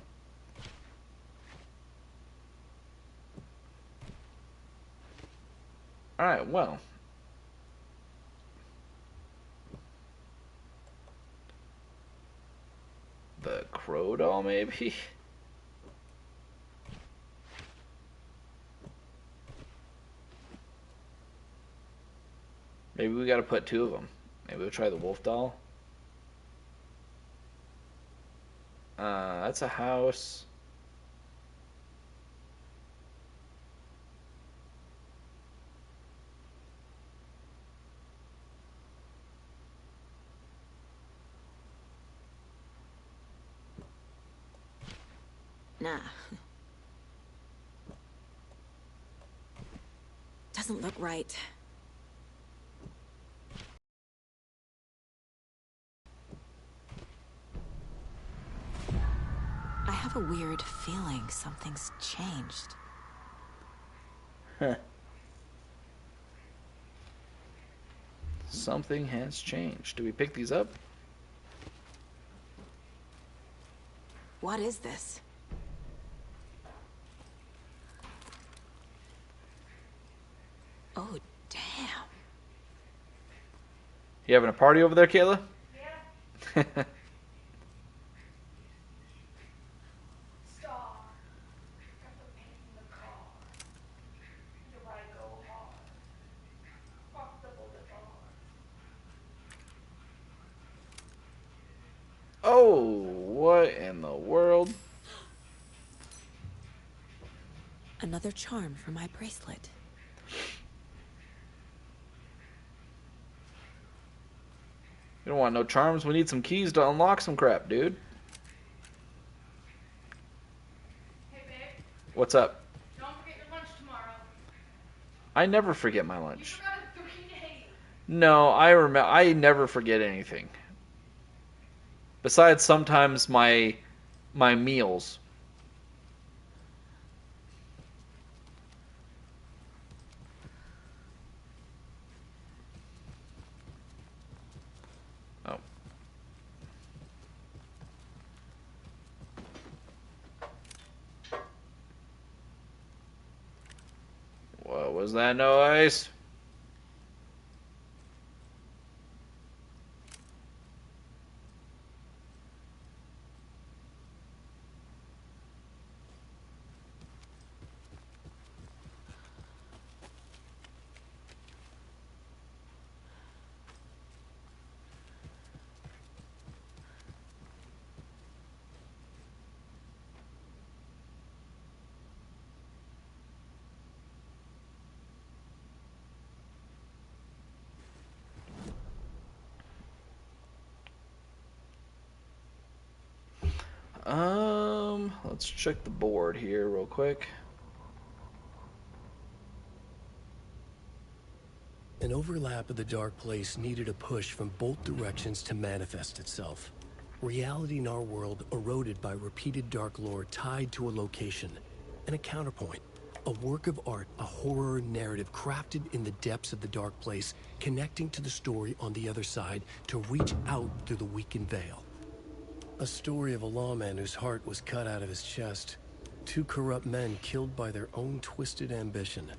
Alright, well. The crow doll, maybe? Maybe we gotta put two of them. Maybe we'll try the wolf doll. That's a house. Nah. Doesn't look right. I have a weird feeling something's changed. Huh. Something has changed. Do we pick these up? What is this? Oh, damn. You having a party over there, Kayla? Yeah. Star. Got the paint in the car. Do I go hard? Fuck the bullet bar. Oh, what in the world? Another charm for my bracelet. You don't want no charms. We need some keys to unlock some crap, dude. Hey, babe. What's up? Don't forget your lunch tomorrow. I never forget my You lunch. forgot it 3 days. No, I never forget anything. Besides sometimes my meals. Oh. What was that noise? Let's check the board here real quick. An overlap of the dark place needed a push from both directions to manifest itself. Reality in our world eroded by repeated dark lore tied to a location. And a counterpoint. A work of art, a horror narrative crafted in the depths of the dark place, connecting to the story on the other side to reach out through the weakened veil. A story of a lawman whose heart was cut out of his chest. Two corrupt men killed by their own twisted ambition.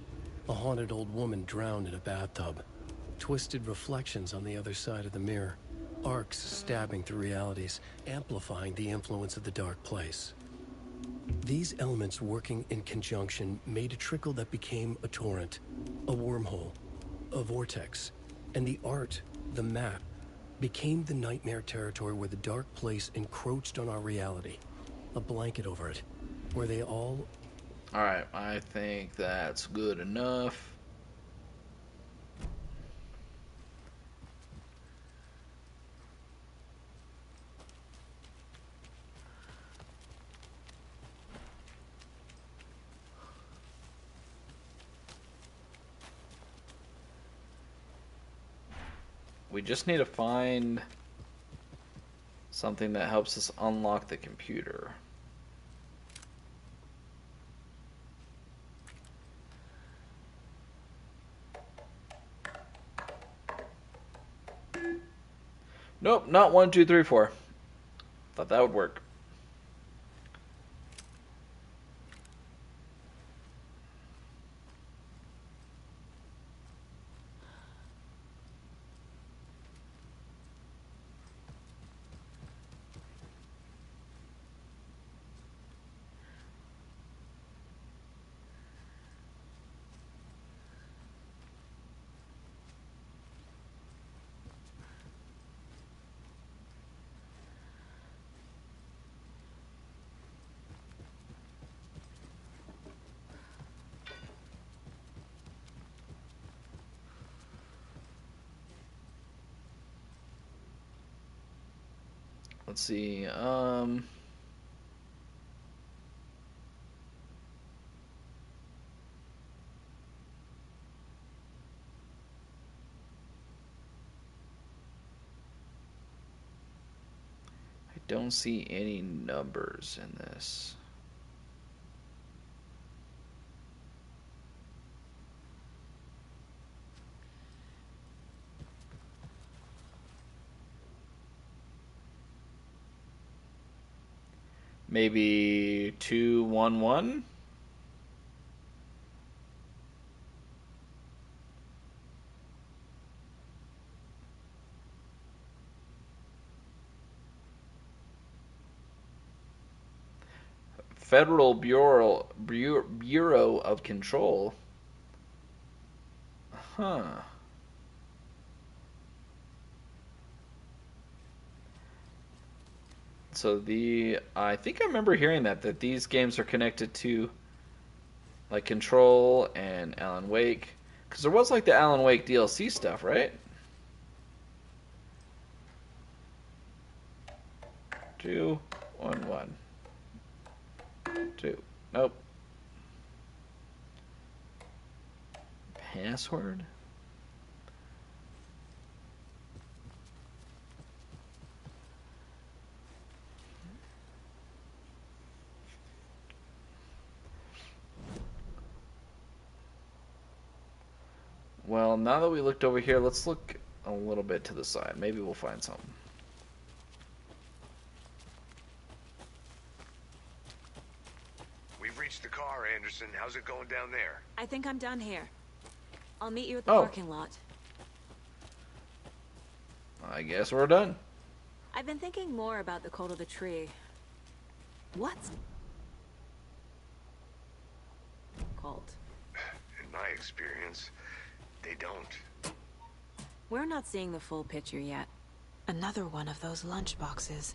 A haunted old woman drowned in a bathtub. Twisted reflections on the other side of the mirror. Arcs stabbing through realities, amplifying the influence of the dark place. These elements working in conjunction made a trickle that became a torrent, a wormhole, a vortex, and the art, the map, became the nightmare territory where the dark place encroached on our reality. A blanket over it, where they all... Alright, I think that's good enough. We just need to find something that helps us unlock the computer. Nope, not 1, 2, 3, 4. Thought that would work. Let's see. don't see any numbers in this. Maybe 211? Federal Bureau of Control. Huh. So I think I remember hearing that these games are connected to like Control and Alan Wake, because there was like the Alan Wake DLC stuff, right? 211. 2. Nope. Password? Well, now that we looked over here, let's look a little bit to the side. Maybe we'll find something. We've reached the car, Anderson. How's it going down there? I think I'm done here. I'll meet you at the Oh. parking lot. I guess we're done. I've been thinking more about the cult of the tree. What's cult? In my experience, they don't. We're not seeing the full picture yet. Another one of those lunch boxes.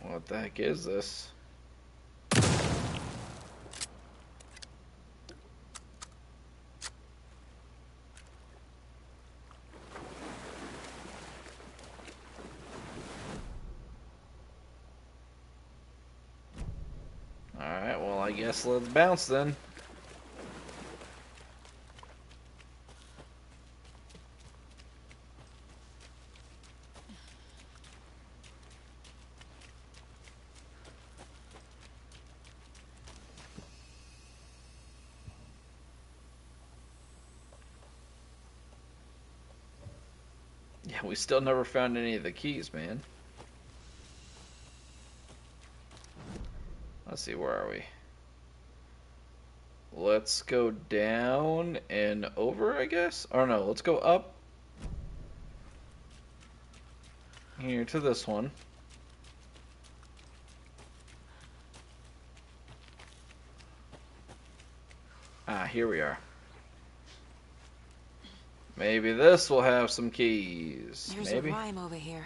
What the heck is this? Alright, well, I guess let's bounce then. Yeah, we still never found any of the keys, man. Let's see, where are we? Let's go down and over, I guess? Or no, let's go up here to this one. Ah, here we are. Maybe this will have some keys. There's Maybe. a rhyme over here.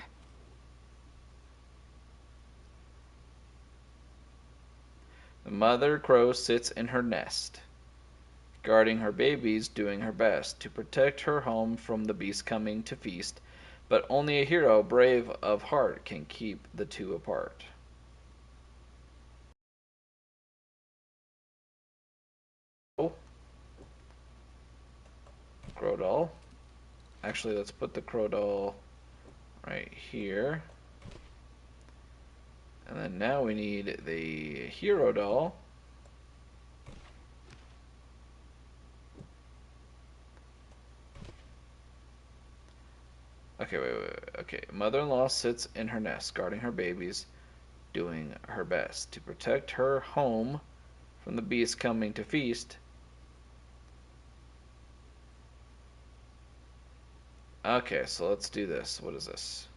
The mother crow sits in her nest, guarding her babies, doing her best to protect her home from the beast coming to feast. But only a hero, brave of heart, can keep the two apart. Oh. Crow doll. Actually, let's put the crow doll right here. And then now we need the hero doll. Okay, wait. Okay, mother-in-law sits in her nest, guarding her babies, doing her best to protect her home from the beast coming to feast. Okay, so let's do this. What is this?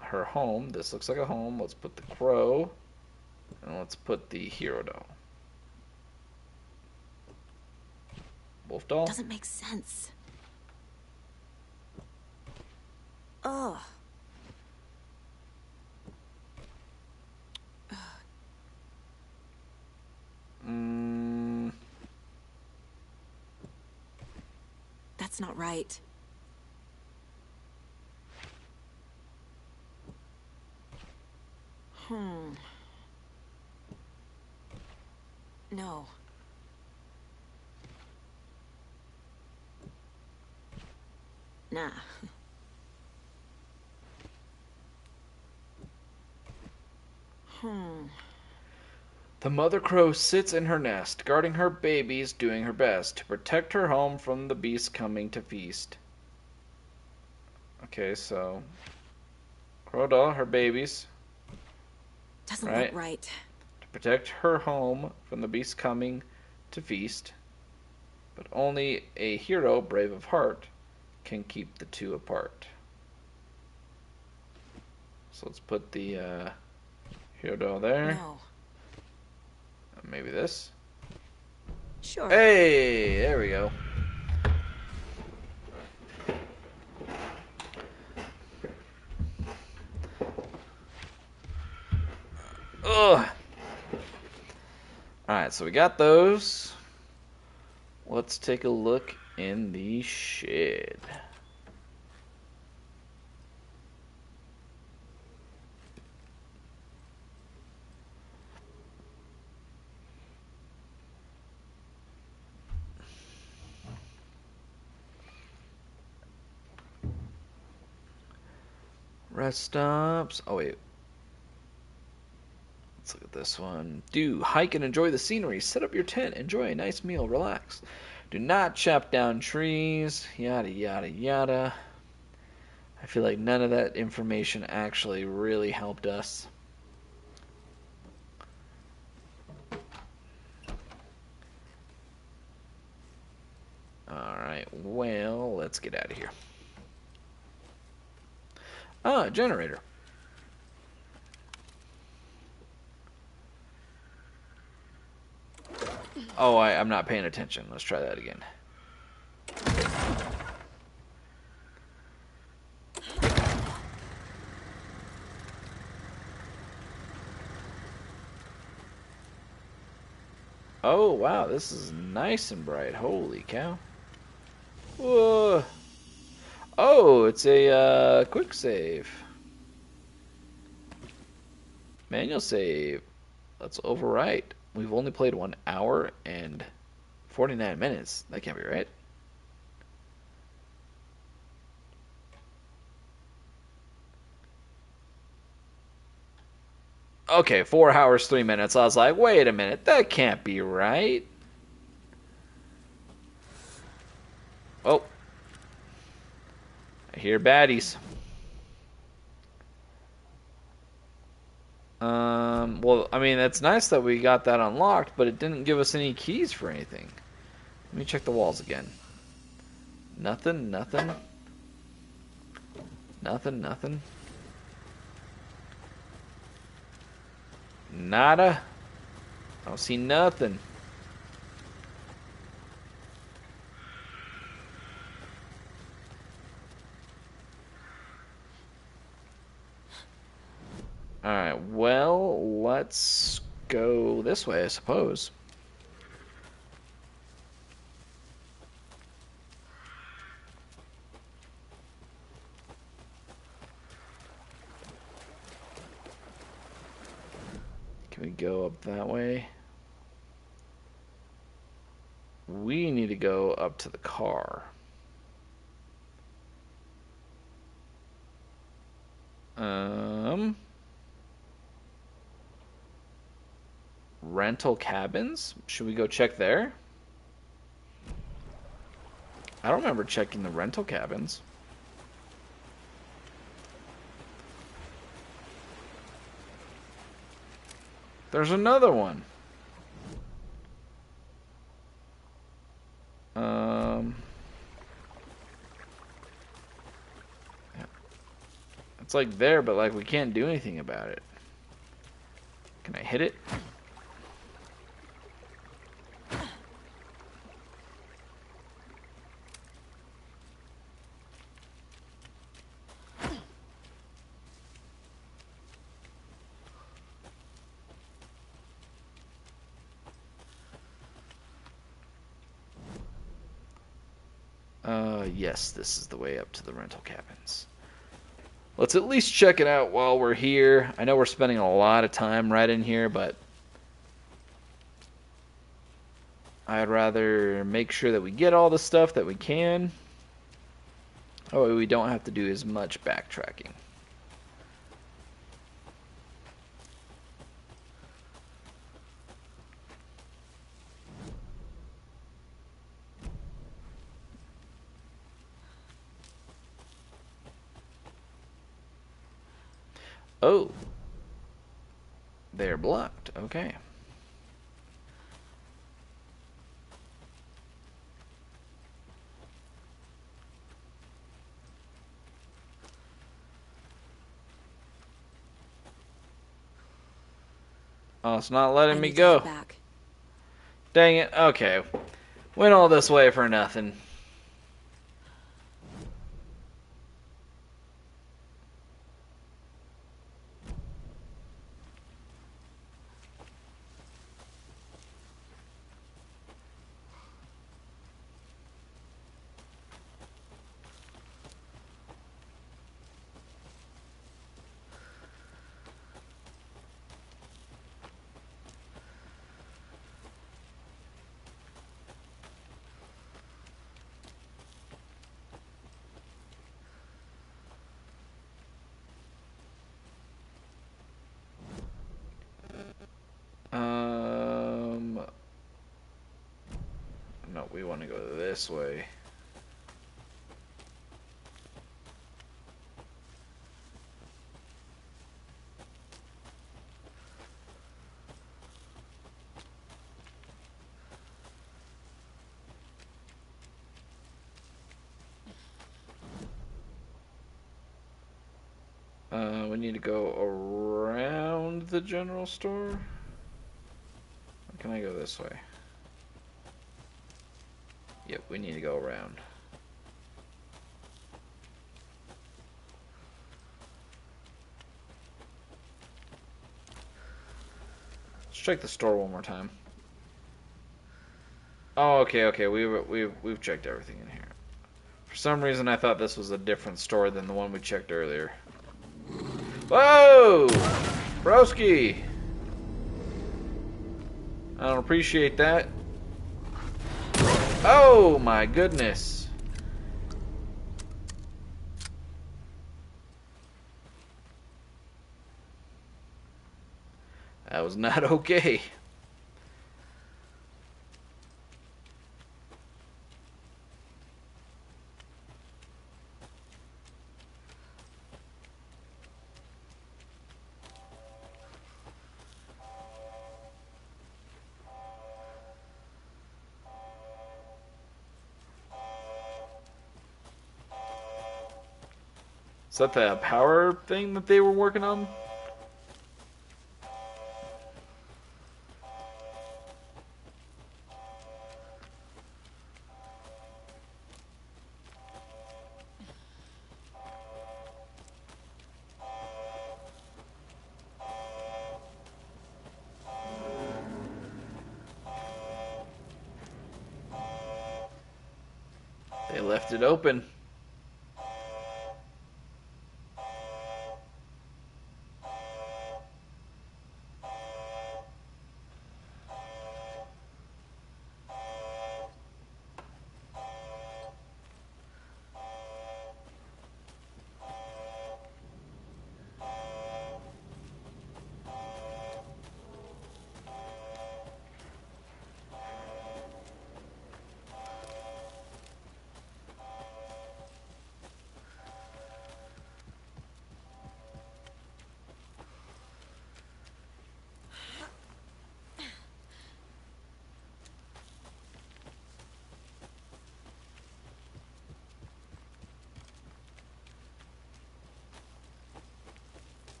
Her home. This looks like a home. Let's put the crow. And let's put the hero doll. Wolf doll? Doesn't make sense. Ugh. That's not right. No. Nah. The mother crow sits in her nest, guarding her babies, doing her best to protect her home from the beasts coming to feast. Okay, so crow doll, her babies, Doesn't right? look right. To protect her home from the beasts coming to feast. But only a hero, brave of heart, can keep the two apart. So let's put the hero doll there. No. Maybe this. Sure. Hey, there we go. Ugh. Alright, so we got those. Let's take a look in the shed. Rest stops. Oh, wait. Let's look at this one. Do hike and enjoy the scenery. Set up your tent. Enjoy a nice meal. Relax. Do not chop down trees. Yada, yada, yada. I feel like none of that information actually really helped us. Alright, well, let's get out of here. Ah, generator. Oh, I'm not paying attention. Let's try that again. Oh, wow, this is nice and bright. Holy cow. Whoa. Oh, it's a quick save. Manual save. Let's overwrite. We've only played 1 hour and 49 minutes. That can't be right. Okay, 4 hours, 3 minutes. I was like, wait a minute. That can't be right. Oh. I hear baddies. Well, I mean, it's nice that we got that unlocked, but it didn't give us any keys for anything. Let me check the walls again. Nothing, nothing. Nothing, nothing. Nada. I don't see nothing. Alright, well, let's go this way, I suppose. Can we go up that way? We need to go up to the car. Rental cabins? Should we go check there? I don't remember checking the rental cabins. There's another one. It's like there, but like we can't do anything about it. Can I hit it? Yes, this is the way up to the rental cabins. Let's at least check it out while we're here. I know we're spending a lot of time right in here, but I'd rather make sure that we get all the stuff that we can. Oh, we don't have to do as much backtracking. Oh, they're blocked. Okay. Oh, it's not letting me go. Back. Dang it. Okay. Went all this way for nothing. No, we want to go this way. We need to go around the general store. Or can I go this way? Yep, we need to go around. Let's check the store one more time. Oh, okay. We've checked everything in here. For some reason, I thought this was a different store than the one we checked earlier. Whoa! Broski! I don't appreciate that. Oh my goodness. That was not okay. Is that the power thing that they were working on? They left it open.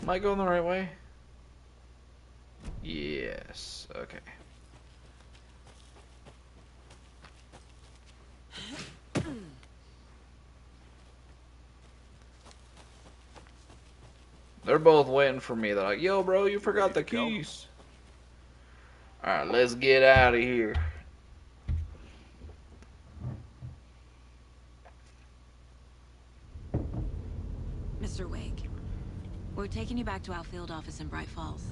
Am I going the right way? Yes. Okay. They're both waiting for me. They're like, yo, bro, you forgot the keys. Alright, let's get out of here. Mr. Wake, we're taking you back to our field office in Bright Falls.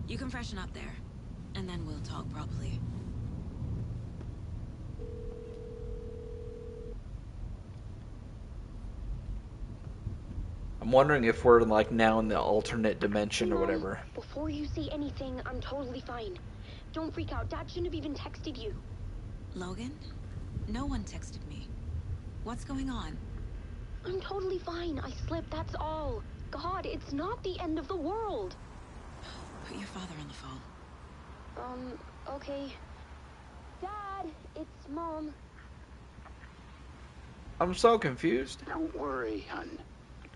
You can freshen up there, and then we'll talk properly. I'm wondering if we're like now in the alternate dimension or whatever. Before you say anything, I'm totally fine. Don't freak out. Dad shouldn't have even texted you. Logan? No one texted me. What's going on? I'm totally fine. I slipped, that's all. God, it's not the end of the world. Put your father on the phone. Okay. Dad, it's Mom. I'm so confused. Don't worry, hun.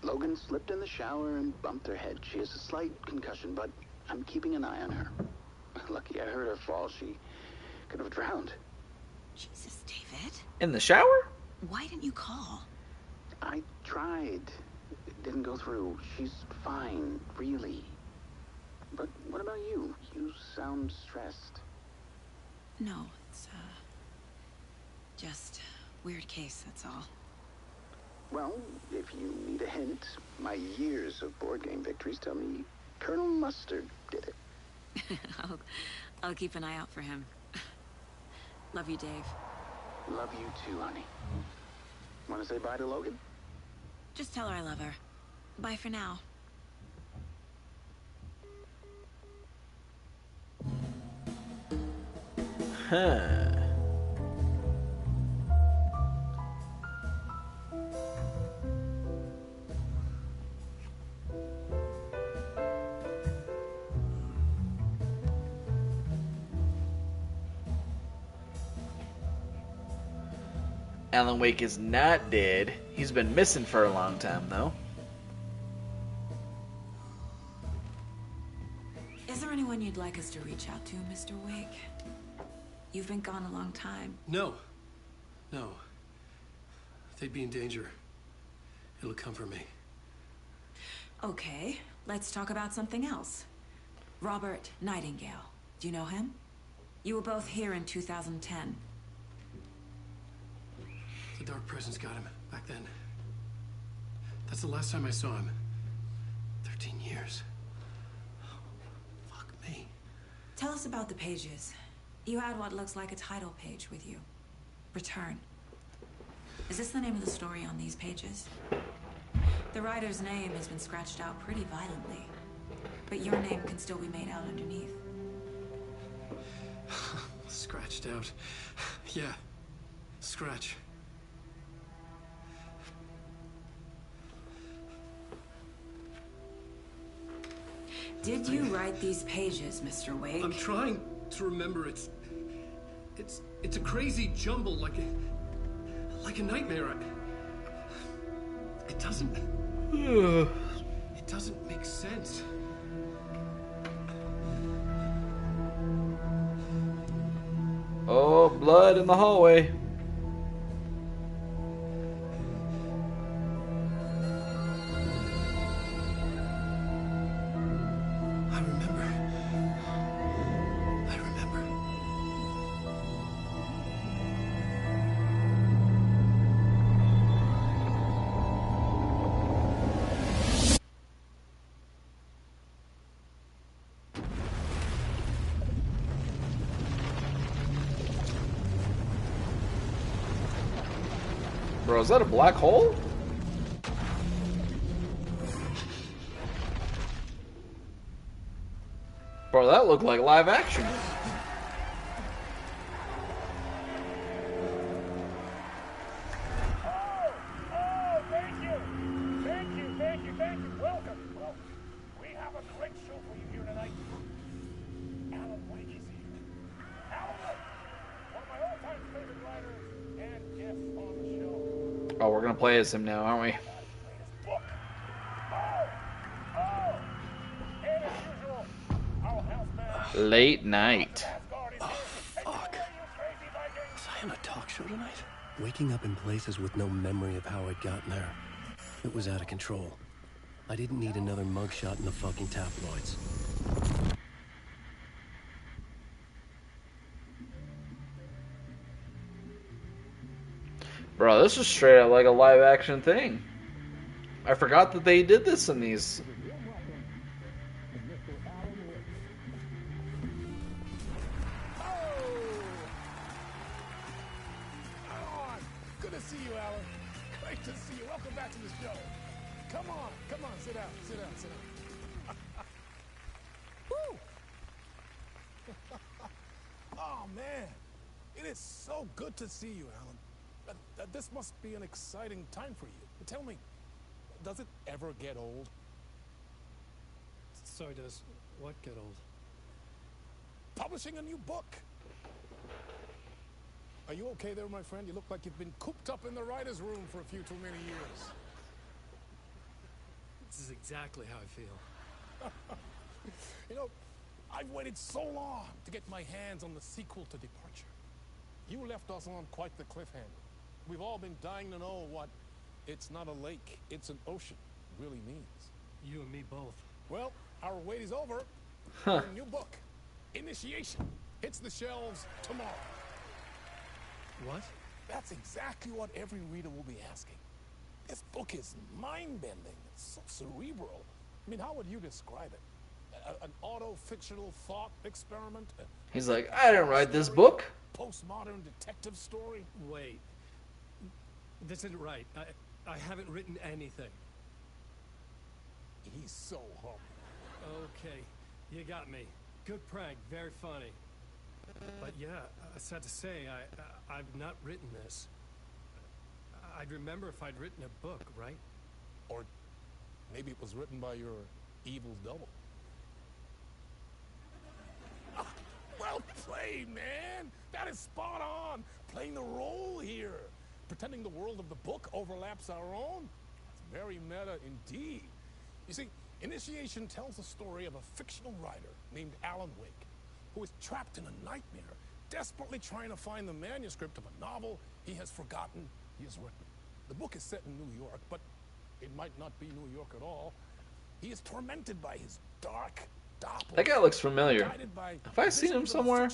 Logan slipped in the shower and bumped her head. She has a slight concussion, but I'm keeping an eye on her. Lucky I heard her fall. She could have drowned. Jesus, David. In the shower? Why didn't you call? I tried. It didn't go through. She's fine, really. But what about you? You sound stressed. No, it's, just weird case, that's all. Well, if you need a hint, my years of board game victories tell me Colonel Mustard did it. I'll keep an eye out for him. Love you, Dave. Love you too, honey. Want to say bye to Logan? Just tell her I love her. Bye for now. Huh. Alan Wake is not dead. He's been missing for a long time, though. Is there anyone you'd like us to reach out to, Mr. Wake? You've been gone a long time. No. No. They'd be in danger. It'll come for me. Okay, let's talk about something else. Robert Nightingale. Do you know him? You were both here in 2010. The Dark Presence got him back then. That's the last time I saw him. 13 years. Fuck me. Tell us about the pages. You had what looks like a title page with you. Return. Is this the name of the story on these pages? The writer's name has been scratched out pretty violently, but your name can still be made out underneath. Scratched out. Yeah. Scratch. Did you write these pages, Mr. Wake? I'm trying to remember. It's a crazy jumble, like a nightmare. It doesn't. It doesn't make sense. Oh, blood in the hallway. I remember. Bro, is that a black hole? Bro, that looked like live action. Oh, thank you. Thank you. Welcome. Well, we have a great show for you here tonight. Alan Wake is here. Alan Wake, one of my all-time favorite writers and guests on the show. Oh, we're gonna play as him now, aren't we? Book. And as usual, our houseman. Late night. Oh, fuck. Was I on a talk show tonight? Waking up in places with no memory of how I'd gotten there. It was out of control. I didn't need another mugshot in the fucking tabloids. Bro, this is straight out like a live action thing. I forgot that they did this in these. Good to see you, Alan. Great to see you. Welcome back to the show. Come on, sit down, sit down, sit down. Woo! Oh, man. It is so good to see you, Alan. This must be an exciting time for you. Tell me, does it ever get old? So does what get old? Publishing a new book. Are you okay there, my friend? You look like you've been cooped up in the writer's room for a few too many years. This is exactly how I feel. You know, I've waited so long to get my hands on the sequel to Departure. You left us on quite the cliffhanger. We've all been dying to know what "it's not a lake, it's an ocean" really means. You and me both. Well, our wait is over. Huh. Our new book, Initiation, hits the shelves tomorrow. What? That's exactly what every reader will be asking. This book is mind-bending. It's so cerebral. I mean, how would you describe it? An auto-fictional thought experiment? He's like, I didn't write this book. Postmodern detective story? Wait. This isn't right. I haven't written anything. He's so humble. Okay, you got me. Good prank, very funny. But yeah, sad to say, I've not written this. I'd remember if I'd written a book, right? Or maybe it was written by your evil double. Ah, well played, man! That is spot on! Playing the role here. Pretending the world of the book overlaps our own. It's very meta indeed. You see, Initiation tells the story of a fictional writer named Alan Wake, who is trapped in a nightmare, desperately trying to find the manuscript of a novel he has forgotten he has written. The book is set in New York, but it might not be New York at all. He is tormented by his dark doppelganger. That guy looks familiar. Have I seen him somewhere?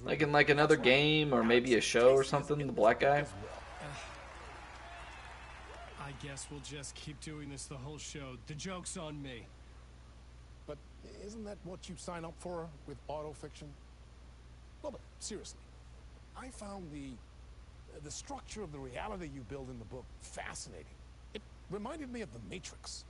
Like in like another game or maybe a show or something, the black guy? I guess we'll just keep doing this the whole show. The joke's on me. But isn't that what you sign up for with autofiction? No, but seriously, I found the structure of the reality you build in the book fascinating. It reminded me of The Matrix.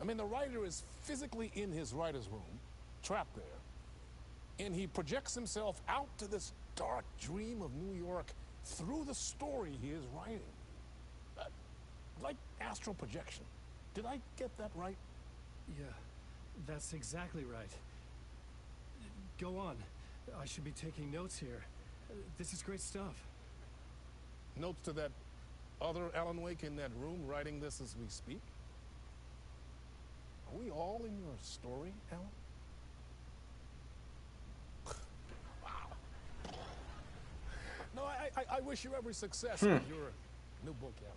I mean, the writer is physically in his writer's room, trapped there, and he projects himself out to this dark dream of New York through the story he is writing. Like astral projection. Did I get that right? Yeah, that's exactly right. Go on. I should be taking notes here. This is great stuff. Notes to that other Alan Wake in that room writing this as we speak? Are we all in your story, Alan? Wow. No, I wish you every success with your new book, Alan.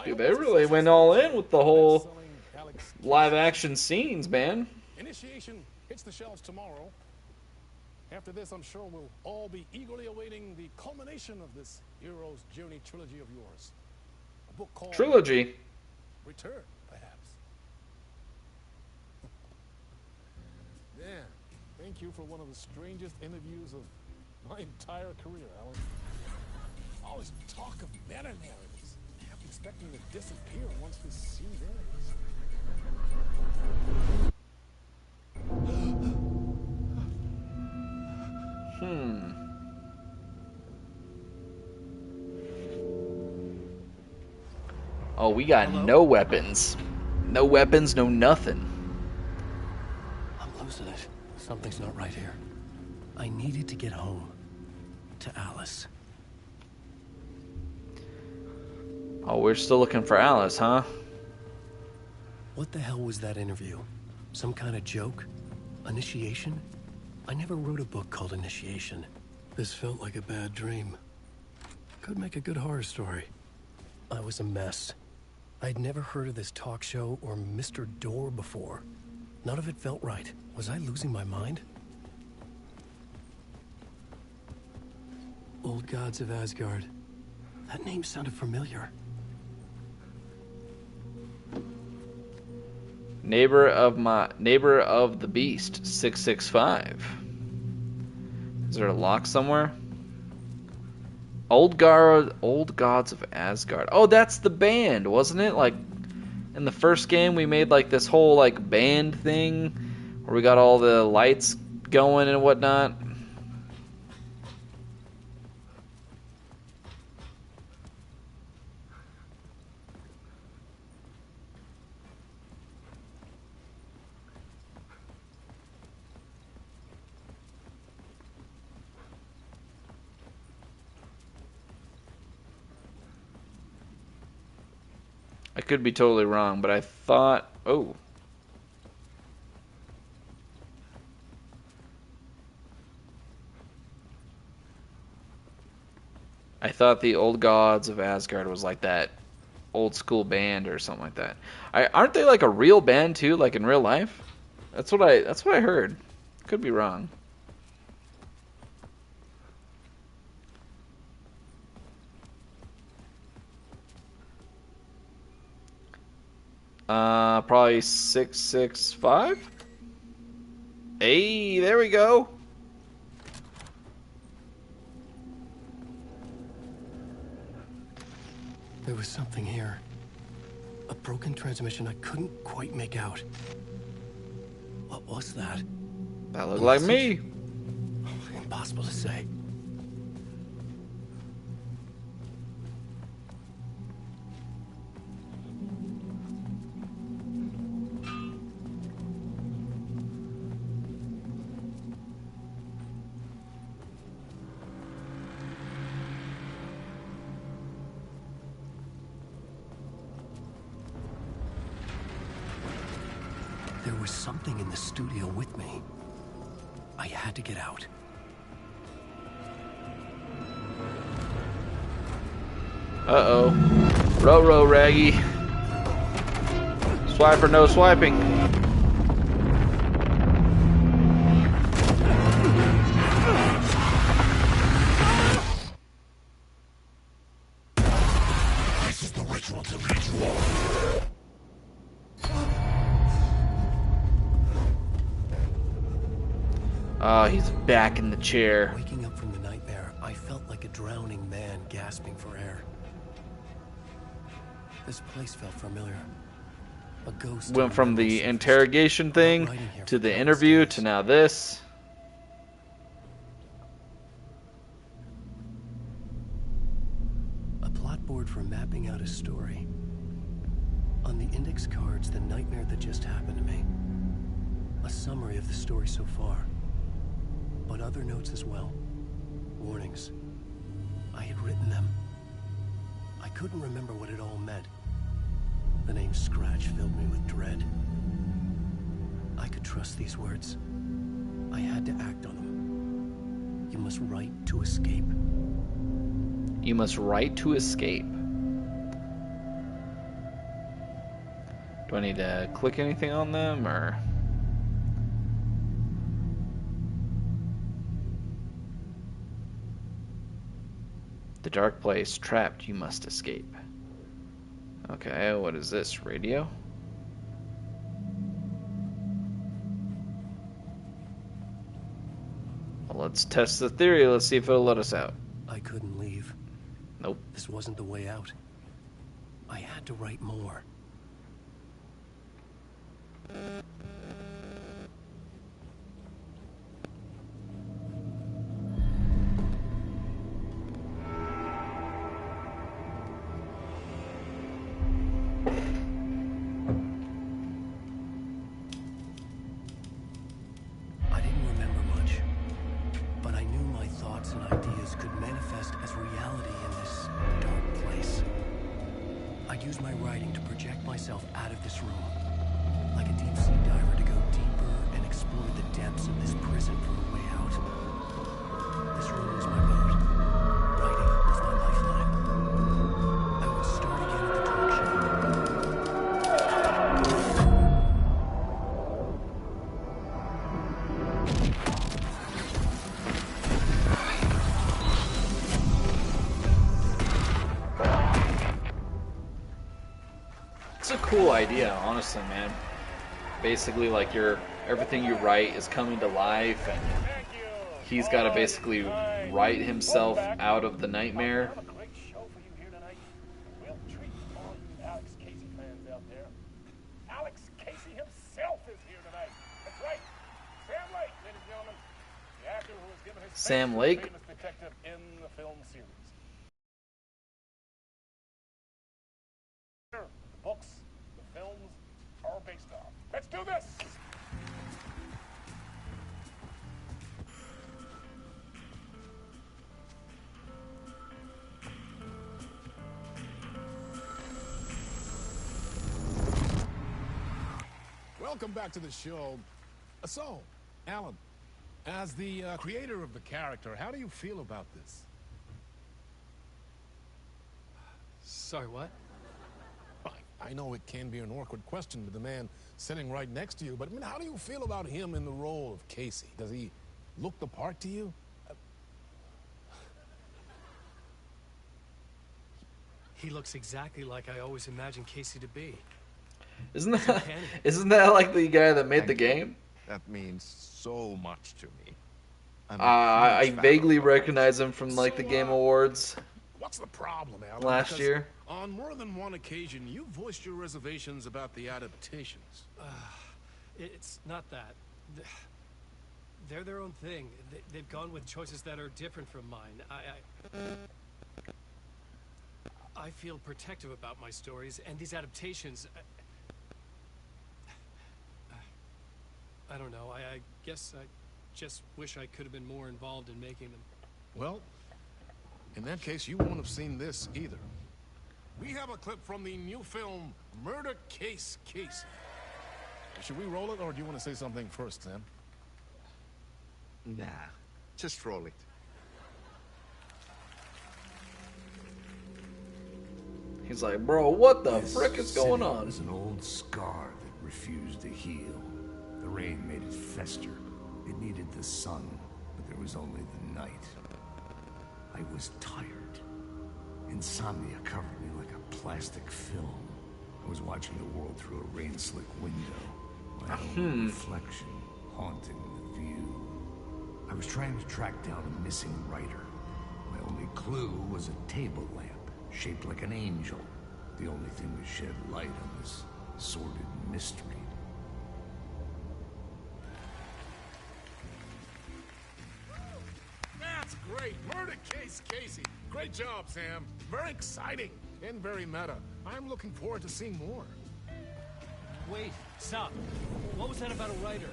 Dude, they really went all in with the whole live action scenes, man. Initiation hits the shelves tomorrow. After this, I'm sure we'll all be eagerly awaiting the culmination of this hero's journey trilogy of yours. A book called Trilogy. Return, perhaps. Yeah, thank you for one of the strangest interviews of my entire career, Alan. All this talk of meta-narratives. I'm expecting to disappear once this scene ends. Oh, we got no weapons. No weapons, no nothing. I'm losing it. Something's not right here. I needed to get home. To Alice. Oh, we're still looking for Alice, huh? What the hell was that interview? Some kind of joke? Initiation? I never wrote a book called Initiation. This felt like a bad dream. Could make a good horror story. I was a mess. I'd never heard of this talk show or Mr. Door before. None of it felt right. Was I losing my mind? Old gods of Asgard. That name sounded familiar. Neighbor of the Beast, 665. Is there a lock somewhere? Old Gods of Asgard. Oh, that's the band, wasn't it? Like in the first game, we made like this whole like band thing where we got all the lights going and whatnot. I could be totally wrong, but I thought... Oh. I thought the Old Gods of Asgard was like that old school band or something like that. Aren't they like a real band too, like in real life? That's what I heard. Could be wrong. Probably 665. Hey, there we go. There was something here. A broken transmission I couldn't quite make out. What was that? That looked like me. Impossible to say. There was something in the studio with me. I had to get out. Uh-oh. Row, Raggy. Swipe or no swiping. This is the ritual to lead you all. Oh, he's back in the chair. Waking up from the nightmare, I felt like a drowning man gasping for air. This place felt familiar. A ghost. Went from the interrogation thing to the interview to now this. A plot board for mapping out a story. On the index cards, the nightmare that just happened to me. A summary of the story so far. But other notes as well. Warnings. I had written them. I couldn't remember what it all meant. The name Scratch filled me with dread. I could trust these words. I had to act on them. You must write to escape. You must write to escape. Do I need to click anything on them, or... The dark place, trapped, you must escape. Okay, what is this? Radio? Well, let's test the theory. Let's see if it'll let us out. I couldn't leave. Nope. This wasn't the way out. I had to write more. I didn't remember much, but I knew my thoughts and ideas could manifest as reality in this dark place. I'd use my writing to project myself out of this room, like a deep-sea diver to go deeper and explore the depths of this prison for a way out. This room was my boat. Writing was my lifeline. I would start again at the talk show. cool idea, honestly, man. Basically, like everything you write is coming to life, and Thank you. he's got to basically Right. write himself Welcome back. out of the nightmare. We have a great show for you here tonight. We'll treat all you Alex Casey fans out there. Alex Casey himself is here tonight. That's right. Sam Lake, ladies and gentlemen. The actor who has given his Sam face to the Lake? famous detective in the film series. The books, the films are based on. Let's do this! Welcome back to the show. So, Alan, as the creator of the character, how do you feel about this? Sorry, what? I know it can be an awkward question to the man sitting right next to you, but I mean, how do you feel about him in the role of Casey? Does he look the part to you? He looks exactly like I always imagined Casey to be. Isn't that like the guy that made the game? That means so much to me. I'm a I huge fan vaguely of recognize him from like the Game Awards What's the problem, Alan? last Because year. on more than one occasion, you voiced your reservations about the adaptations. It's not that. They're their own thing. They've gone with choices that are different from mine. I feel protective about my stories, and these adaptations... I don't know. I guess I just wish I could have been more involved in making them. Well, in that case, you won't have seen this either. We have a clip from the new film, Murder Case Casey. Should we roll it, or do you want to say something first, Sam? Nah, just roll it. He's like, bro, what the This frick is going city on? was an old scar that refused to heal. The rain made it fester. It needed the sun, but there was only the night. I was tired. Insomnia covered me like a plastic film. I was watching the world through a rain-slick window. My own reflection haunting the view. I was trying to track down a missing writer. My only clue was a table lamp, shaped like an angel. The only thing that shed light on this sordid mystery. That's great! Murder Case Casey! Great job, Sam. Very exciting and very meta. I'm looking forward to seeing more. Wait, stop. What was that about a writer?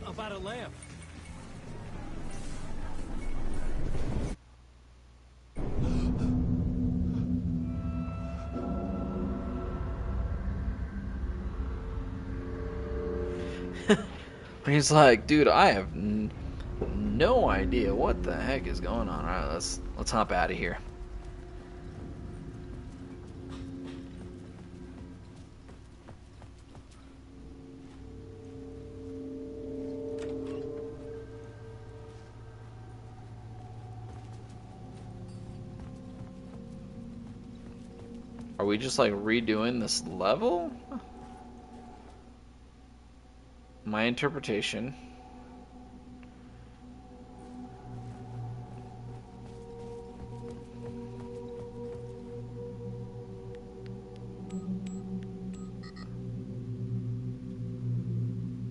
About a lamp? He's like, dude, I have no idea what the heck is going on. All right, let's hop out of here. Are we just like redoing this level? My interpretation.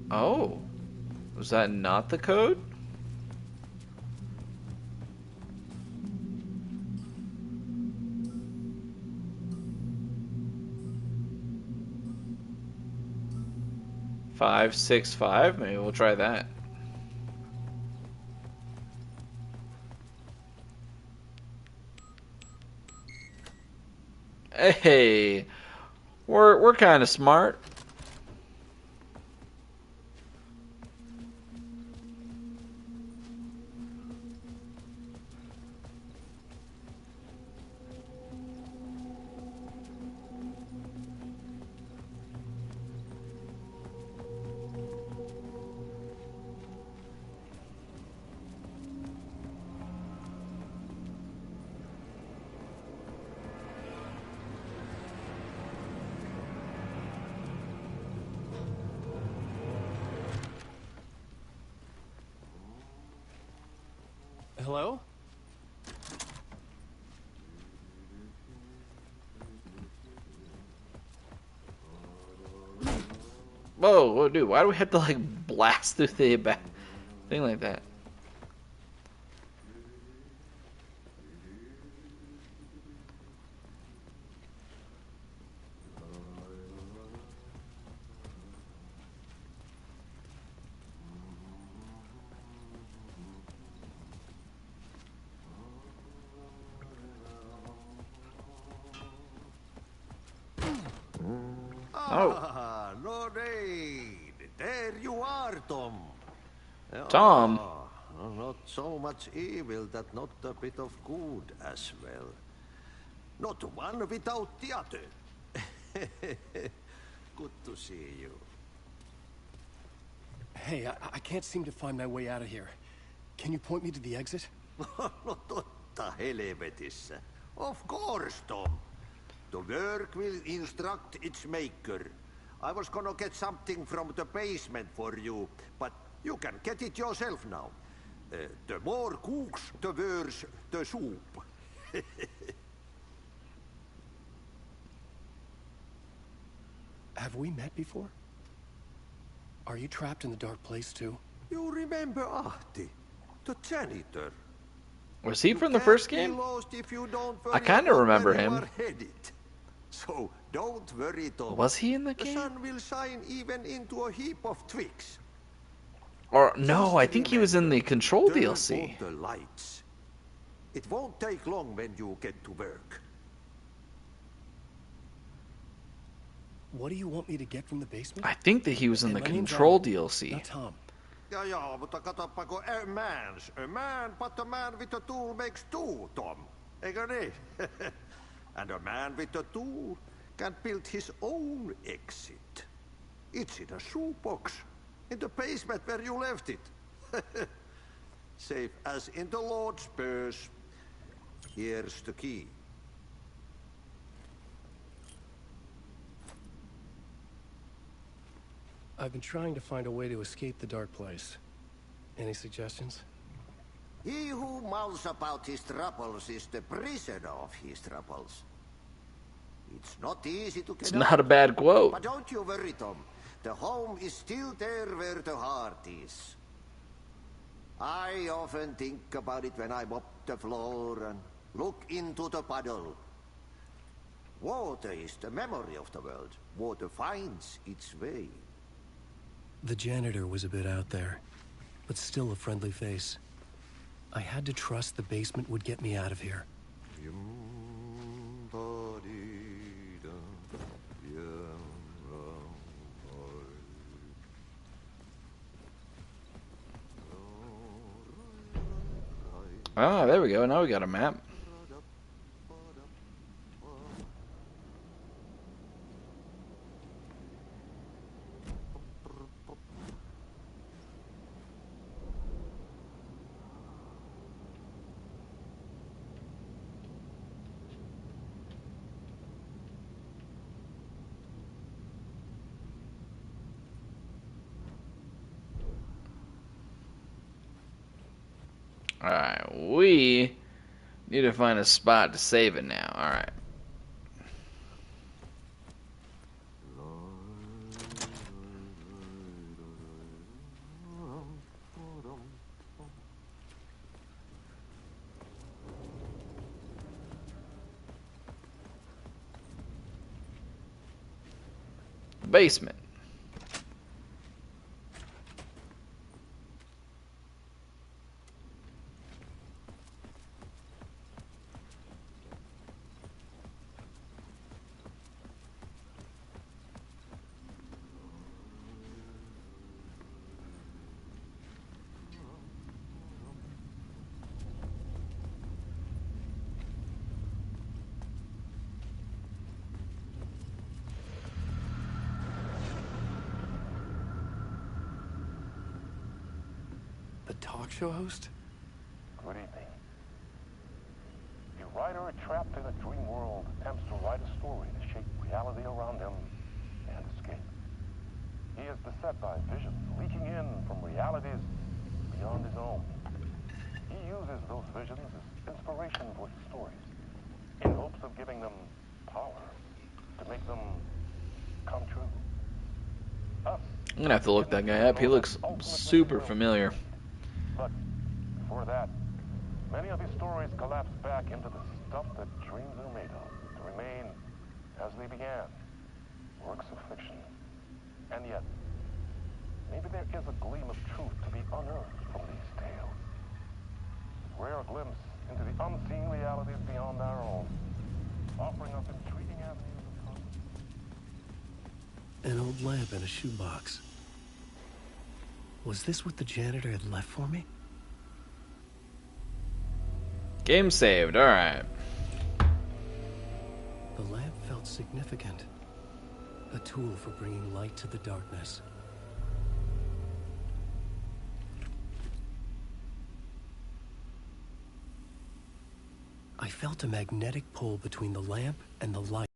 Oh, was that not the code? Five, 6, 5. Maybe we'll try that. Hey, we're kind of smart. Whoa, whoa, dude, why do we have to like blast through the back thing like that? Ah, Lorraine, there you are, Tom. Tom? Ah, not so much evil that not a bit of good as well. Not one without the other. Good to see you. Hey, I can't seem to find my way out of here. Can you point me to the exit? No totta helvetissä. Of course, Tom. The work will instruct its maker. I was gonna get something from the basement for you, but you can get it yourself now. The more cooks, the worse the soup. Have we met before? Are you trapped in the dark place too? You remember Ahti, the janitor? Was he from the first game? I kind of remember him. So don't worry, Tom. Was he in the game? The sun will shine even into a heap of twigs. Or no, I think he was in the Control Turn DLC. on the lights. It won't take long when you get to work. What do you want me to get from the basement? I think that he was in the My name's Control Alan, DLC. Not Tom. Ja, mutta katsopako a man, but a man with a tool makes two, Tom. Eikö niin? And a man with a tool can build his own exit. It's in a shoebox, in the basement where you left it. Safe as in the Lord's purse. Here's the key. I've been trying to find a way to escape the dark place. Any suggestions? He who mouths about his troubles is the prisoner of his troubles. It's not easy to get It's out. not a bad quote. But don't you worry, Tom. The home is still there where the heart is. I often think about it when I mop the floor and look into the puddle. Water is the memory of the world. Water finds its way. The janitor was a bit out there, but still a friendly face. I had to trust the basement would get me out of here. Ah, there we go. Now we got a map. Alright, we need to find a spot to save it now. Alright. Basement. The talk show host? Good evening. A writer trapped in a dream world attempts to write a story to shape reality around him and escape. He is beset by visions leaking in from realities beyond his own. He uses those visions as inspiration for his stories, in hopes of giving them power to make them come true. Us, I'm gonna have to look that guy up. He looks super familiar. But before that, many of these stories collapse back into the stuff that dreams are made of, to remain as they began, works of fiction. And yet, maybe there is a gleam of truth to be unearthed from these tales. Rare glimpse into the unseen realities beyond our own, offering up intriguing avenues of consciousness. An old lamp in a shoebox. Was this what the janitor had left for me? Game saved. All right. The lamp felt significant. A tool for bringing light to the darkness. I felt a magnetic pull between the lamp and the light.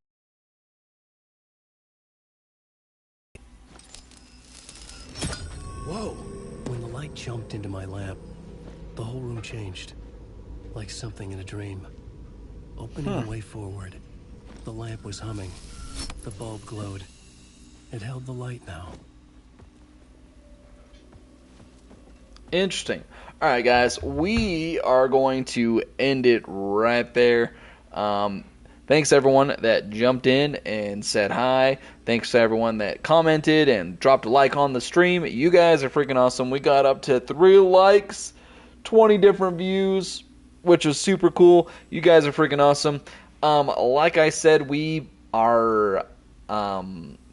Whoa! When the light jumped into my lamp, the whole room changed. Like something in a dream. Opening a way forward, the lamp was humming. The bulb glowed. It held the light now. Interesting. All right, guys, we are going to end it right there. Thanks everyone that jumped in and said hi. Thanks to everyone that commented and dropped a like on the stream. You guys are freaking awesome. We got up to 3 likes, 20 different views, which was super cool. You guys are freaking awesome. Like I said, we are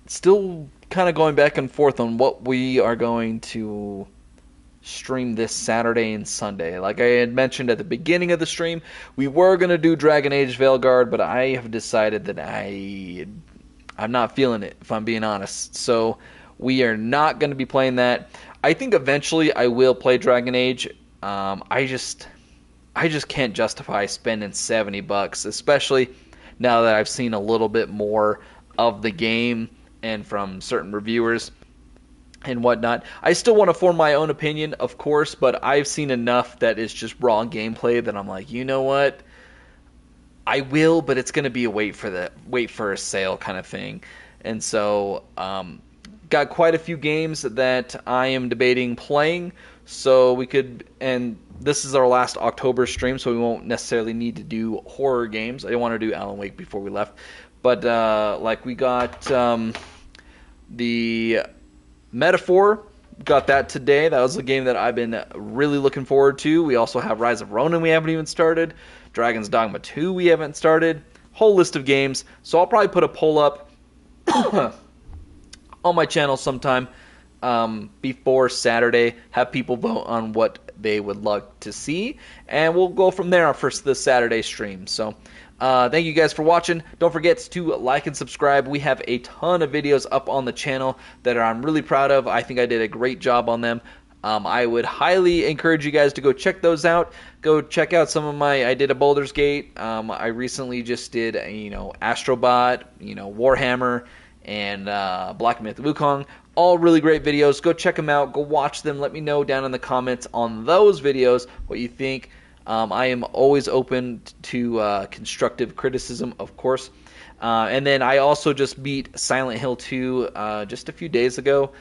still kind of going back and forth on what we are going to stream this Saturday and Sunday. Like I had mentioned at the beginning of the stream, we were going to do Dragon Age Veilguard, but I have decided that I'm not feeling it, if I'm being honest. So we are not going to be playing that. I think eventually I will play Dragon Age. I just can't justify spending $70, especially now that I've seen a little bit more of the game and from certain reviewers and whatnot. I still want to form my own opinion, of course, but I've seen enough that is just raw gameplay that I'm like, you know what? I will, but it's going to be a wait for a sale kind of thing. And so, got quite a few games that I am debating playing, so we could, and this is our last October stream, so we won't necessarily need to do horror games. I didn't want to do Alan Wake before we left, but like we got the Metaphor, got that today. That was a game that I've been really looking forward to. We also have Rise of Ronin we haven't even started. Dragon's Dogma 2 we haven't started. Whole list of games. So I'll probably put a poll up on my channel sometime before Saturday. Have people vote on what they would like to see. And we'll go from there for the Saturday stream. So thank you guys for watching. Don't forget to like and subscribe. We have a ton of videos up on the channel that I'm really proud of. I think I did a great job on them. I would highly encourage you guys to go check those out. Go check out some of I did a Baldur's Gate. I recently just did, Astrobot, Warhammer, and Black Myth Wukong. All really great videos. Go check them out. Go watch them. Let me know down in the comments on those videos what you think. I am always open to constructive criticism, of course. And then I also just beat Silent Hill 2 just a few days ago.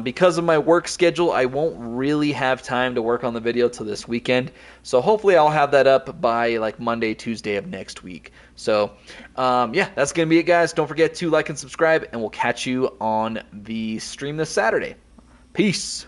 Because of my work schedule, I won't really have time to work on the video till this weekend. So hopefully I'll have that up by like Monday, Tuesday of next week. So yeah, that's going to be it, guys. Don't forget to like and subscribe, and we'll catch you on the stream this Saturday. Peace.